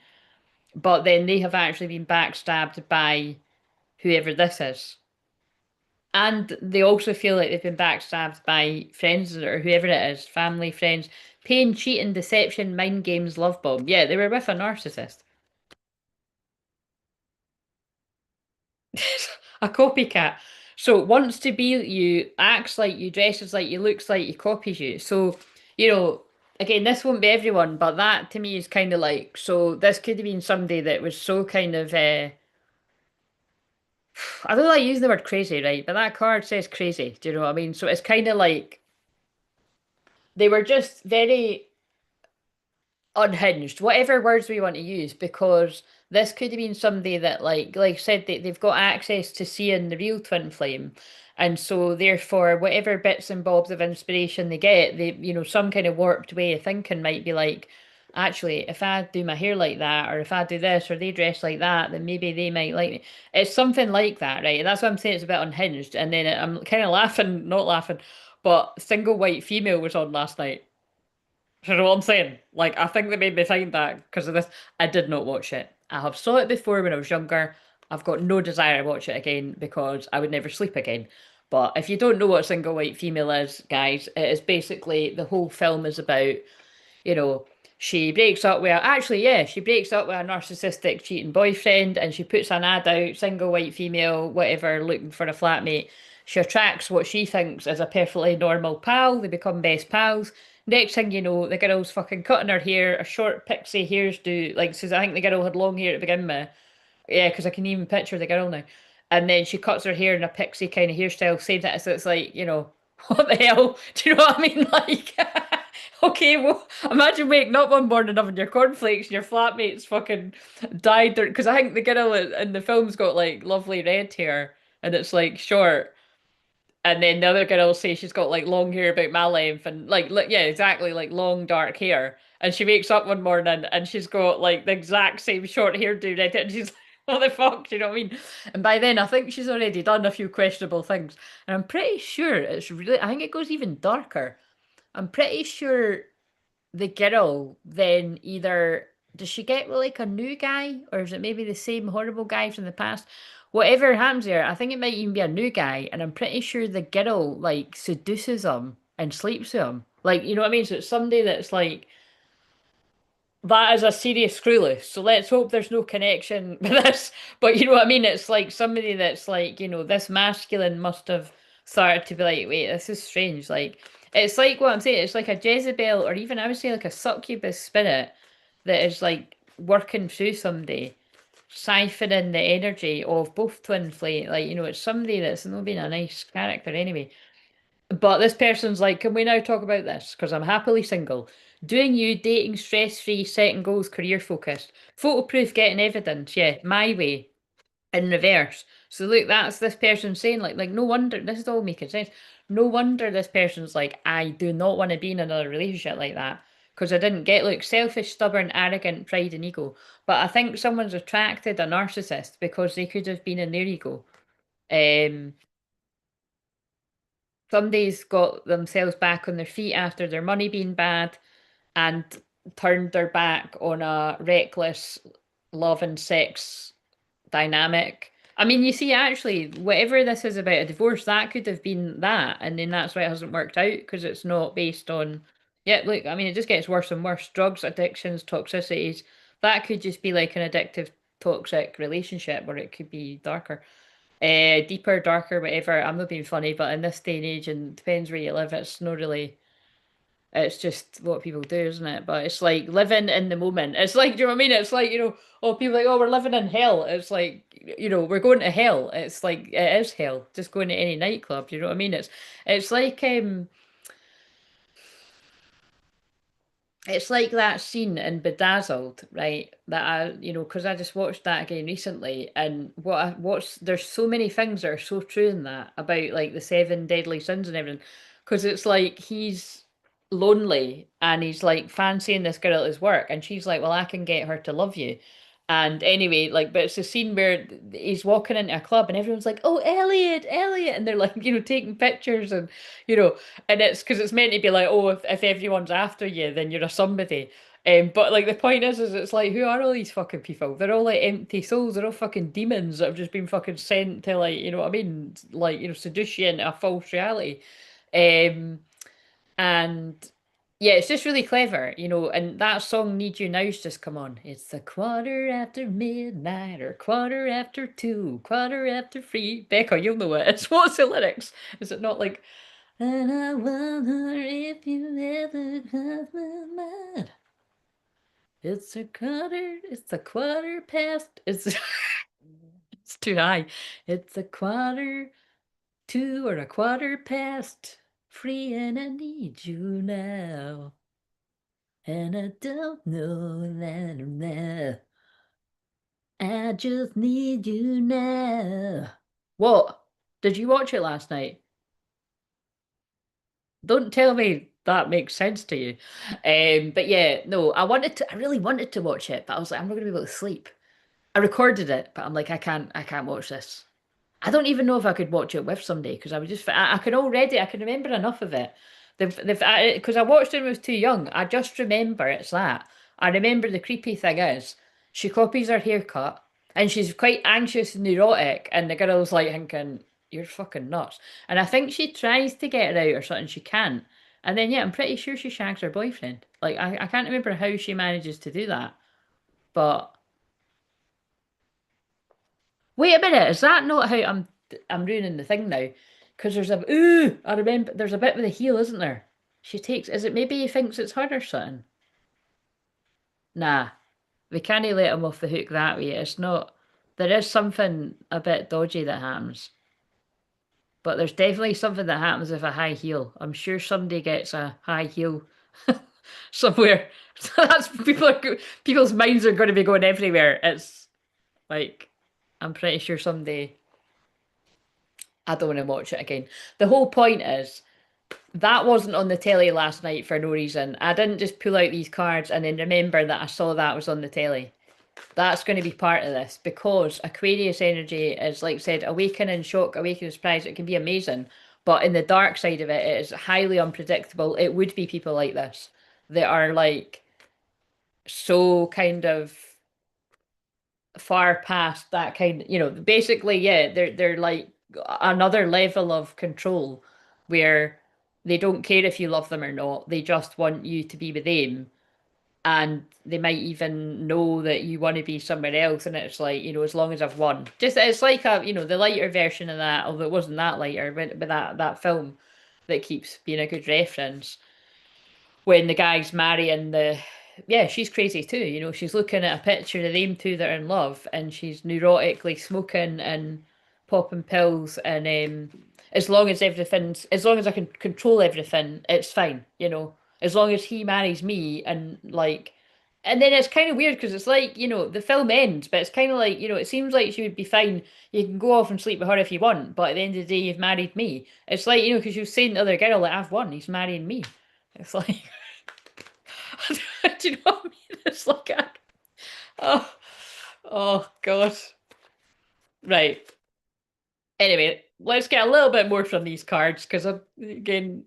but then they have actually been backstabbed by whoever this is. And they also feel like they've been backstabbed by friends or whoever it is, family, friends. Pain, cheating, deception, mind games, love bomb. Yeah, they were with a narcissist. A copycat. So wants to be you, acts like you, dresses like you, looks like you, copies you. So, again, this won't be everyone, but that to me is kind of like, so this could have been somebody that was so kind of, I don't like using the word crazy, right? But that card says crazy. Do you know what I mean? So it's kind of like they were just very unhinged, whatever words we want to use, because this could have been somebody that, like I said, they've got access to seeing the real twin flame. And so therefore, whatever bits and bobs of inspiration they get, they, some kind of warped way of thinking might be like, actually, if I do my hair like that, or if I do this, or they dress like that, then maybe they might like me. It's something like that, right? And that's what I'm saying, it's a bit unhinged. And then I'm kind of laughing, not laughing, but Single White Female was on last night. You know what I'm saying? Like, I think they made me find that because of this. I did not watch it. I have saw it before when I was younger. I've got no desire to watch it again because I would never sleep again. But if you don't know what Single White Female is, guys, it is basically the whole film is about, you know, she breaks up with actually, yeah, she breaks up with a narcissistic cheating boyfriend and she puts an ad out, single white female, whatever, looking for a flatmate. She attracts what she thinks is a perfectly normal pal. They become best pals. Next thing you know, the girl's fucking cutting her hair, a short pixie hairdo. Like, says I think the girl had long hair to begin with. Yeah, because I can even picture the girl now. And then she cuts her hair in a pixie kind of hairstyle, saves it. So it's like, what the hell? Do you know what I mean? Like, okay, well, imagine waking up one morning having your cornflakes and your flatmate's fucking died. Because I think the girl in the film's got like lovely red hair and it's like short. And then the other girl will say she's got like long hair about my length and like yeah, exactly, like long dark hair. And she wakes up one morning and she's got like the exact same short hairdo right and she's like, what the fuck? Do you know what I mean? And by then I think she's already done a few questionable things. And I'm pretty sure it's really I think it goes even darker. I'm pretty sure the girl then either does she get with like a new guy or is it maybe the same horrible guy from the past? Whatever happens there, I think it might even be a new guy, and I'm pretty sure the girl like seduces him and sleeps with him. Like, you know what I mean? So it's somebody that's like that is a serious screw loose. So let's hope there's no connection with this. But you know what I mean? It's like somebody that's like, this masculine must have started to be like, wait, this is strange. Like, it's like what I'm saying, it's like a Jezebel, or even I would say like a succubus spirit that is like working through somebody, siphoning the energy of both twin flame. Like, it's somebody that's not being a nice character anyway. But this person's like, can we now talk about this? Because I'm happily single. Doing you, dating, stress free, setting goals, career focused. Photo proof, getting evidence. Yeah, my way. In reverse. So look, that's this person saying like no wonder this is all making sense. No wonder this person's like, I do not want to be in another relationship like that. Because I didn't get look, selfish, stubborn, arrogant, pride and ego. But I think someone's attracted a narcissist because they could have been in their ego. Um Somebody's got themselves back on their feet after their money being bad and turned their back on a reckless love and sex dynamic. I mean, you see, actually, whatever this is about a divorce, that could have been that, and then that's why it hasn't worked out because it's not based on. Yeah, look, I mean, it just gets worse and worse. Drugs, addictions, toxicities. That could just be like an addictive, toxic relationship, or it could be darker. Deeper, darker, whatever. I'm not being funny, but in this day and age, and depends where you live, it's not really. It's just what people do, isn't it? But it's like living in the moment. It's like, do you know what I mean? It's like, oh, people are like, oh, we're living in hell. It's like, we're going to hell. It's like it is hell. Just going to any nightclub. You know what I mean? It's like it's like that scene in Bedazzled, right? That because I just watched that again recently, and there's so many things that are so true in that about like the seven deadly sins and everything, because it's like he's lonely and he's like fancying this girl at his work, and she's like, "Well, I can get her to love you." And anyway, like, but it's a scene where he's walking into a club and everyone's like, "Oh, Elliot, Elliot," and they're like, taking pictures and you know, and it's because it's meant to be like, oh, if everyone's after you, then you're a somebody. But like the point is it's like, who are all these fucking people? They're all like empty souls. They're all fucking demons that have just been fucking sent to like, you know what I mean? Like, seduce you into a false reality. Um, and yeah, it's just really clever, and that song Need You Now's just come on. It's a quarter after midnight or quarter after two, quarter after three. Becca, you'll know it. It's what's the lyrics? Is it not like and I wonder if you ever cross my mind. It's a quarter past. It's too high. It's a quarter to or a quarter past. Free and I need you now. And I don't know that I'm there. I just need you now. What? Did you watch it last night? Don't tell me that makes sense to you. But yeah, no, I really wanted to watch it, but I was like, I'm not gonna be able to sleep. I recorded it, but I'm like, I can't watch this. I don't even know if I could watch it with somebody because I can remember enough of it. Because I watched it when I was too young. I just remember it's that. I remember the creepy thing is she copies her haircut and she's quite anxious and neurotic, and the girl's like thinking, "You're fucking nuts." And I think she tries to get her out or something, she can't. And then yeah, I'm pretty sure she shags her boyfriend. Like I can't remember how she manages to do that. But wait a minute, is that not how I'm ruining the thing now? Because there's a ooh, I remember there's a bit with a heel, isn't there? She takes, is it maybe he thinks it's her or something? Nah, we can't let him off the hook that way. It's not. There is something a bit dodgy that happens, but there's definitely something that happens with a high heel. I'm sure somebody gets a high heel somewhere. So that's people's minds are going to be going everywhere. It's like I'm pretty sure somebody. I don't want to watch it again. The whole point is that wasn't on the telly last night for no reason. I didn't just pull out these cards and then remember that I saw that was on the telly. That's going to be part of this because Aquarius energy is, like I said, awakening, shock, awakening, surprise. It can be amazing, but in the dark side of it, it is highly unpredictable. It would be people like this that are like so kind of far past that kind, basically, yeah, they're like another level of control where they don't care if you love them or not. They just want you to be with them. And they might even know that you want to be somewhere else. And it's like, as long as I've won. Just it's like the lighter version of that, although it wasn't that lighter, but that film that keeps being a good reference when the guy's marrying the yeah, she's crazy too. She's looking at a picture of them two that are in love and she's neurotically smoking and popping pills and as long as I can control everything, it's fine. As long as he marries me and then it's kind of weird because it's like, the film ends, but it's kind of like, it seems like she would be fine. You can go off and sleep with her if you want, but at the end of the day, you've married me. It's like, because you've saying to the other girl that I've won, he's marrying me. It's like, do you know what I mean? It's like, oh, oh God. Right. Anyway, let's get a little bit more from these cards because I'm again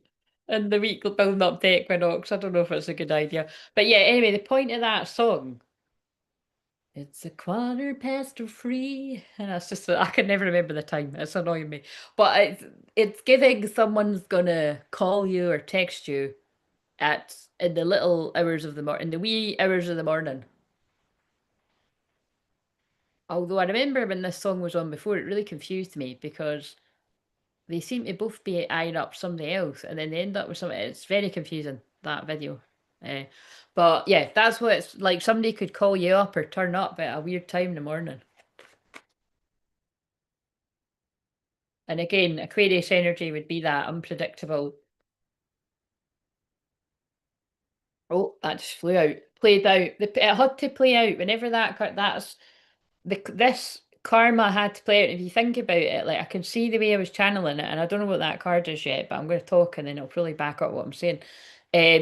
in the week building up the equinox. I don't know if it's a good idea, but yeah. Anyway, the point of that song. It's a quarter past three, and that's just I can never remember the time. It's annoying me, but it's giving someone's gonna call you or text you at in the little hours of the morning, in the wee hours of the morning. Although I remember when this song was on before, it really confused me because they seem to both be eyeing up somebody else and then they end up with something. It's very confusing, that video. Uh, but yeah, that's what it's like. Somebody could call you up or turn up at a weird time in the morning. And again, Aquarius energy would be that unpredictable. Oh, that just flew out. Played out. It had to play out whenever that's this karma had to play out. If you think about it, like I can see the way I was channeling it, and I don't know what that card is yet, but I'm going to talk and then it'll probably back up what I'm saying.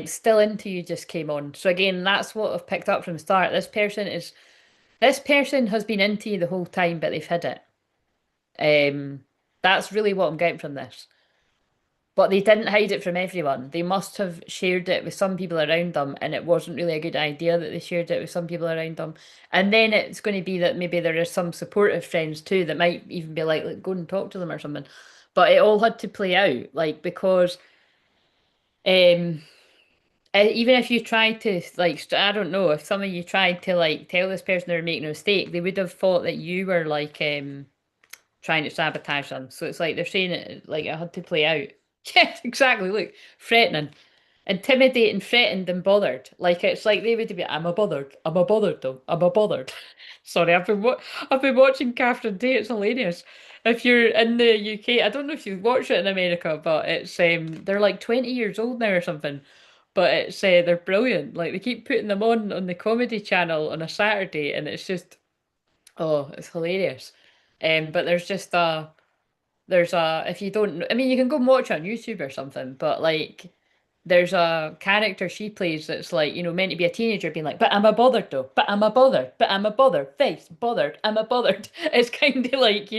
Still into you just came on. So again, that's what I've picked up from the start. This person has been into you the whole time, but they've hid it. That's really what I'm getting from this. But they didn't hide it from everyone. They must have shared it with some people around them, and it wasn't really a good idea that they shared it with some people around them. And then it's going to be that maybe there are some supportive friends too that might even be like go and talk to them or something. But it all had to play out, like, because um, even if you tried to, like, I don't know, if some of you tried to, like, tell this person they were making a mistake, they would have thought that you were, like, trying to sabotage them. So it's like they're saying it like it had to play out. Yes, exactly. Look, threatening, intimidating, threatened, and bothered. Like it's like they would be. I'm a bothered. I'm a bothered though. I'm a bothered. Sorry, I've been watching Catherine Tate. It's hilarious. If you're in the UK, I don't know if you've watched it in America, but it's they're like 20 years old now or something. but it's they're brilliant. Like they keep putting them on the comedy channel on a Saturday, and it's just oh, it's hilarious. But there's a if you don't I mean you can go and watch it on YouTube or something, but like there's a character she plays that's like, meant to be a teenager being like, but am I bothered though? But am I bothered? But am I bothered? Face bothered. Am I bothered? It's kind of like,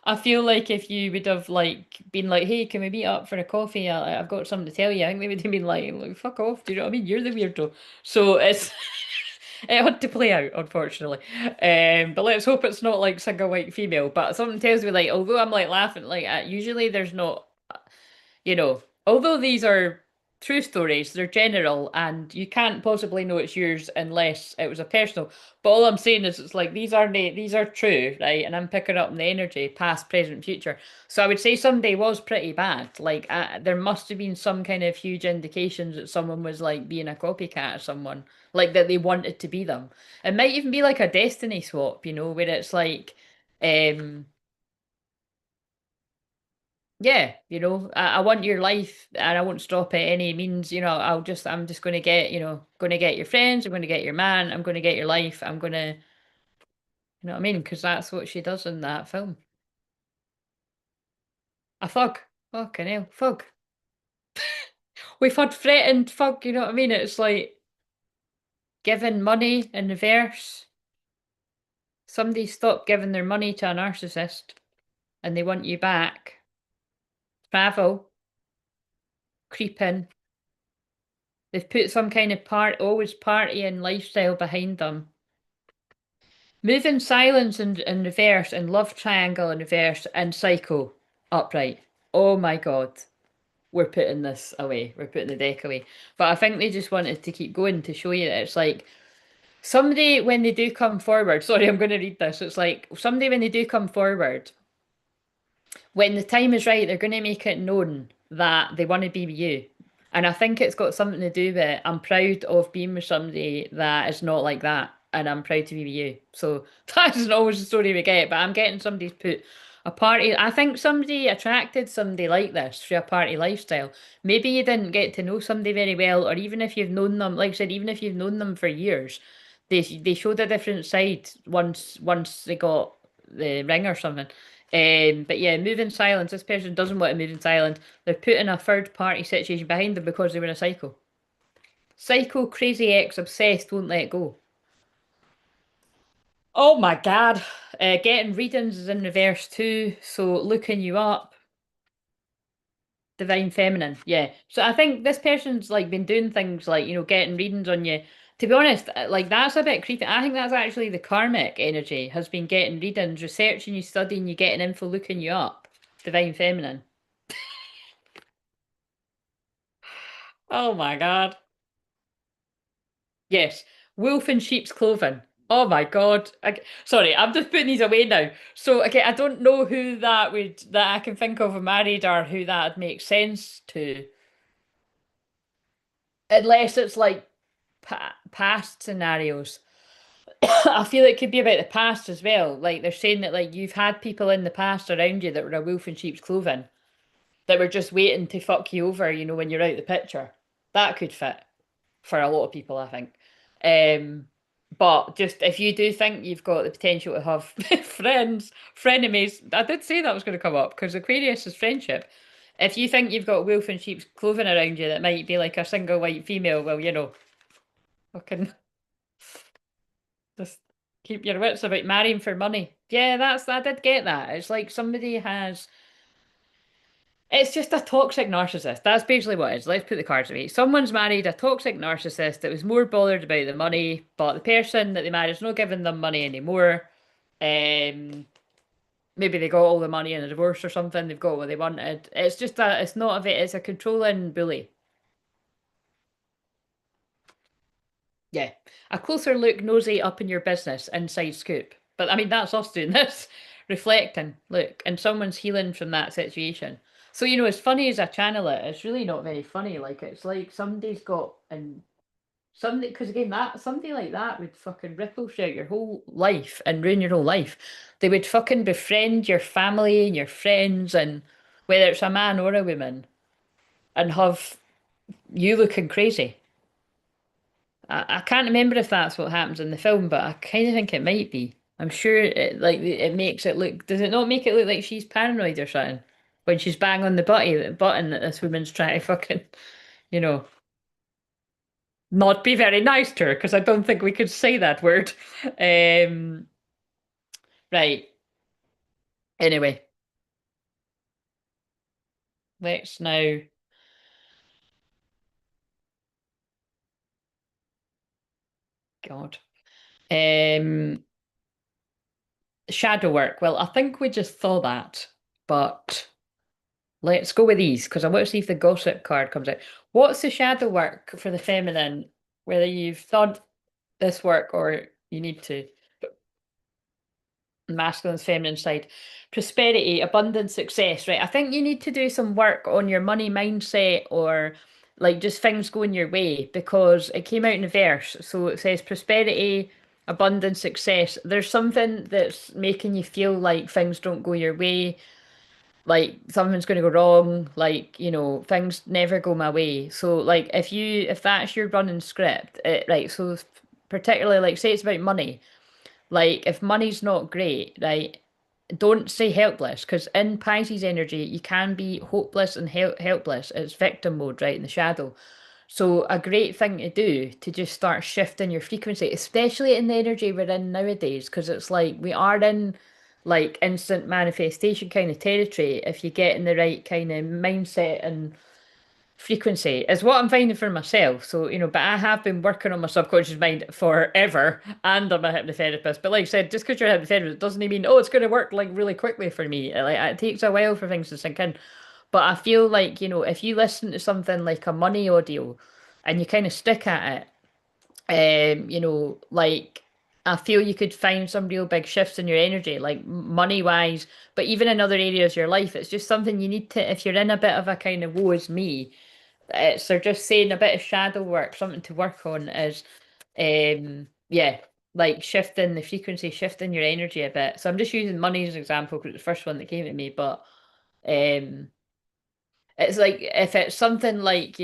I feel like if you would have like been like, hey, can we meet up for a coffee? I've got something to tell you. I think they would have been like, fuck off. Do you know what I mean? You're the weirdo. So it's it had to play out, unfortunately. But let's hope it's not like single white female. But something tells me like, although I'm like laughing, like usually there's not, although these are true stories, they're general, and you can't possibly know it's yours unless it was a personal. But all I'm saying is, it's like these are true, right? And I'm picking up the energy, past, present, future. So I would say someday was pretty bad. Like there must have been some kind of huge indications that someone was like being a copycat of someone, like that they wanted to be them. It might even be like a destiny swap, where it's like. Um, Yeah, I want your life and I won't stop at any means, I'm just going to get, going to get your friends, I'm going to get your man, I'm going to get your life, I'm going to, you know what I mean? Because that's what she does in that film. A thug. Fucking hell, thug. We've had threatened thug, you know what I mean? It's like giving money in reverse. Somebody stop giving their money to a narcissist and they want you back. Travel, creeping. They've put some kind of always partying lifestyle behind them. Move in silence in reverse and love triangle in reverse and psycho upright. Oh my God. We're putting this away. We're putting the deck away. But I think they just wanted to keep going to show you that it's like somebody when they do come forward. Sorry, I'm going to read this. It's like somebody when they do come forward, when the time is right, they're going to make it known that they want to be with you. And I think it's got something to do with I'm proud of being with somebody that is not like that. And I'm proud to be with you. So that isn't always the story we get, but I'm getting somebody's put a party. I think somebody attracted somebody like this through a party lifestyle. Maybe you didn't get to know somebody very well, or even if you've known them, like I said, even if you've known them for years, they showed a different side once they got the ring or something. But yeah, move in silence. This person doesn't want to move in silence. They're putting a third party situation behind them because they were a psycho. Psycho, crazy ex, obsessed, won't let go. Oh my God. Getting readings is in reverse too. So looking you up. Divine feminine. Yeah. So I think this person's like been doing things like, getting readings on you. To be honest, like that's a bit creepy. I think that's actually the karmic energy has been getting readings, researching you, studying you, getting info, looking you up. Divine feminine. Oh my God. Yes. Wolf in sheep's clothing. Oh my God. Sorry, I'm just putting these away now. So, okay, I don't know who that I can think of married or who that makes sense to. Unless it's like past scenarios. I feel it could be about the past as well. Like they're saying that like you've had people in the past around you that were a wolf in sheep's clothing that were just waiting to fuck you over, when you're out the picture. That could fit for a lot of people, I think. But just if you do think you've got the potential to have friends, frenemies, I did say that was going to come up because Aquarius is friendship. If you think you've got wolf in sheep's clothing around you that might be like a single white female, well, fucking just keep your wits about marrying for money. Yeah, I did get that. It's like somebody has. It's just a toxic narcissist. That's basically what it is. Let's put the cards away. Someone's married a toxic narcissist that was more bothered about the money, but the person that they married is not giving them money anymore. Maybe they got all the money in a divorce or something. They've got what they wanted. It's just it's not of it. It's a controlling bully. Yeah. A closer look, nosy up in your business, inside scoop. But I mean, that's us doing this, reflecting, look, and someone's healing from that situation. So, as funny as I channel it, it's really not very funny. Like, it's like somebody's got, and somebody, because again, somebody like that would fucking ripple throughout your whole life and ruin your whole life. They would fucking befriend your family and your friends, and whether it's a man or a woman, and have You looking crazy. I can't remember if that's what happens in the film, but I kind of think it might be. I'm sure it makes it look. Does it not make it look like she's paranoid or something when she's bang on the button that this woman's trying to fucking, you know, not be very nice to her because I don't think we could say that word. Um, right. Anyway, let's now. God. Um, Shadow work. Well, I think we just thought that, but. Let's go with these because I want to see if the gossip card comes out. What's the shadow work for the feminine? Whether you've thought this work or you need to. Masculine, feminine side. Prosperity, abundance, success, right? I think you need to do some work on your money mindset or like just things going your way because it came out in a verse. So it says prosperity, abundance, success. There's something that's making you feel like things don't go your way, like something's going to go wrong, like things never go my way. So like if that's your running script, right, so particularly like say it's about money, like if money's not great, right, don't say helpless because in Pisces energy you can be hopeless and helpless. It's victim mode, right, in the shadow. So a great thing to do to just start shifting your frequency, especially in the energy we're in nowadays, because it's like we are in like instant manifestation kind of territory if you get in the right kind of mindset and frequency is what I'm finding for myself. So, but I have been working on my subconscious mind forever and I'm a hypnotherapist. But like I said, just because you're a hypnotherapist doesn't mean, oh, it's going to work like really quickly for me. Like it takes a while for things to sink in. But I feel like, if you listen to something like a money audio and you kind of stick at it, like I feel you could find some real big shifts in your energy, like money wise, but even in other areas of your life. It's just something you need to, if you're in a bit of a kind of woe is me, they're just saying a bit of shadow work, something to work on is, yeah, like shifting the frequency, shifting your energy a bit. So I'm just using money as an example because it's the first one that came to me, but um, it's like if it's something like,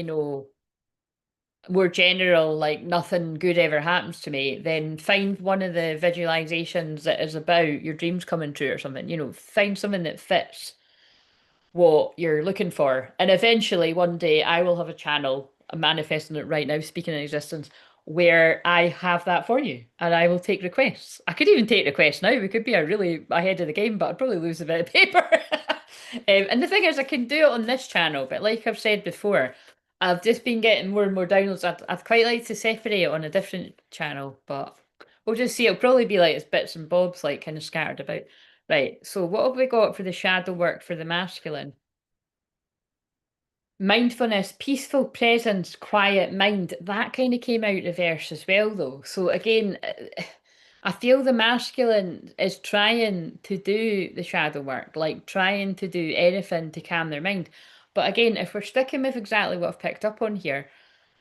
more general, like nothing good ever happens to me, then find one of the visualizations that is about your dreams coming true or something, find something that fits what you're looking for. And eventually, one day, I will have a channel, I'm manifesting it right now, speaking in existence, where I have that for you and I will take requests. I could even take requests now. We could be a really ahead of the game, but I'd probably lose a bit of paper. And the thing is, I can do it on this channel, but like I've said before, I've just been getting more and more downloads. I'd quite like to separate it on a different channel, but we'll just see. It'll probably be like it's bits and bobs, like kind of scattered about. Right, so what have we got for the shadow work for the masculine? Mindfulness, peaceful presence, quiet mind. That kind of came out reverse as well, though. So again, I feel the masculine is trying to do the shadow work, like trying to do anything to calm their mind. But again, if we're sticking with exactly what I've picked up on here,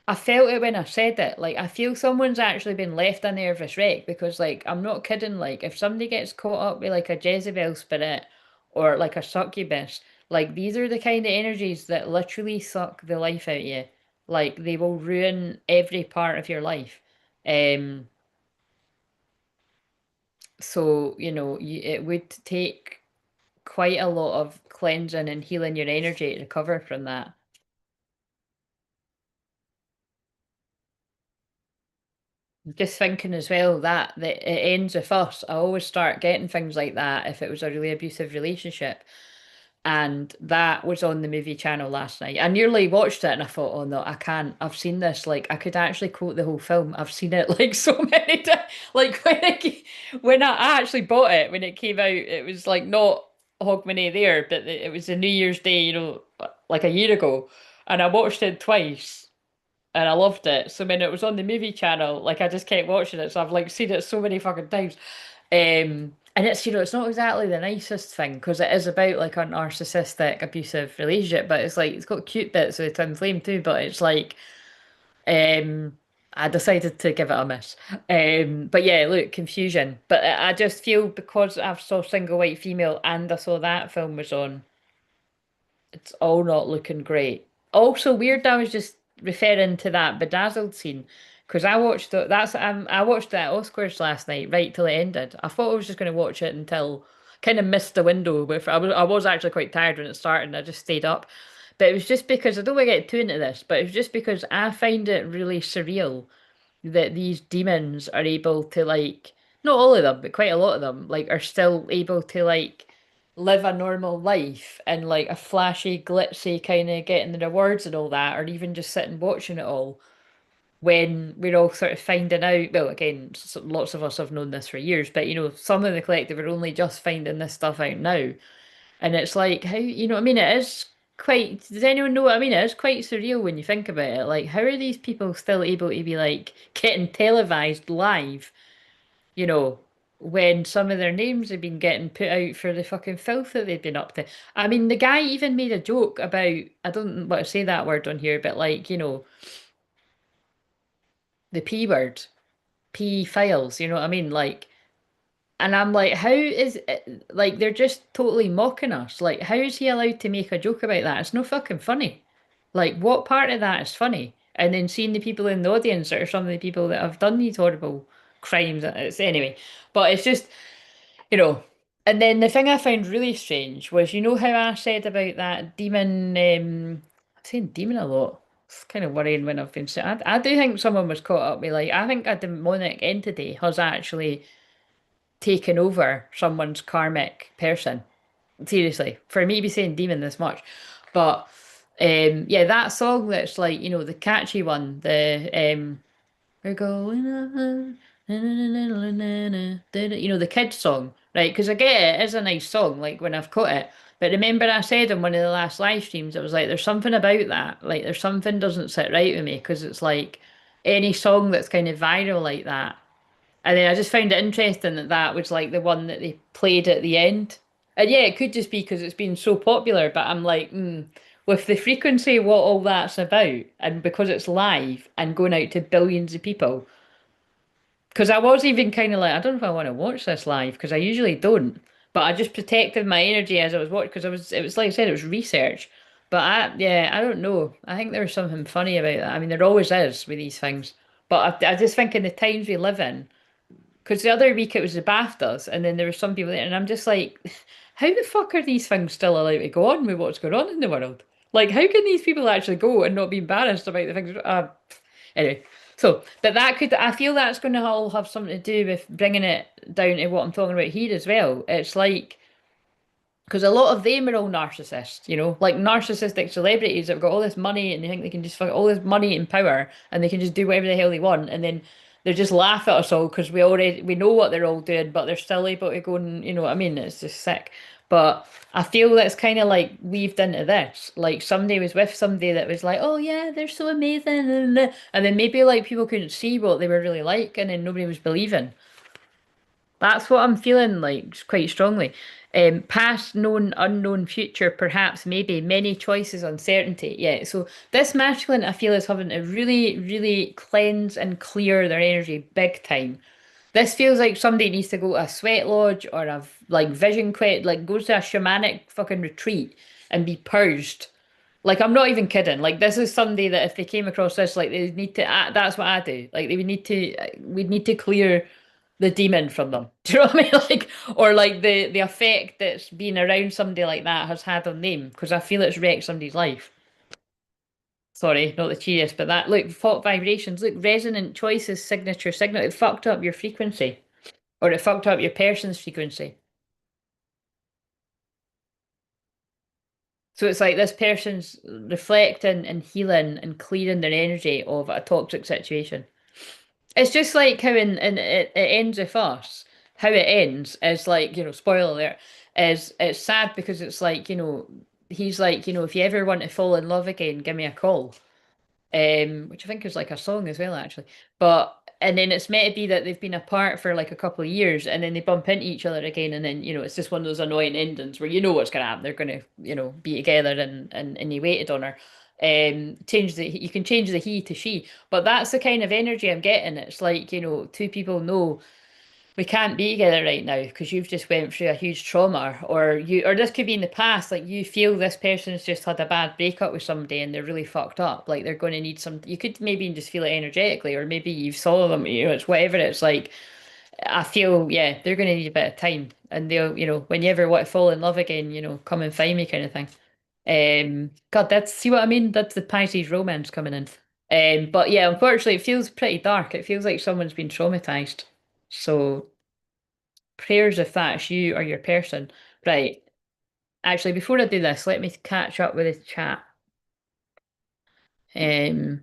I felt it when I said it. Like, I feel someone's actually been left a nervous wreck because, like, I'm not kidding. Like, if somebody gets caught up with like a Jezebel spirit or like a succubus, like, these are the kind of energies that literally suck the life out of you. Like, they will ruin every part of your life. Um, so, it would take quite a lot of cleansing and healing your energy to recover from that. Just thinking as well that it ends with us. I always start getting things like that if it was a really abusive relationship. And that was on the movie channel last night. I nearly watched it and I thought, oh no, I can't. I've seen this. Like I could actually quote the whole film. I've seen it like so many times. Like when I actually bought it when it came out, it was like not Hogmanay there, but it was a New Year's Day, like a year ago. And I watched it twice and I loved it. So when it was on the movie channel, like I just kept watching it. So I've like seen it so many fucking times. And it's it's not exactly the nicest thing because it is about like a narcissistic, abusive relationship, but it's like it's got cute bits with Twinflame too. But it's like, I decided to give it a miss. But yeah, look, confusion. But I just feel because I've saw Single White Female and I saw that film was on, it's all not looking great. Also weird. I was just referring to that bedazzled scene because I watched that Oscars last night right till it ended. I thought I was just going to watch it until kind of missed the window with I was actually quite tired when it started and I just stayed up. But it was just because I don't want to get too into this, but it was just because I find it really surreal that these demons are able to like not all of them, but quite a lot of them like are still able to like live a normal life and like a flashy, glitzy kind of getting the rewards and all that, or even just sitting watching it all when we're all sort of finding out. Well, again, lots of us have known this for years, but you know, some of the collective are only just finding this stuff out now. And it's like, how, you know what I mean? It is quite, does anyone know what I mean? It is quite surreal when you think about it. Like, how are these people still able to be like getting televised live, you know, when some of their names have been getting put out for the fucking filth that they've been up to? I mean, the guy even made a joke about, I don't want to say that word on here, but like, you know, the P word, P files, you know what I mean? Like, and I'm like, how is it, like they're just totally mocking us? Like, how is he allowed to make a joke about that? It's no fucking funny. Like, what part of that is funny? And then seeing the people in the audience that are some of the people that have done these horrible crimes. It's anyway, but it's just, you know. And then the thing I found really strange was, you know how I said about that demon, I'm saying demon a lot. It's kind of worrying when I've been saying, I do think someone was caught up with, like, I think a demonic entity has actually taken over someone's karmic person. Seriously, for me to be saying demon this much. But yeah, that song that's like, you know, the catchy one, the we're going on, you know, the kids song, right? Because I get it is a nice song, like when I've caught it. But remember I said in one of the last live streams, it was like there's something about that. Like there's something doesn't sit right with me because it's like any song that's kind of viral like that. And then I just found it interesting that that was like the one that they played at the end. And yeah, it could just be because it's been so popular, but I'm like, with the frequency of what all that's about, and because it's live and going out to billions of people, because I was even kind of like, I don't know if I want to watch this live, because I usually don't, but I just protected my energy as I was watching, because it was like I said, it was research. But yeah, I don't know. I think there was something funny about that. I mean, there always is with these things. But I just think in the times we live in, because the other week it was the BAFTAs, and then there were some people there, and I'm just like, how the fuck are these things still allowed to go on with what's going on in the world? Like, how can these people actually go and not be embarrassed about the things? Anyway, so, but that could, I feel that's going to all have something to do with bringing it down to what I'm talking about here as well. It's like, because a lot of them are all narcissists, you know, like narcissistic celebrities that have got all this money and they think they can just fuck all this money and power and they can just do whatever the hell they want. And then they just laugh at us all because we know what they're all doing, but they're still able to go and, you know what I mean? It's just sick. But I feel that's kind of like weaved into this. Like somebody was with somebody that was like, oh yeah, they're so amazing. And then maybe like people couldn't see what they were really like and then nobody was believing. That's what I'm feeling like quite strongly. Past, known, unknown, future, perhaps, maybe, many choices, uncertainty. Yeah, so this masculine I feel is having to really, really cleanse and clear their energy big time. This feels like somebody needs to go to a sweat lodge or a like vision quest, like goes to a shamanic fucking retreat and be purged. Like I'm not even kidding. Like this is somebody that if they came across this, like they need to. That's what I do. Like they would need to. We'd need to clear the demon from them. Do you know what I mean? Like or like the effect that's been around somebody like that has had on them because I feel it's wrecked somebody's life. Sorry, not the cheeriest, but that look fault vibrations. Look, resonant choices, signature signal. It fucked up your frequency, or it fucked up your person's frequency. So it's like this person's reflecting and healing and clearing their energy of a toxic situation. It's just like how it ends with us. How it ends is like, you know, spoiler alert, is it's sad because it's like, you know, he's like, you know, if you ever want to fall in love again, give me a call. Which I think is like a song as well, actually. But and then it's meant to be that they've been apart for like a couple of years, and then they bump into each other again, and then you know it's just one of those annoying endings where you know what's gonna happen. They're gonna you know be together, and he waited on her. Change the you can change the he to she, but that's the kind of energy I'm getting. It's like you know two people know. we can't be together right now because you've just went through a huge trauma, or this could be in the past, like you feel this person's just had a bad breakup with somebody and they're really fucked up, like they're going to need some, you could maybe just feel it energetically, or maybe you saw them, it's whatever, it's like, I feel, yeah, they're going to need a bit of time, and they'll, when you ever want to fall in love again, come and find me kind of thing. God, that's, see what I mean? That's the Pisces romance coming in. But yeah, unfortunately, it feels pretty dark. It feels like someone's been traumatized. So prayers if that's you or your person. Right. Actually, before I do this, let me catch up with the chat. Um,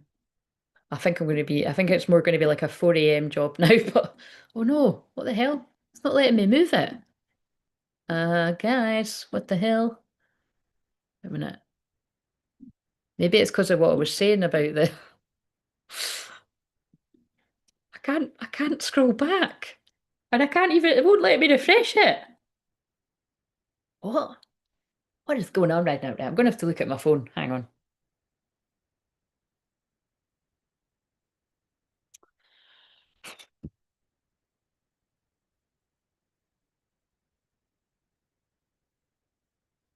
I think it's more going to be like a 4 a.m. job now, but oh no, what the hell? It's not letting me move it. Guys, what the hell? Wait a minute. Maybe it's because of what I was saying about the I can't scroll back. And I can't even, it won't let me refresh it. What? What is going on right now? I'm going to have to look at my phone. Hang on.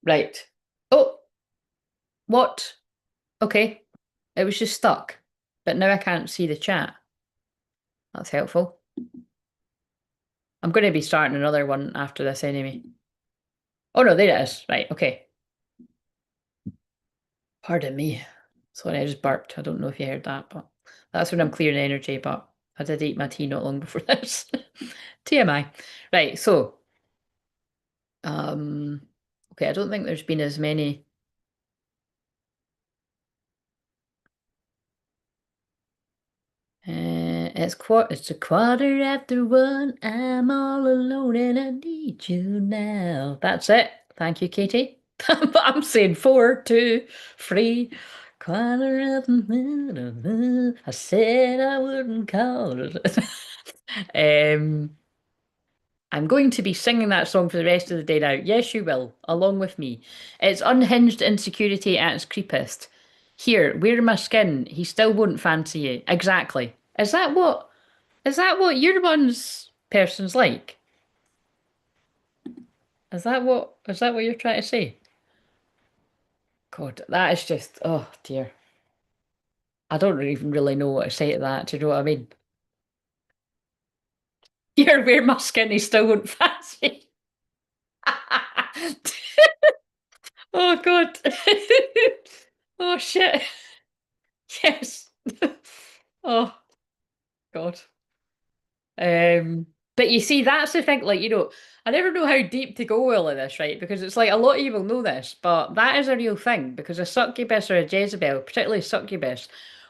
Right. Oh, what? Okay. It was just stuck. But now I can't see the chat. That's helpful. I'm going to be starting another one after this anyway. Oh no, there it is. Right, okay. Pardon me. Sorry, I just burped. I don't know if you heard that, but that's when I'm clearing energy, but I did eat my tea not long before this. TMI. Right, so okay, I don't think there's been as many. It's a 1:15. I'm all alone and I need you now. That's it. Thank you, Katie. But I'm saying 4, 2, 3. Quarter after. I said I wouldn't call it. um, I'm going to be singing that song for the rest of the day now. Yes, you will, along with me. It's unhinged insecurity at its creepest. Here, wear my skin. He still won't fancy you. Exactly. Is that what your one's person's like? Is that what you're trying to say? God, that is just, oh dear. I don't even really know what to say to that. Do you know what I mean? Here, wear my skin. He still won't fancy. Oh God. Oh shit. Yes. Oh God. But you see, that's the thing, like, I never know how deep to go with all of this, right? Because it's like a lot of people know this, but that is a real thing because a succubus or a Jezebel, particularly succubus,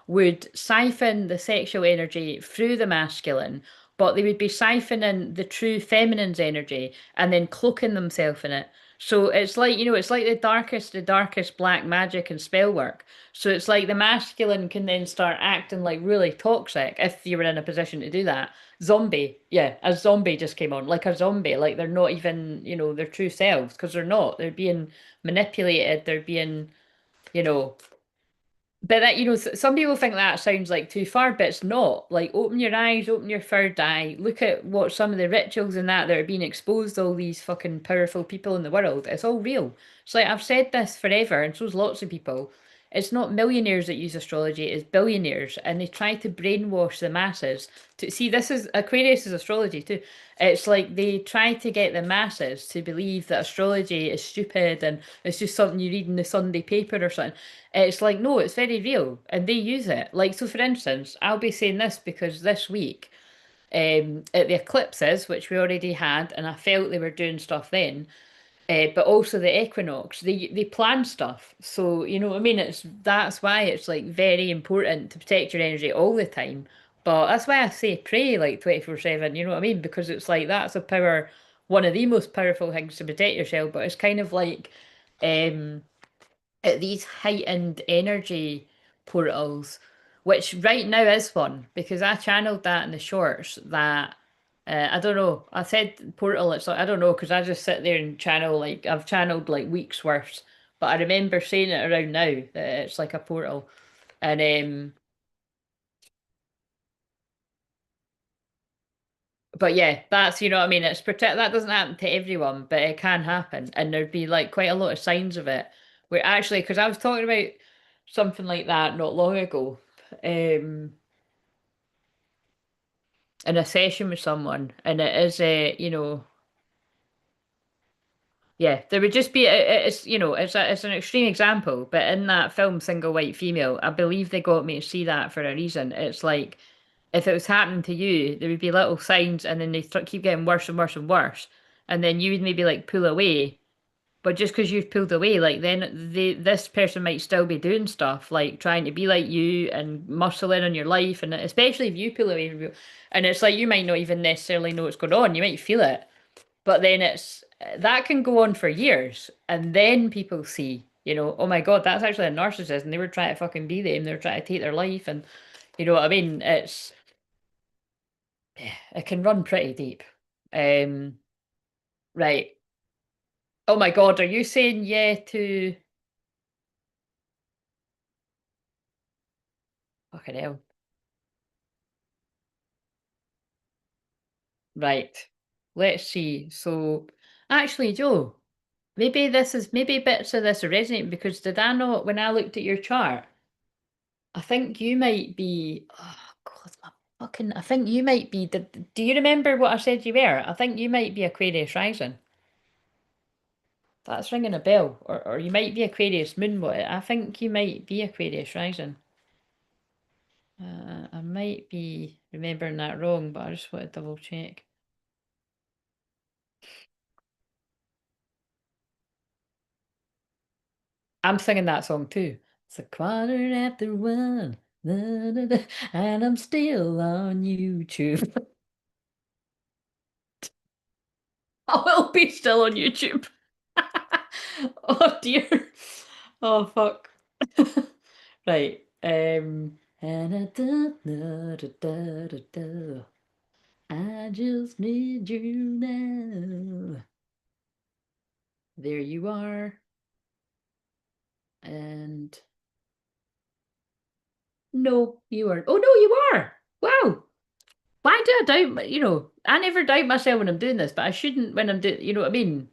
would siphon the sexual energy through the masculine, but they would be siphoning the true feminine's energy and then cloaking themselves in it. So it's like, it's like the darkest black magic and spell work. So it's like the masculine can then start acting like really toxic if you were in a position to do that. Zombie, yeah, a zombie just came on, like a zombie, like they're not even, their true selves, because they're not. They're being manipulated, they're being, you know, but that, some people think that sounds like too far, but it's not. Like, open your eyes, open your third eye, look at what some of the rituals and that are being exposed to all these fucking powerful people in the world. It's all real. It's like, I've said this forever, and so's lots of people. It's not millionaires that use astrology, it's billionaires, and they try to brainwash the masses. To see, this is Aquarius is astrology too. It's like they try to get the masses to believe that astrology is stupid and it's just something you read in the Sunday paper or something. It's like, no, it's very real and they use it. Like, so for instance, I'll be saying this because this week, at the eclipses, which we already had, and I felt they were doing stuff then, but also the equinox, they plan stuff. So, you know what I mean? That's why it's like very important to protect your energy all the time. But that's why I say pray like 24/7, you know what I mean? Because it's like that's a power, one of the most powerful things to protect yourself, but it's kind of like um at these heightened energy portals, which right now is one because I channeled that in the shorts that I don't know. I said portal, it's like I don't know because I just sit there and channel like I've channeled like weeks worth, but I remember saying it around now that it's like a portal. And But yeah, that's, you know what I mean? It's protect that doesn't happen to everyone, but it can happen. And there'd be like quite a lot of signs of it. Where actually, because I was talking about something like that not long ago, um, in a session with someone, and it is a, yeah, there would just be it's it's an extreme example, but in that film Single White Female, I believe they got me to see that for a reason. It's like if it was happening to you, there would be little signs, and then they keep getting worse and worse and worse, and then you would maybe like pull away, but just because you've pulled away, like then this person might still be doing stuff like trying to be like you and muscle in on your life, and especially if you pull away from you, and it's like you might not even necessarily know what's going on, you might feel it, but then it's that can go on for years, and then people see, oh my God, that's actually a narcissist, and they were trying to fucking be them, they were trying to take their life, and you know what I mean? It can run pretty deep. Um, right. Oh my God, are you saying yeah to fucking hell? Right. Let's see. So, actually, Joe, maybe bits of this are resonating because did I not, when I looked at your chart, I think you might be, oh God, I think you might be, do you remember what I said you were? I think you might be Aquarius rising. That's ringing a bell. Or you might be Aquarius moon. What? I think you might be Aquarius rising. I might be remembering that wrong, but I just want to double check. I'm singing that song too. It's a quarter after one, da, da, da, and I'm still on YouTube. I will be still on YouTube. Oh dear. Oh fuck. Right. I just need you now. There you are. And no, you aren't. Oh no, you are. Wow. Why do I doubt, I never doubt myself when I'm doing this, but I shouldn't when I'm doing, you know what I mean?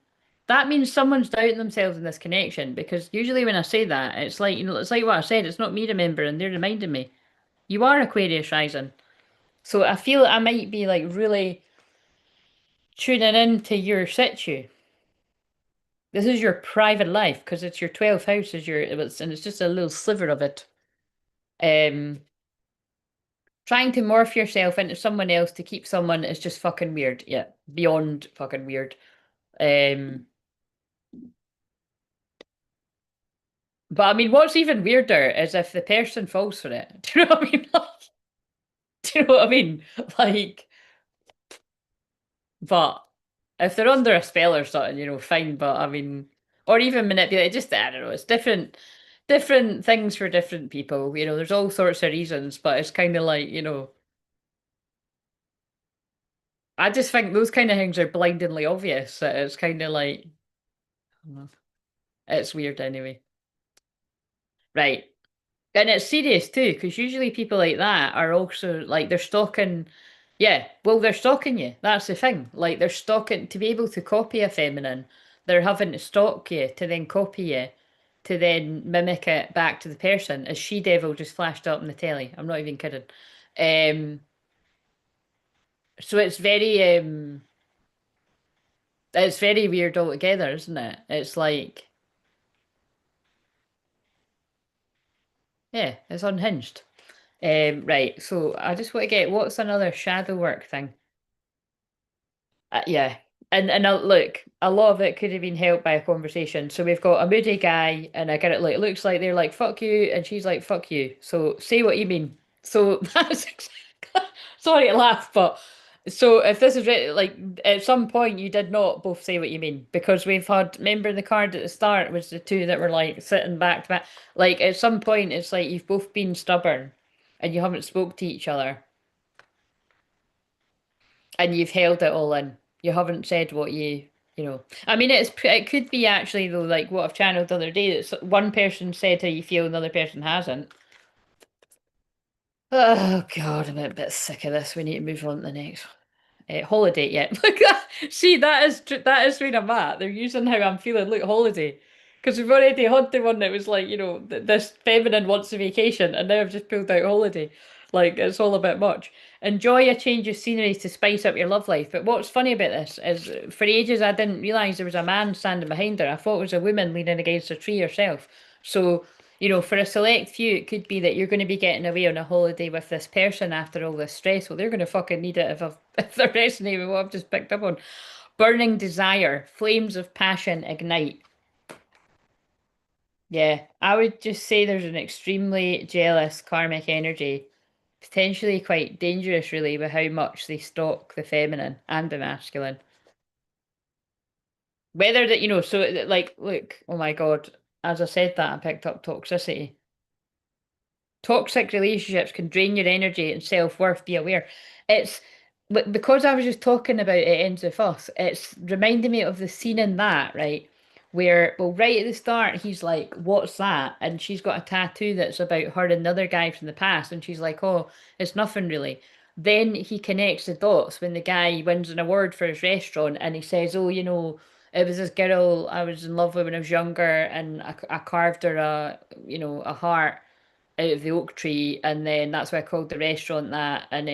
That means someone's doubting themselves in this connection because usually when I say that, it's like, it's like what I said, it's not me remembering, they're reminding me. You are Aquarius rising. So I feel I might be like really tuning into your situ. This is your private life because it's your 12th house is and it's just a little sliver of it. Um, Trying to morph yourself into someone else to keep someone is just fucking weird. Yeah, beyond fucking weird. Um, but I mean, what's even weirder is if the person falls for it. Do you know what I mean? Do you know what I mean? Like, but if they're under a spell or something, fine. But I mean, or even manipulate, just I don't know. It's different things for different people. There's all sorts of reasons, but it's kind of like, I just think those kind of things are blindingly obvious. That it's kind of like, I don't know. It's weird anyway. Right. And it's serious too, because usually people like that are also like they're stalking. Yeah, well, they're stalking you. That's the thing. Like they're stalking to be able to copy a feminine. They're having to stalk you to then copy you, to then mimic it back to the person. As She Devil just flashed up on the telly. I'm not even kidding. Um, so it's very weird altogether, isn't it? It's like, yeah, it's unhinged. Right. So I just want to get what's another shadow work thing. Yeah, and look, a lot of it could have been helped by a conversation. So we've got a moody guy, and I get it. Like, it looks like they're like "fuck you," and she's like "fuck you." So say what you mean. So that's sorry to laugh, but so if this is like at some point you did not both say what you mean because we've had remember the card at the start was the two that were like sitting back to back. Like at some point it's like you've both been stubborn, and you haven't spoke to each other and you've held it all in. You haven't said what I mean, it could be actually though, like what I've channeled the other day. That one person said how you feel, another person hasn't. Oh God, I'm a bit sick of this. We need to move on to the next. Holiday. Yeah, look see that is where I'm at. They're using how I'm feeling. Look, holiday, because we've already had the one that was like, you know, this feminine wants a vacation, and now I've just pulled out holiday. Like it's all a bit much. Enjoy a change of scenery to spice up your love life. But what's funny about this is, for ages I didn't realise there was a man standing behind her. I thought it was a woman leaning against a tree herself. So, you know, for a select few, it could be that you're going to be getting away on a holiday with this person after all this stress. Well, they're going to fucking need it if they're resonating with what I've just picked up on. Burning desire, flames of passion ignite. Yeah, I would just say there's an extremely jealous karmic energy, potentially quite dangerous, really, with how much they stalk the feminine and the masculine. Whether that, you know, so like, look, oh my God, as I said that, I picked up toxicity. Toxic relationships can drain your energy and self-worth. Be aware. It's because I was just talking about it ends with us. It's reminding me of the scene in that, right? Where, well, right at the start, he's like, "What's that?" And she's got a tattoo that's about her and another guy from the past, and she's like, "Oh, it's nothing really." Then he connects the dots when the guy wins an award for his restaurant, and he says, "Oh, you know, it was this girl I was in love with when I was younger, and I carved her a, you know, a heart out of the oak tree, and then that's why I called the restaurant that." And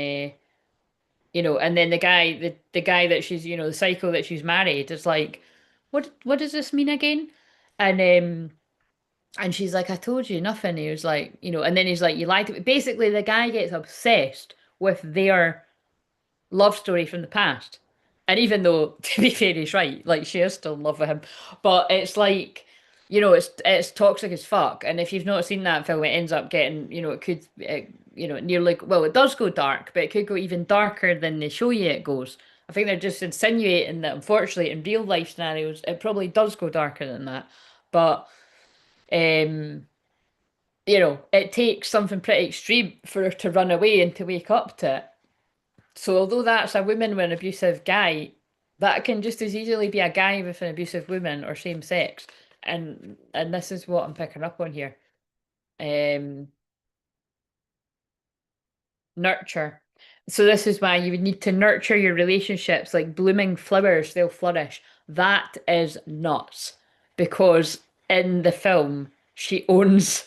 you know, and then the guy that she's, you know, the psycho that she's married is like, what does this mean again? And she's like, "I told you nothing." He was like, you know, and then he's like, "You lied to me." Basically, the guy gets obsessed with their love story from the past. And even though, to be fair, he's right, like she is still in love with him, but it's like, you know, it's toxic as fuck. And if you've not seen that film, it ends up getting, you know, it could, you know, nearly, well, it does go dark, but it could go even darker than they show you it goes. I think they're just insinuating that, unfortunately, in real life scenarios, it probably does go darker than that. But, um, you know, it takes something pretty extreme for her to run away and to wake up to it. So although that's a woman with an abusive guy, that can just as easily be a guy with an abusive woman or same sex. And this is what I'm picking up on here. Um, Nurture. So this is why you would need to nurture your relationships like blooming flowers, they'll flourish. That is nuts. Because in the film, she owns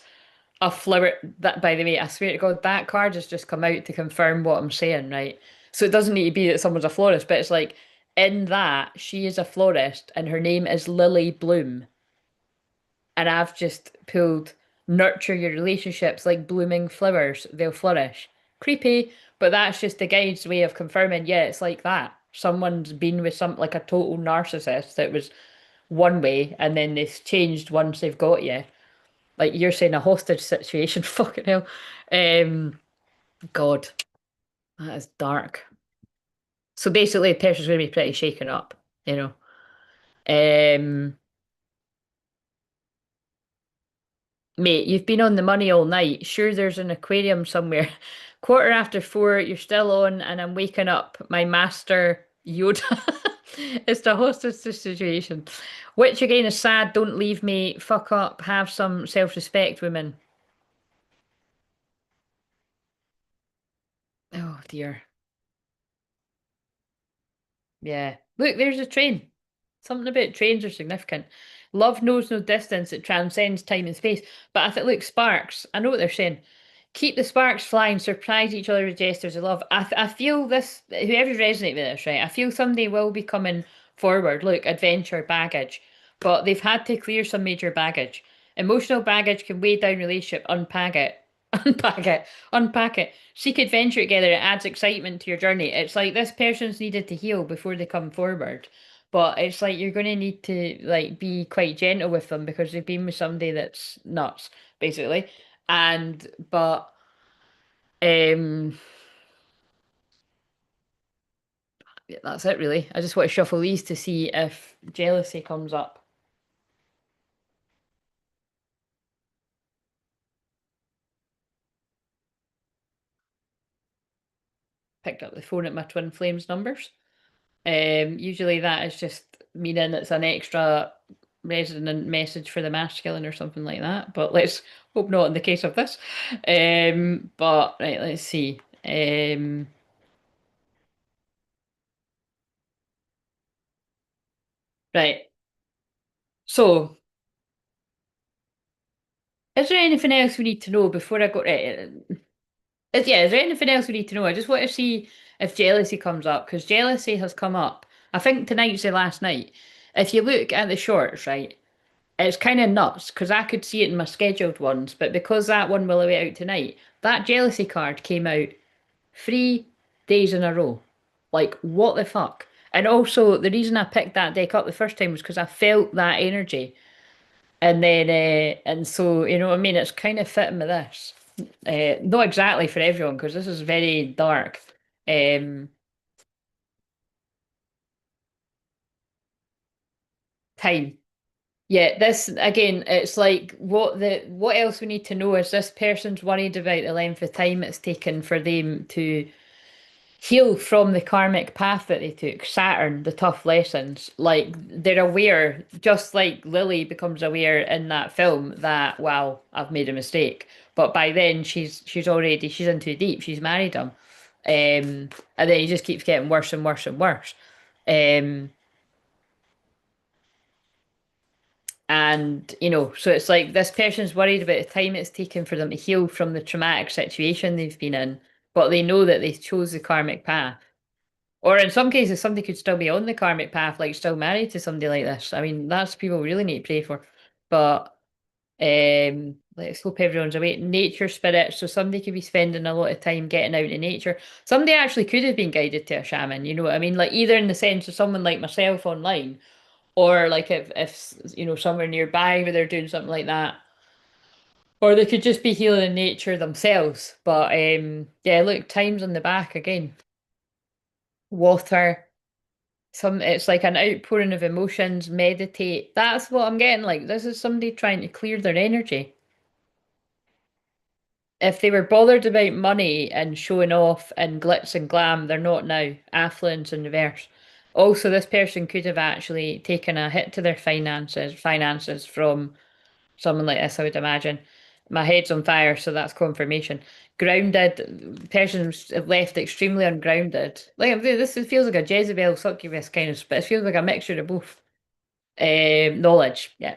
a flower. That, by the way, I swear to God, that card has just come out to confirm what I'm saying, right? So it doesn't need to be that someone's a florist, but it's like in that she is a florist and her name is Lily Bloom. And I've just pulled nurture your relationships like blooming flowers, they'll flourish. Creepy, but that's just the guide's way of confirming, yeah, it's like that. Someone's been with some, like a total narcissist that was one way and then they've changed once they've got you. Like you're saying, a hostage situation. Fucking hell. God, that is dark. So basically, the person's going to be pretty shaken up, you know. Um, Mate, you've been on the money all night. Sure, there's an aquarium somewhere. 4:15, you're still on, and I'm waking up my master Yoda. It's the hostage situation. Which again is sad. Don't leave me. Fuck up. Have some self-respect, women. Oh dear. Yeah. Look, there's a train. Something about trains are significant. Love knows no distance, it transcends time and space. But I think, look, sparks, I know what they're saying. Keep the sparks flying, surprise each other with gestures of love. I feel this, whoever resonate with this, right? I feel somebody will be coming forward. Look, adventure, baggage. But they've had to clear some major baggage. Emotional baggage can weigh down relationship, unpack it. Unpack it. Unpack it. Seek adventure together. It adds excitement to your journey. It's like this person's needed to heal before they come forward. But it's like you're going to need to like be quite gentle with them because they've been with somebody that's nuts, basically. And but um yeah, that's it really. I just want to shuffle these to see if jealousy comes up. Picked up the phone at my twin flames numbers. Usually that is just meaning it's an extra resonant message for the masculine or something like that. But let's hope not in the case of this. But right, let's see. Right. So, is there anything else we need to know before I go? Right. Is there anything else we need to know? I just want to see if jealousy comes up because jealousy has come up. I think tonight's the last night. If you look at the shorts, right, it's kind of nuts because I could see it in my scheduled ones, but because that one will be out tonight, that jealousy card came out 3 days in a row. Like, what the fuck? And also, the reason I picked that deck up the first time was because I felt that energy. And then, and so, you know what I mean? It's kind of fitting with this. Not exactly for everyone, because this is very dark. Um, Time. Yeah, this again, it's like what else we need to know is this person's worried about the length of time it's taken for them to heal from the karmic path that they took, Saturn, the tough lessons. Like they're aware, just like Lily becomes aware in that film that, wow, I've made a mistake. But by then she's in too deep. She's married him. And then he just keeps getting worse and worse and worse. Um, and you know, so it's like this person's worried about the time it's taken for them to heal from the traumatic situation they've been in, but they know that they chose the karmic path. Or in some cases, somebody could still be on the karmic path, like still married to somebody like this. I mean, that's people we really need to pray for. But let's hope everyone's awake. Nature spirit, so somebody could be spending a lot of time getting out in nature. Somebody actually could have been guided to a shaman, you know what I mean? Like either in the sense of someone like myself online, or like if you know somewhere nearby where they're doing something like that. Or they could just be healing in nature themselves. But yeah, look, time's on the back again. Water. It's like an outpouring of emotions, meditate. That's what I'm getting. Like this is somebody trying to clear their energy. If they were bothered about money and showing off and glitz and glam, they're not now. Affluence in reverse. Also, this person could have actually taken a hit to their finances from someone like this, I would imagine. My head's on fire, so that's confirmation. Grounded, person's left extremely ungrounded. Like this feels like a Jezebel succubus kind of, but it feels like a mixture of both. Knowledge, yeah.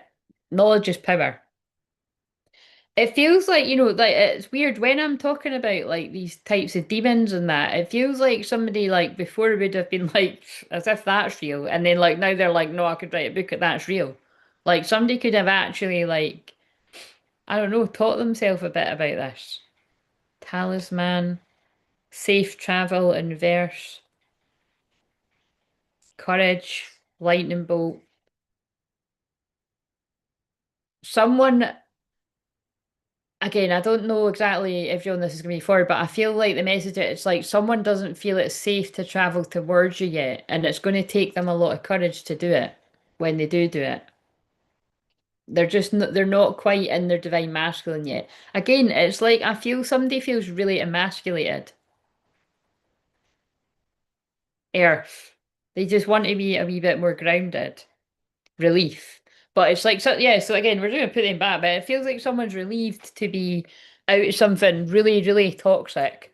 Knowledge is power. It feels like, you know, like it's weird when I'm talking about like these types of demons and that, it feels like somebody like before would have been like as if that's real. And then like now they're like, no, I could write a book that that's real. Like somebody could have actually like, I don't know, taught themselves a bit about this. Talisman, safe travel in verse, courage, lightning bolt. Someone again, I don't know exactly if this is going to be for, but I feel like the message it's like someone doesn't feel it's safe to travel towards you yet, and it's going to take them a lot of courage to do it when they do it. They're not quite in their divine masculine yet. Again, it's like I feel somebody feels really emasculated. Earth. They just want to be a wee bit more grounded. Relief. But it's like, so yeah, so again, we're going to put them back, but it feels like someone's relieved to be out of something really, really toxic.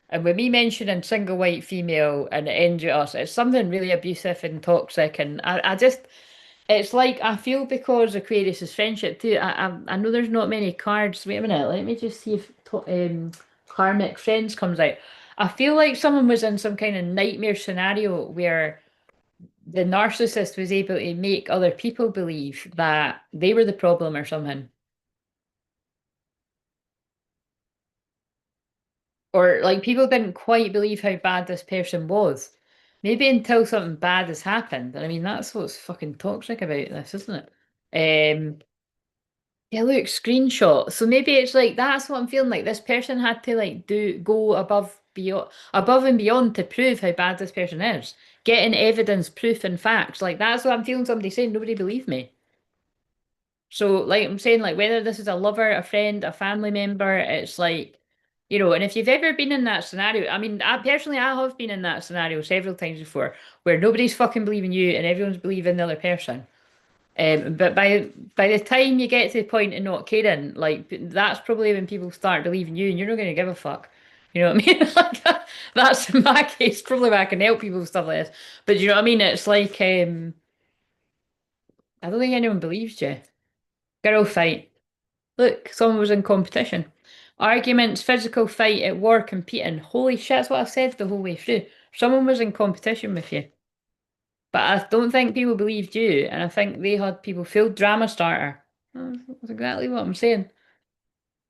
And when we mentioning single white female and it ends with us, it's something really abusive and toxic. And I just, it's like, I feel because Aquarius is friendship too. I know there's not many cards. Wait a minute, let me just see if Karmic Friends comes out. I feel like someone was in some kind of nightmare scenario where the narcissist was able to make other people believe that they were the problem or something. Or like people didn't quite believe how bad this person was. Maybe until something bad has happened. And I mean, that's what's fucking toxic about this, isn't it? Yeah, look, screenshot. So maybe it's like that's what I'm feeling like. This person had to like go above and beyond to prove how bad this person is. Getting evidence, proof, and facts. Like that's what I'm feeling somebody saying, nobody believed me. So, like I'm saying, like whether this is a lover, a friend, a family member, it's like, you know, and if you've ever been in that scenario, I mean, I have been in that scenario several times before, where nobody's fucking believing you and everyone's believing the other person. But by the time you get to the point of not caring, like that's probably when people start believing you, and you're not going to give a fuck. You know what I mean? Like that's in my case, probably where I can help people with stuff like this. But you know what I mean? It's like I don't think anyone believes you. Girl fight. Look, someone was in competition. Arguments, physical fight at war, competing. Holy shit, that's what I said the whole way through. Someone was in competition with you. But I don't think people believed you, and I think they had people feel drama starter. That's exactly what I'm saying.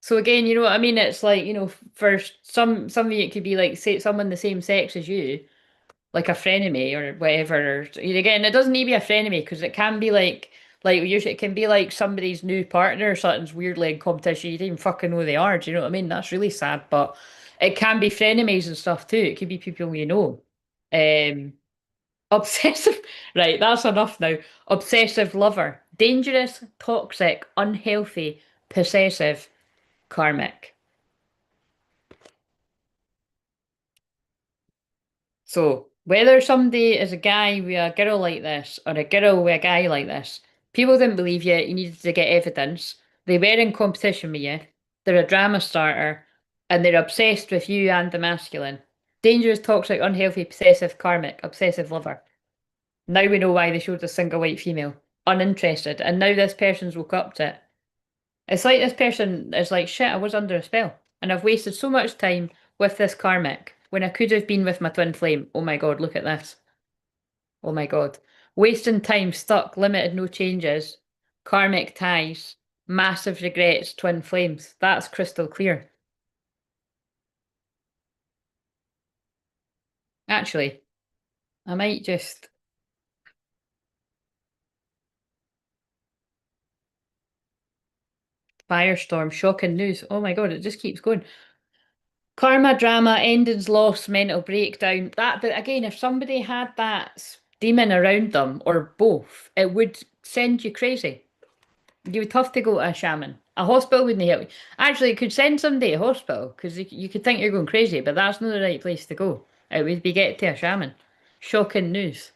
So again, you know what I mean? It's like, for some of you it could be like say someone the same sex as you, like a frenemy or whatever. Or, again, it doesn't need to be a frenemy because it can be like usually it can be like somebody's new partner or something's weirdly in competition. You don't even fucking know who they are. Do you know what I mean? That's really sad. But it can be frenemies and stuff too. It could be people you know. Um, Obsessive. Right, that's enough now. Obsessive lover. Dangerous, toxic, unhealthy, possessive, karmic. So, whether somebody is a guy with a girl like this or a girl with a guy like this, people didn't believe you. You needed to get evidence. They were in competition with you. They're a drama starter and they're obsessed with you and the masculine. Dangerous, toxic, unhealthy, possessive, karmic, obsessive lover. Now we know why they showed a single white female. Uninterested. And now this person's woke up to it. It's like this person is like, shit, I was under a spell. And I've wasted so much time with this karmic when I could have been with my twin flame. Oh my god, look at this. Oh my god. Wasting time, stuck, limited, no changes. Karmic ties, massive regrets, twin flames. That's crystal clear. Actually, I might just firestorm, shocking news. Oh my god, it just keeps going. Karma, drama, endings, loss, mental breakdown. That, but again, if somebody had that demon around them or both, it would send you crazy. You would have to go to a shaman. A hospital wouldn't help you. Actually, it could send somebody to hospital because you could think you're going crazy, but that's not the right place to go. It would be get to a shaman. Shocking news.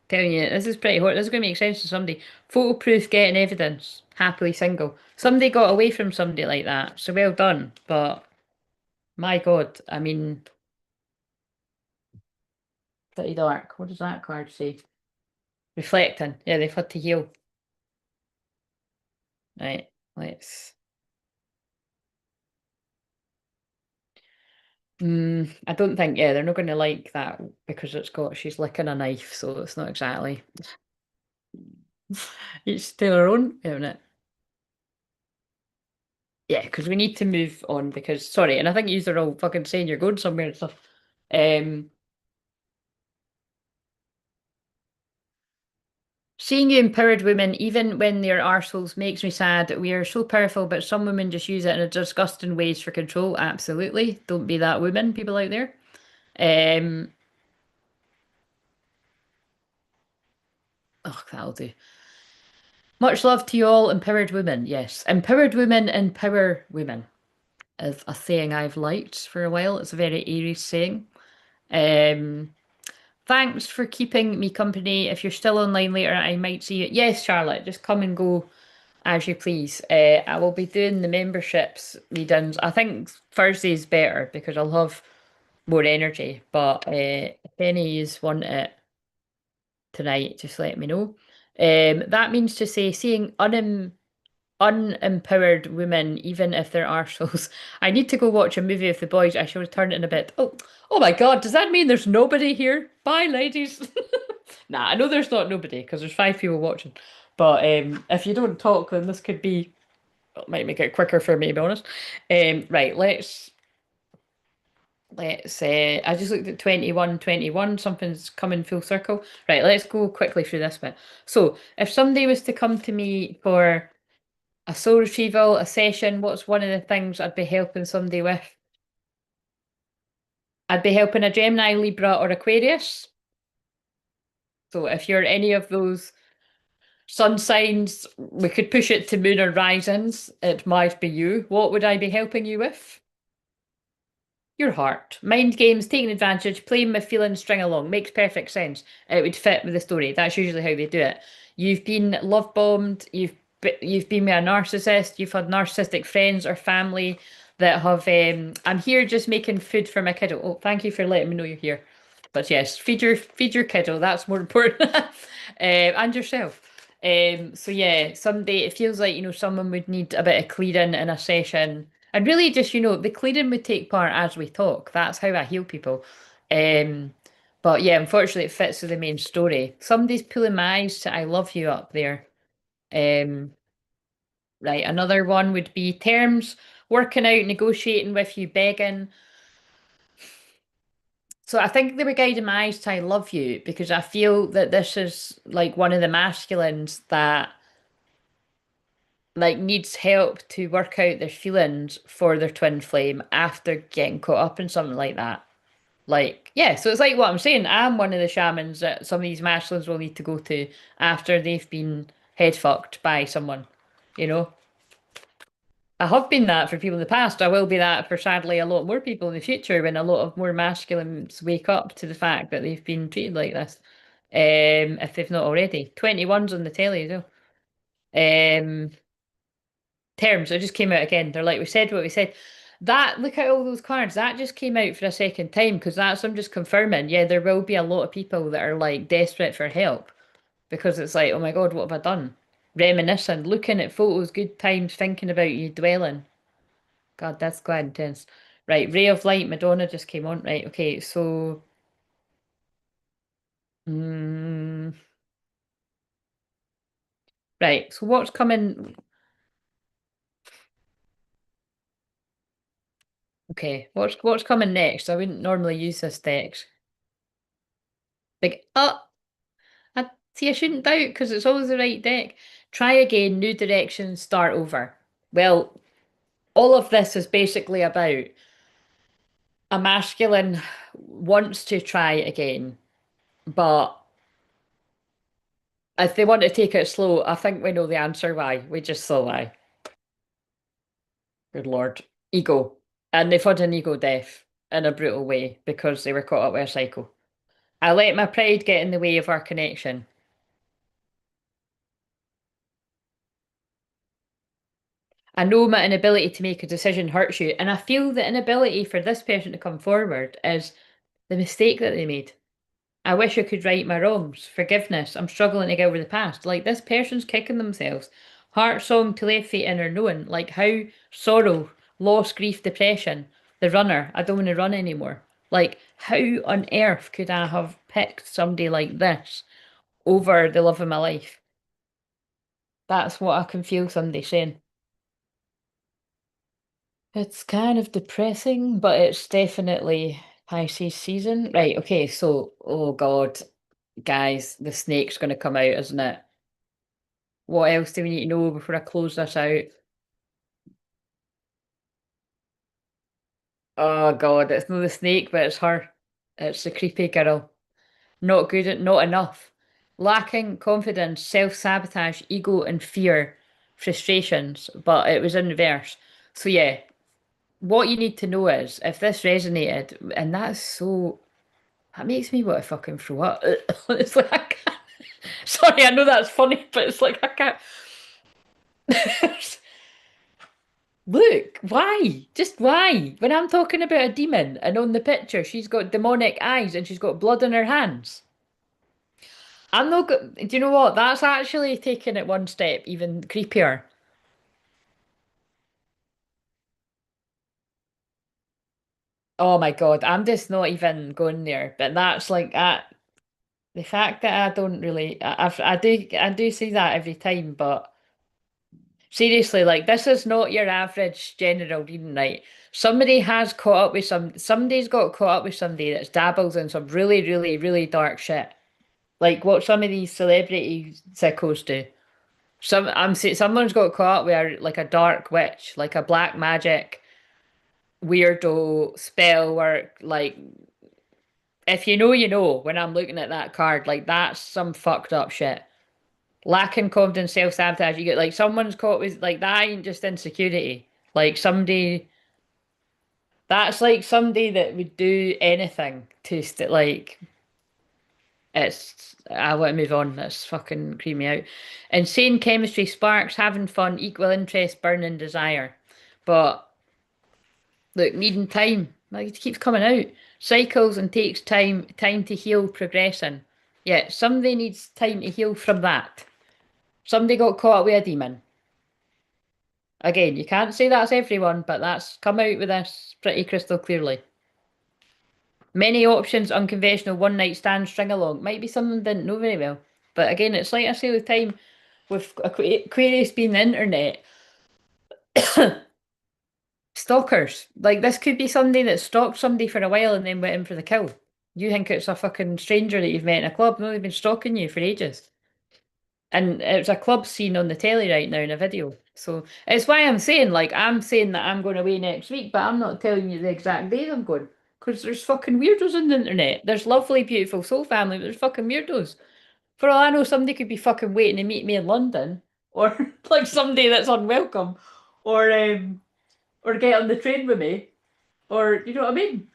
Telling you, this is pretty hot. This is going to make sense to somebody. Photo proof, getting evidence. Happily single. Somebody got away from somebody like that, so well done. But my God, I mean, pretty dark. What does that card say? Reflecting. Yeah, they've had to heal. Right, let's. I don't think, yeah, they're not going to like that because she's licking a knife, so it's not exactly. Each to their own, isn't it? Yeah, because we need to move on because, sorry, and I think you are all fucking saying you're going somewhere and stuff. Um, Seeing you empowered women, even when they're arseholes, makes me sad. We are so powerful, but some women just use it in a disgusting ways for control. Absolutely. Don't be that woman, people out there. Um, oh, that'll do. Much love to you all, empowered women. Yes, empowered women empower women is a saying I've liked for a while. It's a very Aries saying. Um, Thanks for keeping me company. If you're still online later, I might see you. Yes, Charlotte, just come and go as you please. I will be doing the memberships readings. I think Thursday is better because I'll have more energy. But if any of you want it tonight, just let me know. That means to say, seeing unempowered women, even if they're arseholes. I need to go watch a movie with the boys. I shall return in a bit. Oh my God, does that mean there's nobody here? Bye, ladies. Nah, I know there's not nobody because there's 5 people watching. But if you don't talk, then this could be, well, it might make it quicker for me, to be honest. Right, let's I just looked at 21, something's coming full circle. Right, let's go quickly through this bit. So if somebody was to come to me for a soul retrieval, a session, what's one of the things I'd be helping somebody with? I'd be helping a Gemini, Libra, or Aquarius. So if you're any of those sun signs, we could push it to moon or risings. It might be you. What would I be helping you with? Your heart. Mind games, taking advantage, playing with feelings, string along. Makes perfect sense. It would fit with the story. That's usually how they do it. You've been love bombed, you've been with a narcissist, you've had narcissistic friends or family that have I'm here just making food for my kiddo. Oh, thank you for letting me know you're here. But yes, feed your kiddo, that's more important. And yourself. So yeah, someday it feels like, someone would need a bit of clearing in a session. And really just, the clearing would take part as we talk. That's how I heal people. Um, but yeah, unfortunately it fits with the main story. Somebody's pulling my eyes to I love you up there. Um, right, another one would be terms, working out, negotiating with you, begging. So I think they were guiding my eyes to I love you because I feel that this is like one of the masculines that like needs help to work out their feelings for their twin flame after getting caught up in something like that. Like, yeah, so it's like what I'm saying. I'm one of the shamans that some of these masculines will need to go to after they've been head fucked by someone, you know? I have been that for people in the past. I will be that for sadly a lot more people in the future when a lot of more masculines wake up to the fact that they've been treated like this. If they've not already. 21's on the telly though. Terms, it just came out again. They're like, we said what we said. That, look at all those cards. That just came out for a second time because that's, I'm just confirming. Yeah, there will be a lot of people that are like desperate for help because it's like, oh my God, what have I done? Reminiscing, looking at photos, good times, thinking about you, dwelling. God, that's quite intense. Right, Ray of Light, Madonna just came on. Right, okay, so. Mm, right, so what's coming? Okay, what's coming next? I wouldn't normally use this deck. Like, I see. I shouldn't doubt because it's always the right deck. Try again, new direction, start over. Well, all of this is basically about a masculine wants to try again, but if they want to take it slow, I think we know the answer why. We just saw why. Good Lord. Ego. And they've had an ego death in a brutal way because they were caught up with a cycle. I let my pride get in the way of our connection. I know my inability to make a decision hurts you, and I feel the inability for this person to come forward is the mistake that they made. I wish I could right my wrongs. Forgiveness. I'm struggling to get over the past. Like this person's kicking themselves. Heart song, telepathy, inner knowing. Like how sorrow, loss, grief, depression. The runner. I don't want to run anymore. Like how on earth could I have picked somebody like this over the love of my life? That's what I can feel somebody saying. It's kind of depressing, but it's definitely Pisces season. Right, okay, so, oh God, guys, the snake's going to come out, isn't it? What else do we need to know before I close this out? Oh God, it's not the snake, but it's her. It's the creepy girl. Not good at not enough. Lacking confidence, self-sabotage, ego and fear, frustrations, but it was in reverse. So yeah, what you need to know is if this resonated, and that's so that makes me want to fucking throw up. It's like I can't. Sorry, I know that's funny, but it's like I can't. Look, why? Just why? When I'm talking about a demon and on the picture she's got demonic eyes and she's got blood on her hands. I'm not go Do you know what? That's actually taking it one step even creepier. Oh my God, I'm just not even going there. But that's like that. The fact that I don't really, I do see that every time, but. Seriously, like this is not your average general reading, right? Somebody's got caught up with somebody that's dabbles in some really, really, really dark shit. Like what some of these celebrity sickos do. I'm saying someone's got caught up with like a dark witch, like a black magic weirdo spell work. Like if you know, you know. When I'm looking at that card, like that's some fucked up shit. Lacking confidence, self-sabotage. You get like someone's caught with like that ain't just insecurity. Like somebody that's like somebody that would do anything to like it's I want to move on. That's fucking creep me out. Insane chemistry, sparks, having fun, equal interest, burning desire. But look, needing time. Like it keeps coming out. Cycles and takes time to heal, progressing. Yeah, somebody needs time to heal from that. Somebody got caught with a demon. Again, you can't say that's everyone, but that's come out with this pretty crystal clearly. Many options, unconventional, one night stand, string along. Might be someone didn't know very well. But again, it's like I say all the time with Aquarius being the internet, stalkers. Like this could be somebody that stalked somebody for a while and then went in for the kill. You think it's a fucking stranger that you've met in a club. No, they've been stalking you for ages. And it's a club scene on the telly right now in a video. So it's why I'm saying, like, I'm saying that I'm going away next week, but I'm not telling you the exact days I'm going. Because there's fucking weirdos on the internet. There's lovely, beautiful soul family, but there's fucking weirdos. For all I know, somebody could be fucking waiting to meet me in London. Or like somebody that's unwelcome. Or get on the train with me. Or you know what I mean?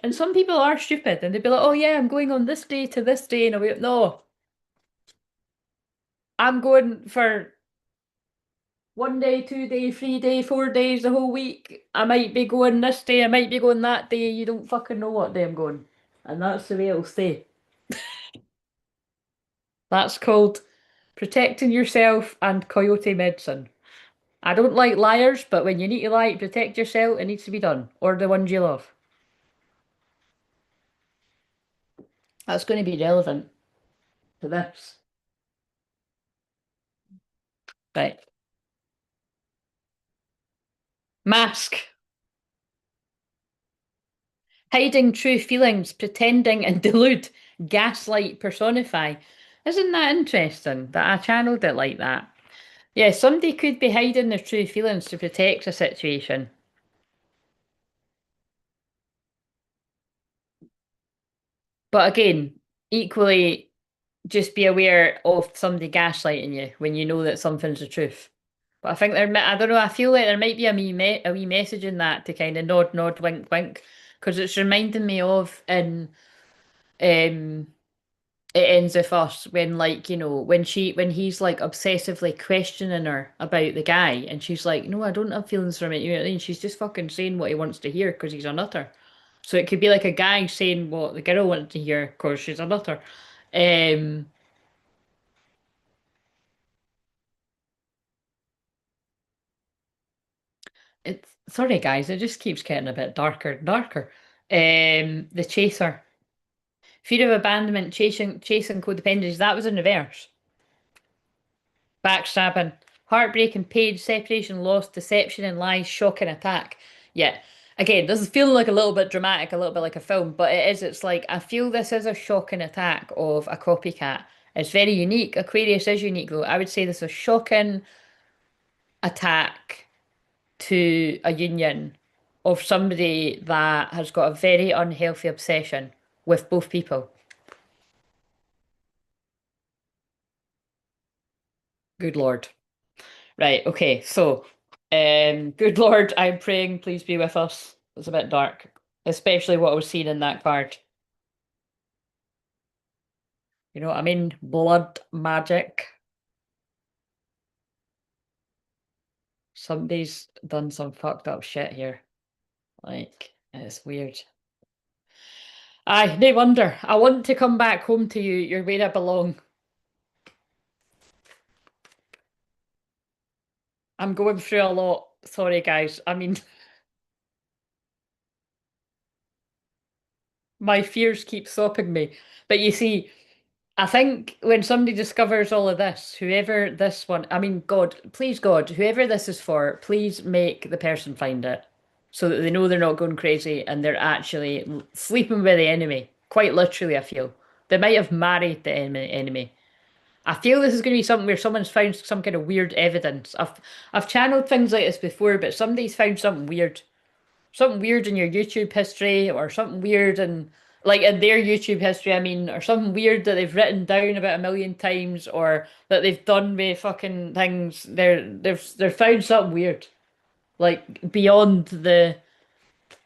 And some people are stupid and they'd be like, oh yeah, I'm going on this day to this day, and I'll be like, no, I'm going for 1 day, 2 day, 3 day, 4 days, the whole week. I might be going this day, I might be going that day. You don't fucking know what day I'm going. And that's the way it'll stay. That's called protecting yourself and coyote medicine. I don't like liars, but when you need to lie to protect yourself, it needs to be done. Or the ones you love. That's going to be relevant to this. Right. Mask. Hiding true feelings, pretending and delude, gaslight, personify. Isn't that interesting that I channeled it like that? Yeah, somebody could be hiding their true feelings to protect a situation. But again, equally, just be aware of somebody gaslighting you when you know that something's the truth. But I think I don't know, I feel like there might be a wee message in that to kind of nod, nod, wink, wink. Because it's reminding me of in um It Ends With Us when like, when he's like obsessively questioning her about the guy and she's like, no, I don't have feelings for him. You know what I mean? She's just fucking saying what he wants to hear because he's a nutter. So it could be like a guy saying what the girl wanted to hear because she's a nutter. Um, it's sorry guys, it just keeps getting a bit darker and darker. The Chaser. Fear of abandonment, chasing codependencies, that was in reverse. Backstabbing, heartbreak and pain, separation, loss, deception and lies, shock and attack. Yeah. Again, this is feeling like a little bit dramatic, a little bit like a film, but it is. It's like, I feel this is a shock and attack of a copycat. It's very unique. Aquarius is unique, though. I would say this is a shocking attack to a union of somebody that has got a very unhealthy obsession with both people. Good Lord. Right, okay, so, good Lord, I'm praying, please be with us. It's a bit dark, especially what I was seeing in that card. You know what I mean? Blood magic. Somebody's done some fucked up shit here. Like, it's weird. Aye, no wonder. I want to come back home to you. You're where I belong. I'm going through a lot. Sorry, guys. I mean, my fears keep stopping me. But you see, I think when somebody discovers all of this, whoever this one, I mean, God, please God, whoever this is for, please make the person find it so that they know they're not going crazy and they're actually sleeping with the enemy. Quite literally, I feel. They might have married the enemy. I feel this is going to be something where someone's found some kind of weird evidence. I've channeled things like this before, but somebody's found something weird in your YouTube history, or something weird in like in their YouTube history, I mean, or something weird that they've written down about a million times, or that they've done with fucking things. They've found something weird, like beyond the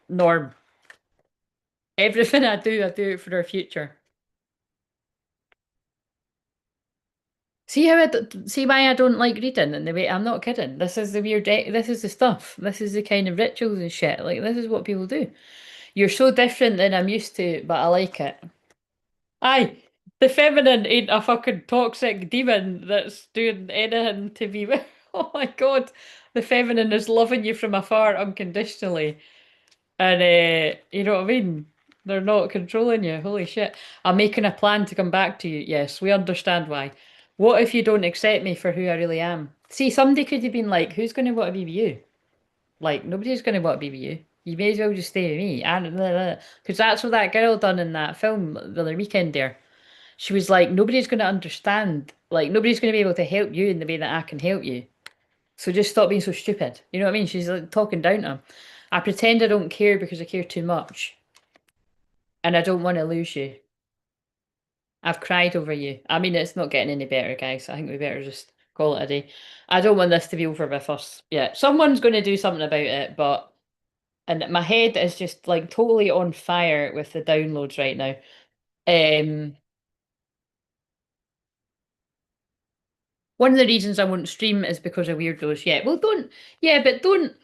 norm. Everything I do it for their future. See how see why I don't like reading and the way I'm not kidding. This is the weird. This is the stuff. This is the kind of rituals and shit. Like this is what people do. You're so different than I'm used to, but I like it. Aye. The feminine ain't a fucking toxic demon that's doing anything to be with. Oh my God. The feminine is loving you from afar unconditionally. And you know what I mean? They're not controlling you. Holy shit. I'm making a plan to come back to you. Yes, we understand why. What if you don't accept me for who I really am? See, somebody could have been like, who's going to want to be with you? Like, nobody's going to want to be with you. You may as well just stay with me. And because that's what that girl done in that film the other weekend there. She was like, nobody's going to understand. Like, nobody's going to be able to help you in the way that I can help you. So just stop being so stupid. You know what I mean? She's like talking down to him. I pretend I don't care because I care too much. And I don't want to lose you. I've cried over you. I mean, it's not getting any better, guys. I think we better just call it a day. I don't want this to be over with us. Yeah, someone's going to do something about it, but. And my head is just like totally on fire with the downloads right now. Um, One of the reasons I won't stream is because of weirdos. Yeah, well, don't. Yeah, but don't.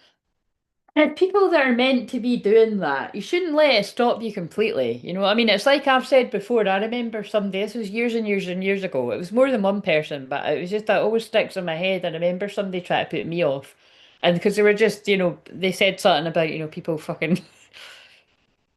And people that are meant to be doing that, you shouldn't let it stop you completely. You know what I mean? It's like I've said before. I remember someday, this was years and years and years ago. It was more than one person, but it was just that always sticks in my head. I remember somebody trying to put me off. And because they were just, they said something about, people fucking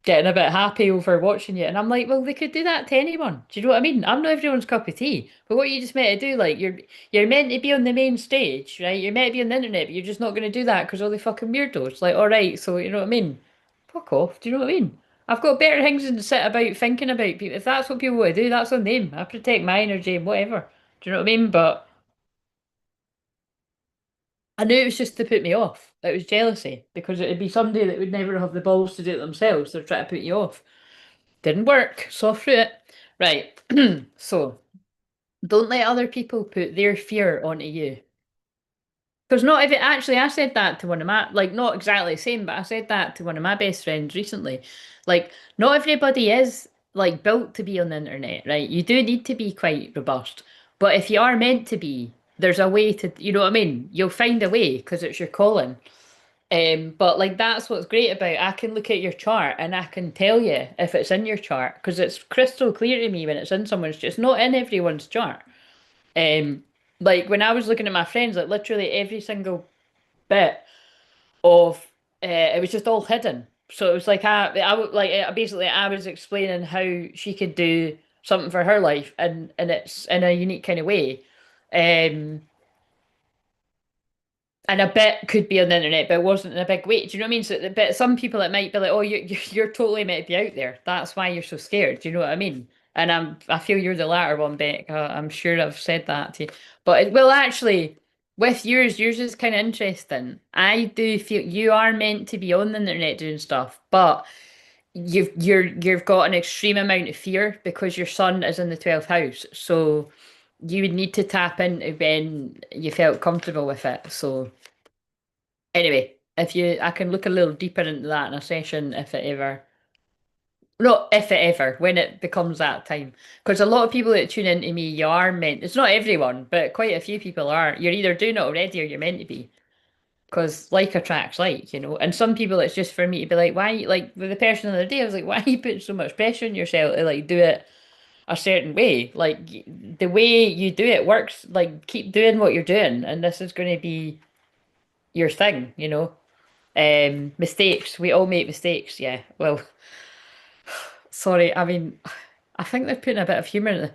getting a bit happy over watching you. And I'm like, well, they could do that to anyone. Do you know what I mean? I'm not everyone's cup of tea. But what you just meant to do, like you're meant to be on the main stage, right? You're meant to be on the internet, but you're just not going to do that because all the fucking weirdos. Like, all right, so you know what I mean? Fuck off. Do you know what I mean? I've got better things than to sit about thinking about people. If that's what people want to do, that's on them. I protect my energy and whatever. Do you know what I mean? But I knew it was just to put me off. It was jealousy because it'd be somebody that would never have the balls to do it themselves. They're trying to put you off. Didn't work. Saw through it. Right. So don't let other people put their fear onto you. Because not if it actually, I said that to one of my, like, not exactly the same, but I said that to one of my best friends recently. Like, not everybody is like built to be on the internet, right? You do need to be quite robust. But if you are meant to be, there's a way to, you know what I mean? You'll find a way because it's your calling. But like that's what's great about I can look at your chart and I can tell you if it's in your chart because it's crystal clear to me when it's in someone's it's not in everyone's chart. Um, like when I was looking at my friends, like literally every single bit of it was just all hidden. So it was like basically I was explaining how she could do something for her life and it's in a unique kind of way. Um, and a bit could be on the internet, but it wasn't in a big way. Do you know what I mean? So, but some people it might be like, oh, you're totally meant to be out there. That's why you're so scared. Do you know what I mean? And I feel you're the latter one, Beck. I'm sure I've said that to you. But well, actually, with yours is kind of interesting. I do feel you are meant to be on the internet doing stuff, but you've got an extreme amount of fear because your sun is in the 12th house. So you would need to tap into when you felt comfortable with it. So. Anyway, if you, I can look a little deeper into that in a session if it ever, not if it ever, when it becomes that time. Because a lot of people that tune into me, you are meant, it's not everyone, but quite a few people are. You're either doing it already or you're meant to be. Because like attracts like. And some people it's just for me to be like, why, like with the person the other day, I was like, why are you putting so much pressure on yourself to like do it a certain way? Like the way you do it works, like keep doing what you're doing, and this is going to be your thing. Mistakes. We all make mistakes, yeah. Well, sorry, I mean, I think they're putting a bit of humour in it.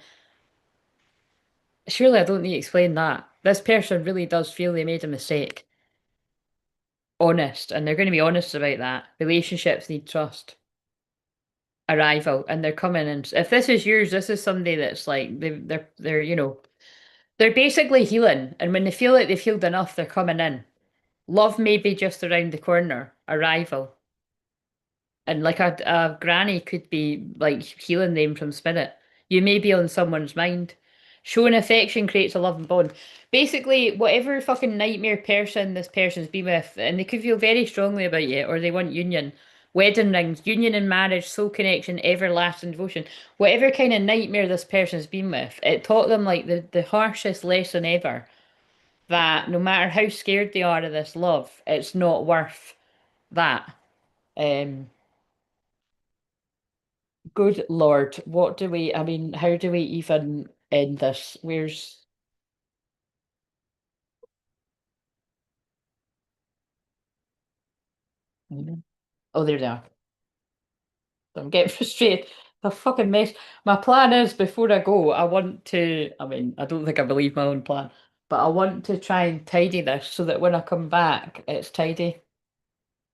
Surely I don't need to explain that. This person really does feel they made a mistake. Honest, and they're going to be honest about that. Relationships need trust. Arrival, and they're coming in. If this is yours, this is somebody that's like they're basically healing, and when they feel like they've healed enough, they're coming in. Love may be just around the corner. Arrival. And like a granny could be like healing them from spirit. You may be on someone's mind. Showing affection creates a loving bond. Basically, whatever fucking nightmare person this person's been with, and they could feel very strongly about you, or they want union, wedding rings, union and marriage, soul connection, everlasting devotion. Whatever kind of nightmare this person's been with, it taught them like the harshest lesson ever. That no matter how scared they are of this love, it's not worth that. Um, Good Lord, what do we, I mean, how do we even end this? Where's, oh, there they are. I'm getting frustrated. A fucking mess. My plan is before I go, I want to, I mean, I don't think I believe my own plan, but I want to try and tidy this so that when I come back, it's tidy.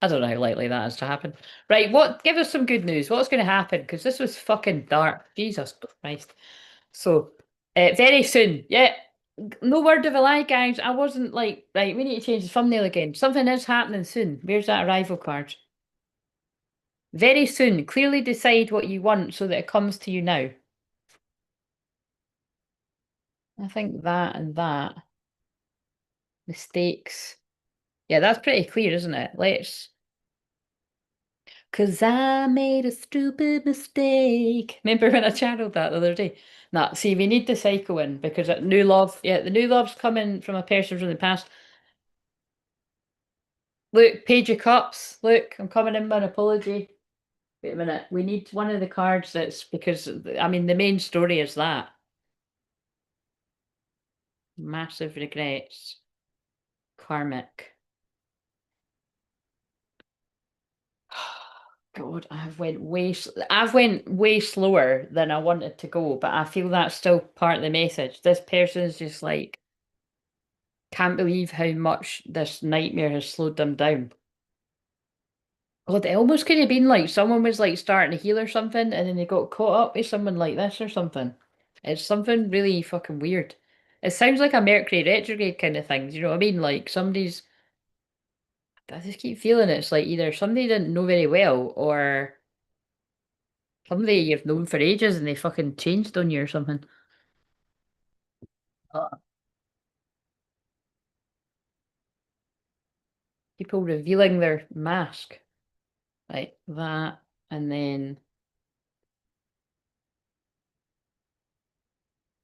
I don't know how likely that is to happen. Right, give us some good news. What's going to happen? Because this was fucking dark. Jesus Christ. So, very soon. Yeah, no word of a lie, guys. I wasn't like, right, we need to change the thumbnail again. Something is happening soon. Where's that arrival card? Very soon. Clearly decide what you want so that it comes to you now. I think that and that. Mistakes. Yeah, that's pretty clear, isn't it? Let's. Cause I made a stupid mistake. Remember when I channeled that the other day? Nah, see, we need the cycle in because new love, yeah, the new love's coming from a person from the past. Look, Page of Cups. Look, I'm coming in with an apology. Wait a minute. We need one of the cards that's because, I mean, the main story is that. Massive regrets. Karmic. God, I've went way slower than I wanted to go, but I feel that's still part of the message. This person's just like can't believe how much this nightmare has slowed them down. God, it almost could have been like someone was like starting to heal or something, and then they got caught up with someone like this or something. It's something really fucking weird. It sounds like a Mercury retrograde kind of thing. Do you know what I mean? Like somebody's. I just keep feeling it's like either somebody didn't know very well or somebody you've known for ages and they fucking changed on you or something. People revealing their mask. Like that. And then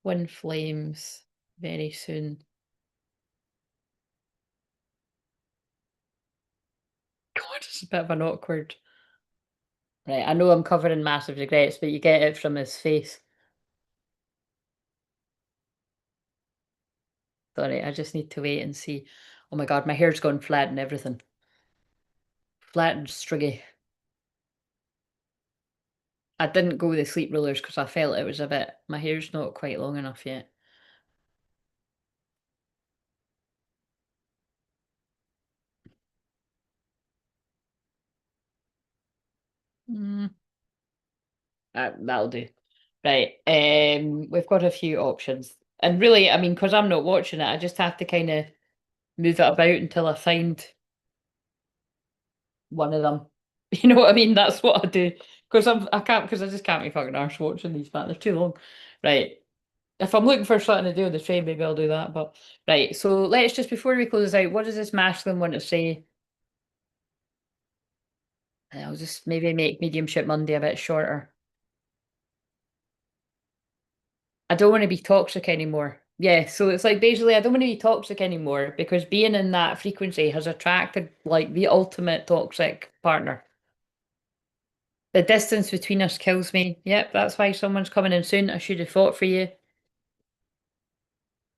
Twin Flames very soon. God, it's a bit of an awkward. Right, I know I'm covering massive regrets, but you get it from his face. Sorry, I just need to wait and see. Oh my God, my hair's gone flat and everything. Flat and striggy. I didn't go with the sleep rollers because I felt it was a bit, my hair's not quite long enough yet. Mm, that'll do. Right, we've got a few options. And really, I mean, because I'm not watching it, I just have to kind of move it about until I find one of them. You know what I mean? That's what I do. Because I can't, because I just can't be fucking arse watching these back. They're too long. Right. If I'm looking for something to do on the train, maybe I'll do that. But right, so let's just before we close this out, what does this masculine want to say? I'll just maybe make Mediumship Monday a bit shorter. I don't want to be toxic anymore. Yeah, so it's like basically I don't want to be toxic anymore because being in that frequency has attracted like the ultimate toxic partner. The distance between us kills me. Yep, that's why someone's coming in soon. I should have fought for you.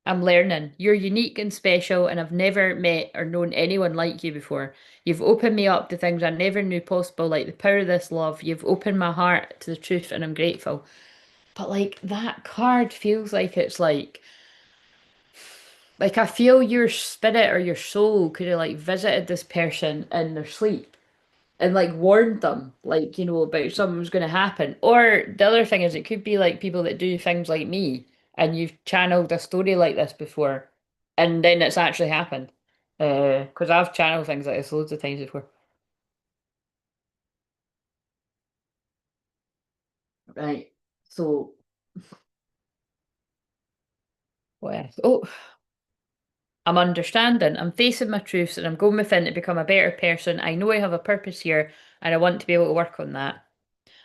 I'm learning. You're unique and special, and I've never met or known anyone like you before. You've opened me up to things I never knew possible, like the power of this love. You've opened my heart to the truth, and I'm grateful. But like that card feels like I feel your spirit or your soul could have like visited this person in their sleep and like warned them, like, you know, about something was going to happen. Or the other thing is, it could be like people that do things like me and you've channeled a story like this before and then it's actually happened. Because I've channeled things like this loads of times before. Right. So, what else? Oh, I'm understanding. I'm facing my truths and I'm going within to become a better person. I know I have a purpose here and I want to be able to work on that.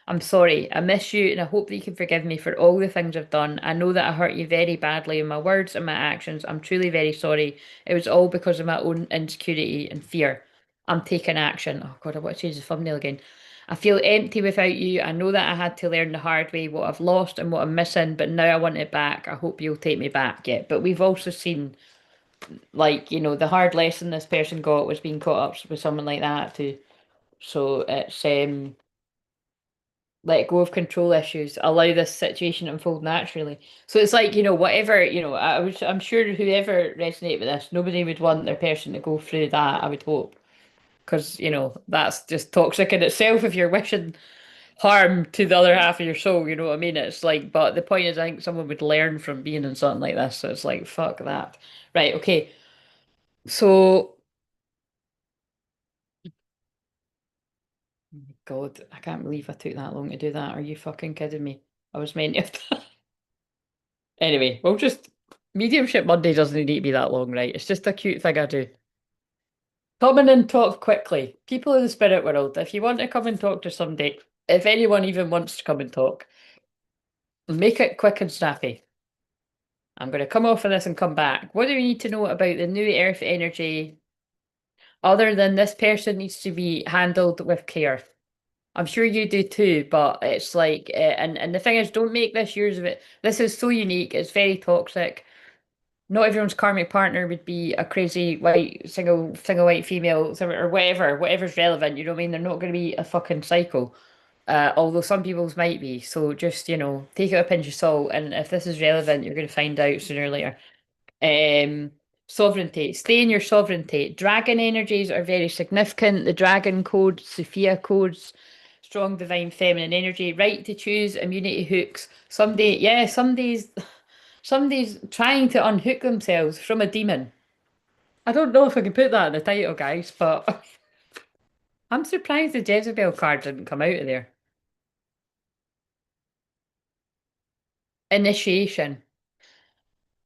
I'm sorry, I miss you, and I hope that you can forgive me for all the things I've done. I know that I hurt you very badly in my words and my actions. I'm truly very sorry. It was all because of my own insecurity and fear. I'm taking action. Oh God, I want to change the thumbnail again. I feel empty without you. I know that I had to learn the hard way what I've lost and what I'm missing, but now I want it back. I hope you'll take me back. Yeah, but we've also seen, like, the hard lesson this person got was being caught up with someone like that too. So it's let go of control issues, allow this situation to unfold naturally. So it's like, whatever, I'm sure whoever resonate with this, nobody would want their person to go through that, I would hope. Because, that's just toxic in itself if you're wishing harm to the other half of your soul, you know what I mean? It's like, but the point is, I think someone would learn from being in something like this. So it's like, fuck that. Right, okay. So, oh my God, I can't believe I took that long to do that. Are you fucking kidding me? I was meant to. Anyway, we'll just mediumship Monday doesn't need to be that long, right? It's just a cute thing I do. Come in and talk quickly. People in the spirit world, if you want to come and talk to somebody, if anyone even wants to come and talk, make it quick and snappy. I'm going to come off of this and come back. What do we need to know about the new earth energy other than this person needs to be handled with care? I'm sure you do too, but it's like, and the thing is, don't make this yours of it. This is so unique. It's very toxic. Not everyone's karmic partner would be a crazy white single white female or whatever's relevant. You know what I mean? They're not going to be a fucking psycho. Although some people's might be. So just take it with a pinch of salt. And if this is relevant, you're going to find out sooner or later. Um, Sovereignty. Stay in your sovereignty. Dragon energies are very significant. The dragon code, Sophia codes, strong divine feminine energy, right to choose, immunity hooks. Somebody's trying to unhook themselves from a demon. I don't know if I can put that in the title, guys, but I'm surprised the Jezebel card didn't come out of there. Initiation.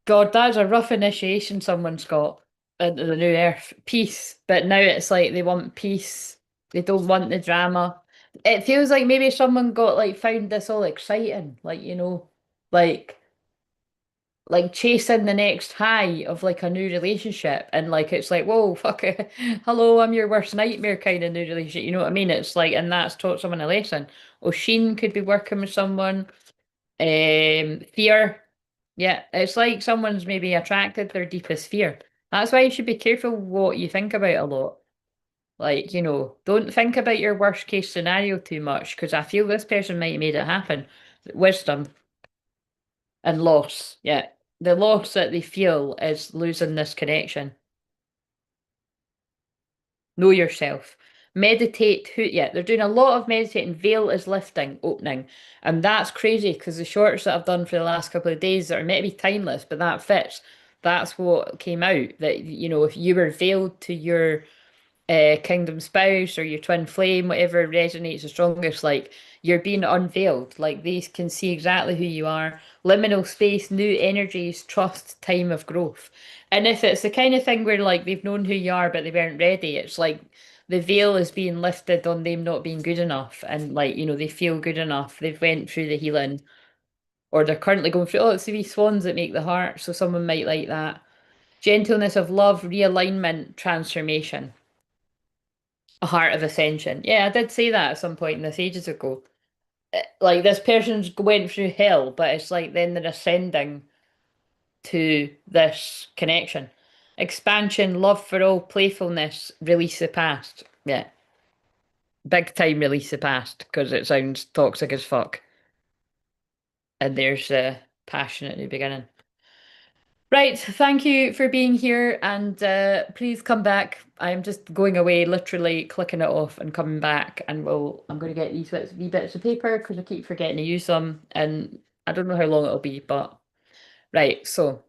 God, that's a rough initiation someone's got into the new earth. Peace. But now it's like they want peace. They don't want the drama. It feels like maybe someone got like found this all exciting. Like like chasing the next high of like a new relationship. And like it's like, whoa, fuck it. Hello, I'm your worst nightmare kind of new relationship. You know what I mean? It's like, and that's taught someone a lesson. Oshin could be working with someone. Fear. Yeah, it's like someone's maybe attracted their deepest fear. That's why you should be careful what you think about a lot. Like, don't think about your worst case scenario too much because I feel this person might have made it happen. Wisdom and loss. Yeah. The loss that they feel is losing this connection. Know yourself. Meditate. Yeah, they're doing a lot of meditating. Veil is lifting, opening. And that's crazy because the shorts that I've done for the last couple of days that are meant to be timeless, but that fits. That's what came out. That, if you were veiled to your kingdom spouse or your twin flame, whatever resonates the strongest, like you're being unveiled. Like these can see exactly who you are. Liminal space, new energies, trust, time of growth. And if it's the kind of thing where like they've known who you are but they weren't ready, it's like the veil is being lifted on them not being good enough and like, they feel good enough. They've went through the healing or they're currently going through, it's the wee swans that make the heart, so someone might like that. Gentleness of love, realignment, transformation. A heart of ascension. Yeah, I did say that at some point in this ages ago. Like this person's went through hell, but it's like then they're ascending to this connection. Expansion, love for all, playfulness, release the past. Yeah, big time release the past because it sounds toxic as fuck. And there's a passionate new beginning. Right, thank you for being here and please come back. I'm just going away, literally clicking it off and coming back and I'm going to get these wee bits of paper because I keep forgetting to use them and I don't know how long it'll be, but right, so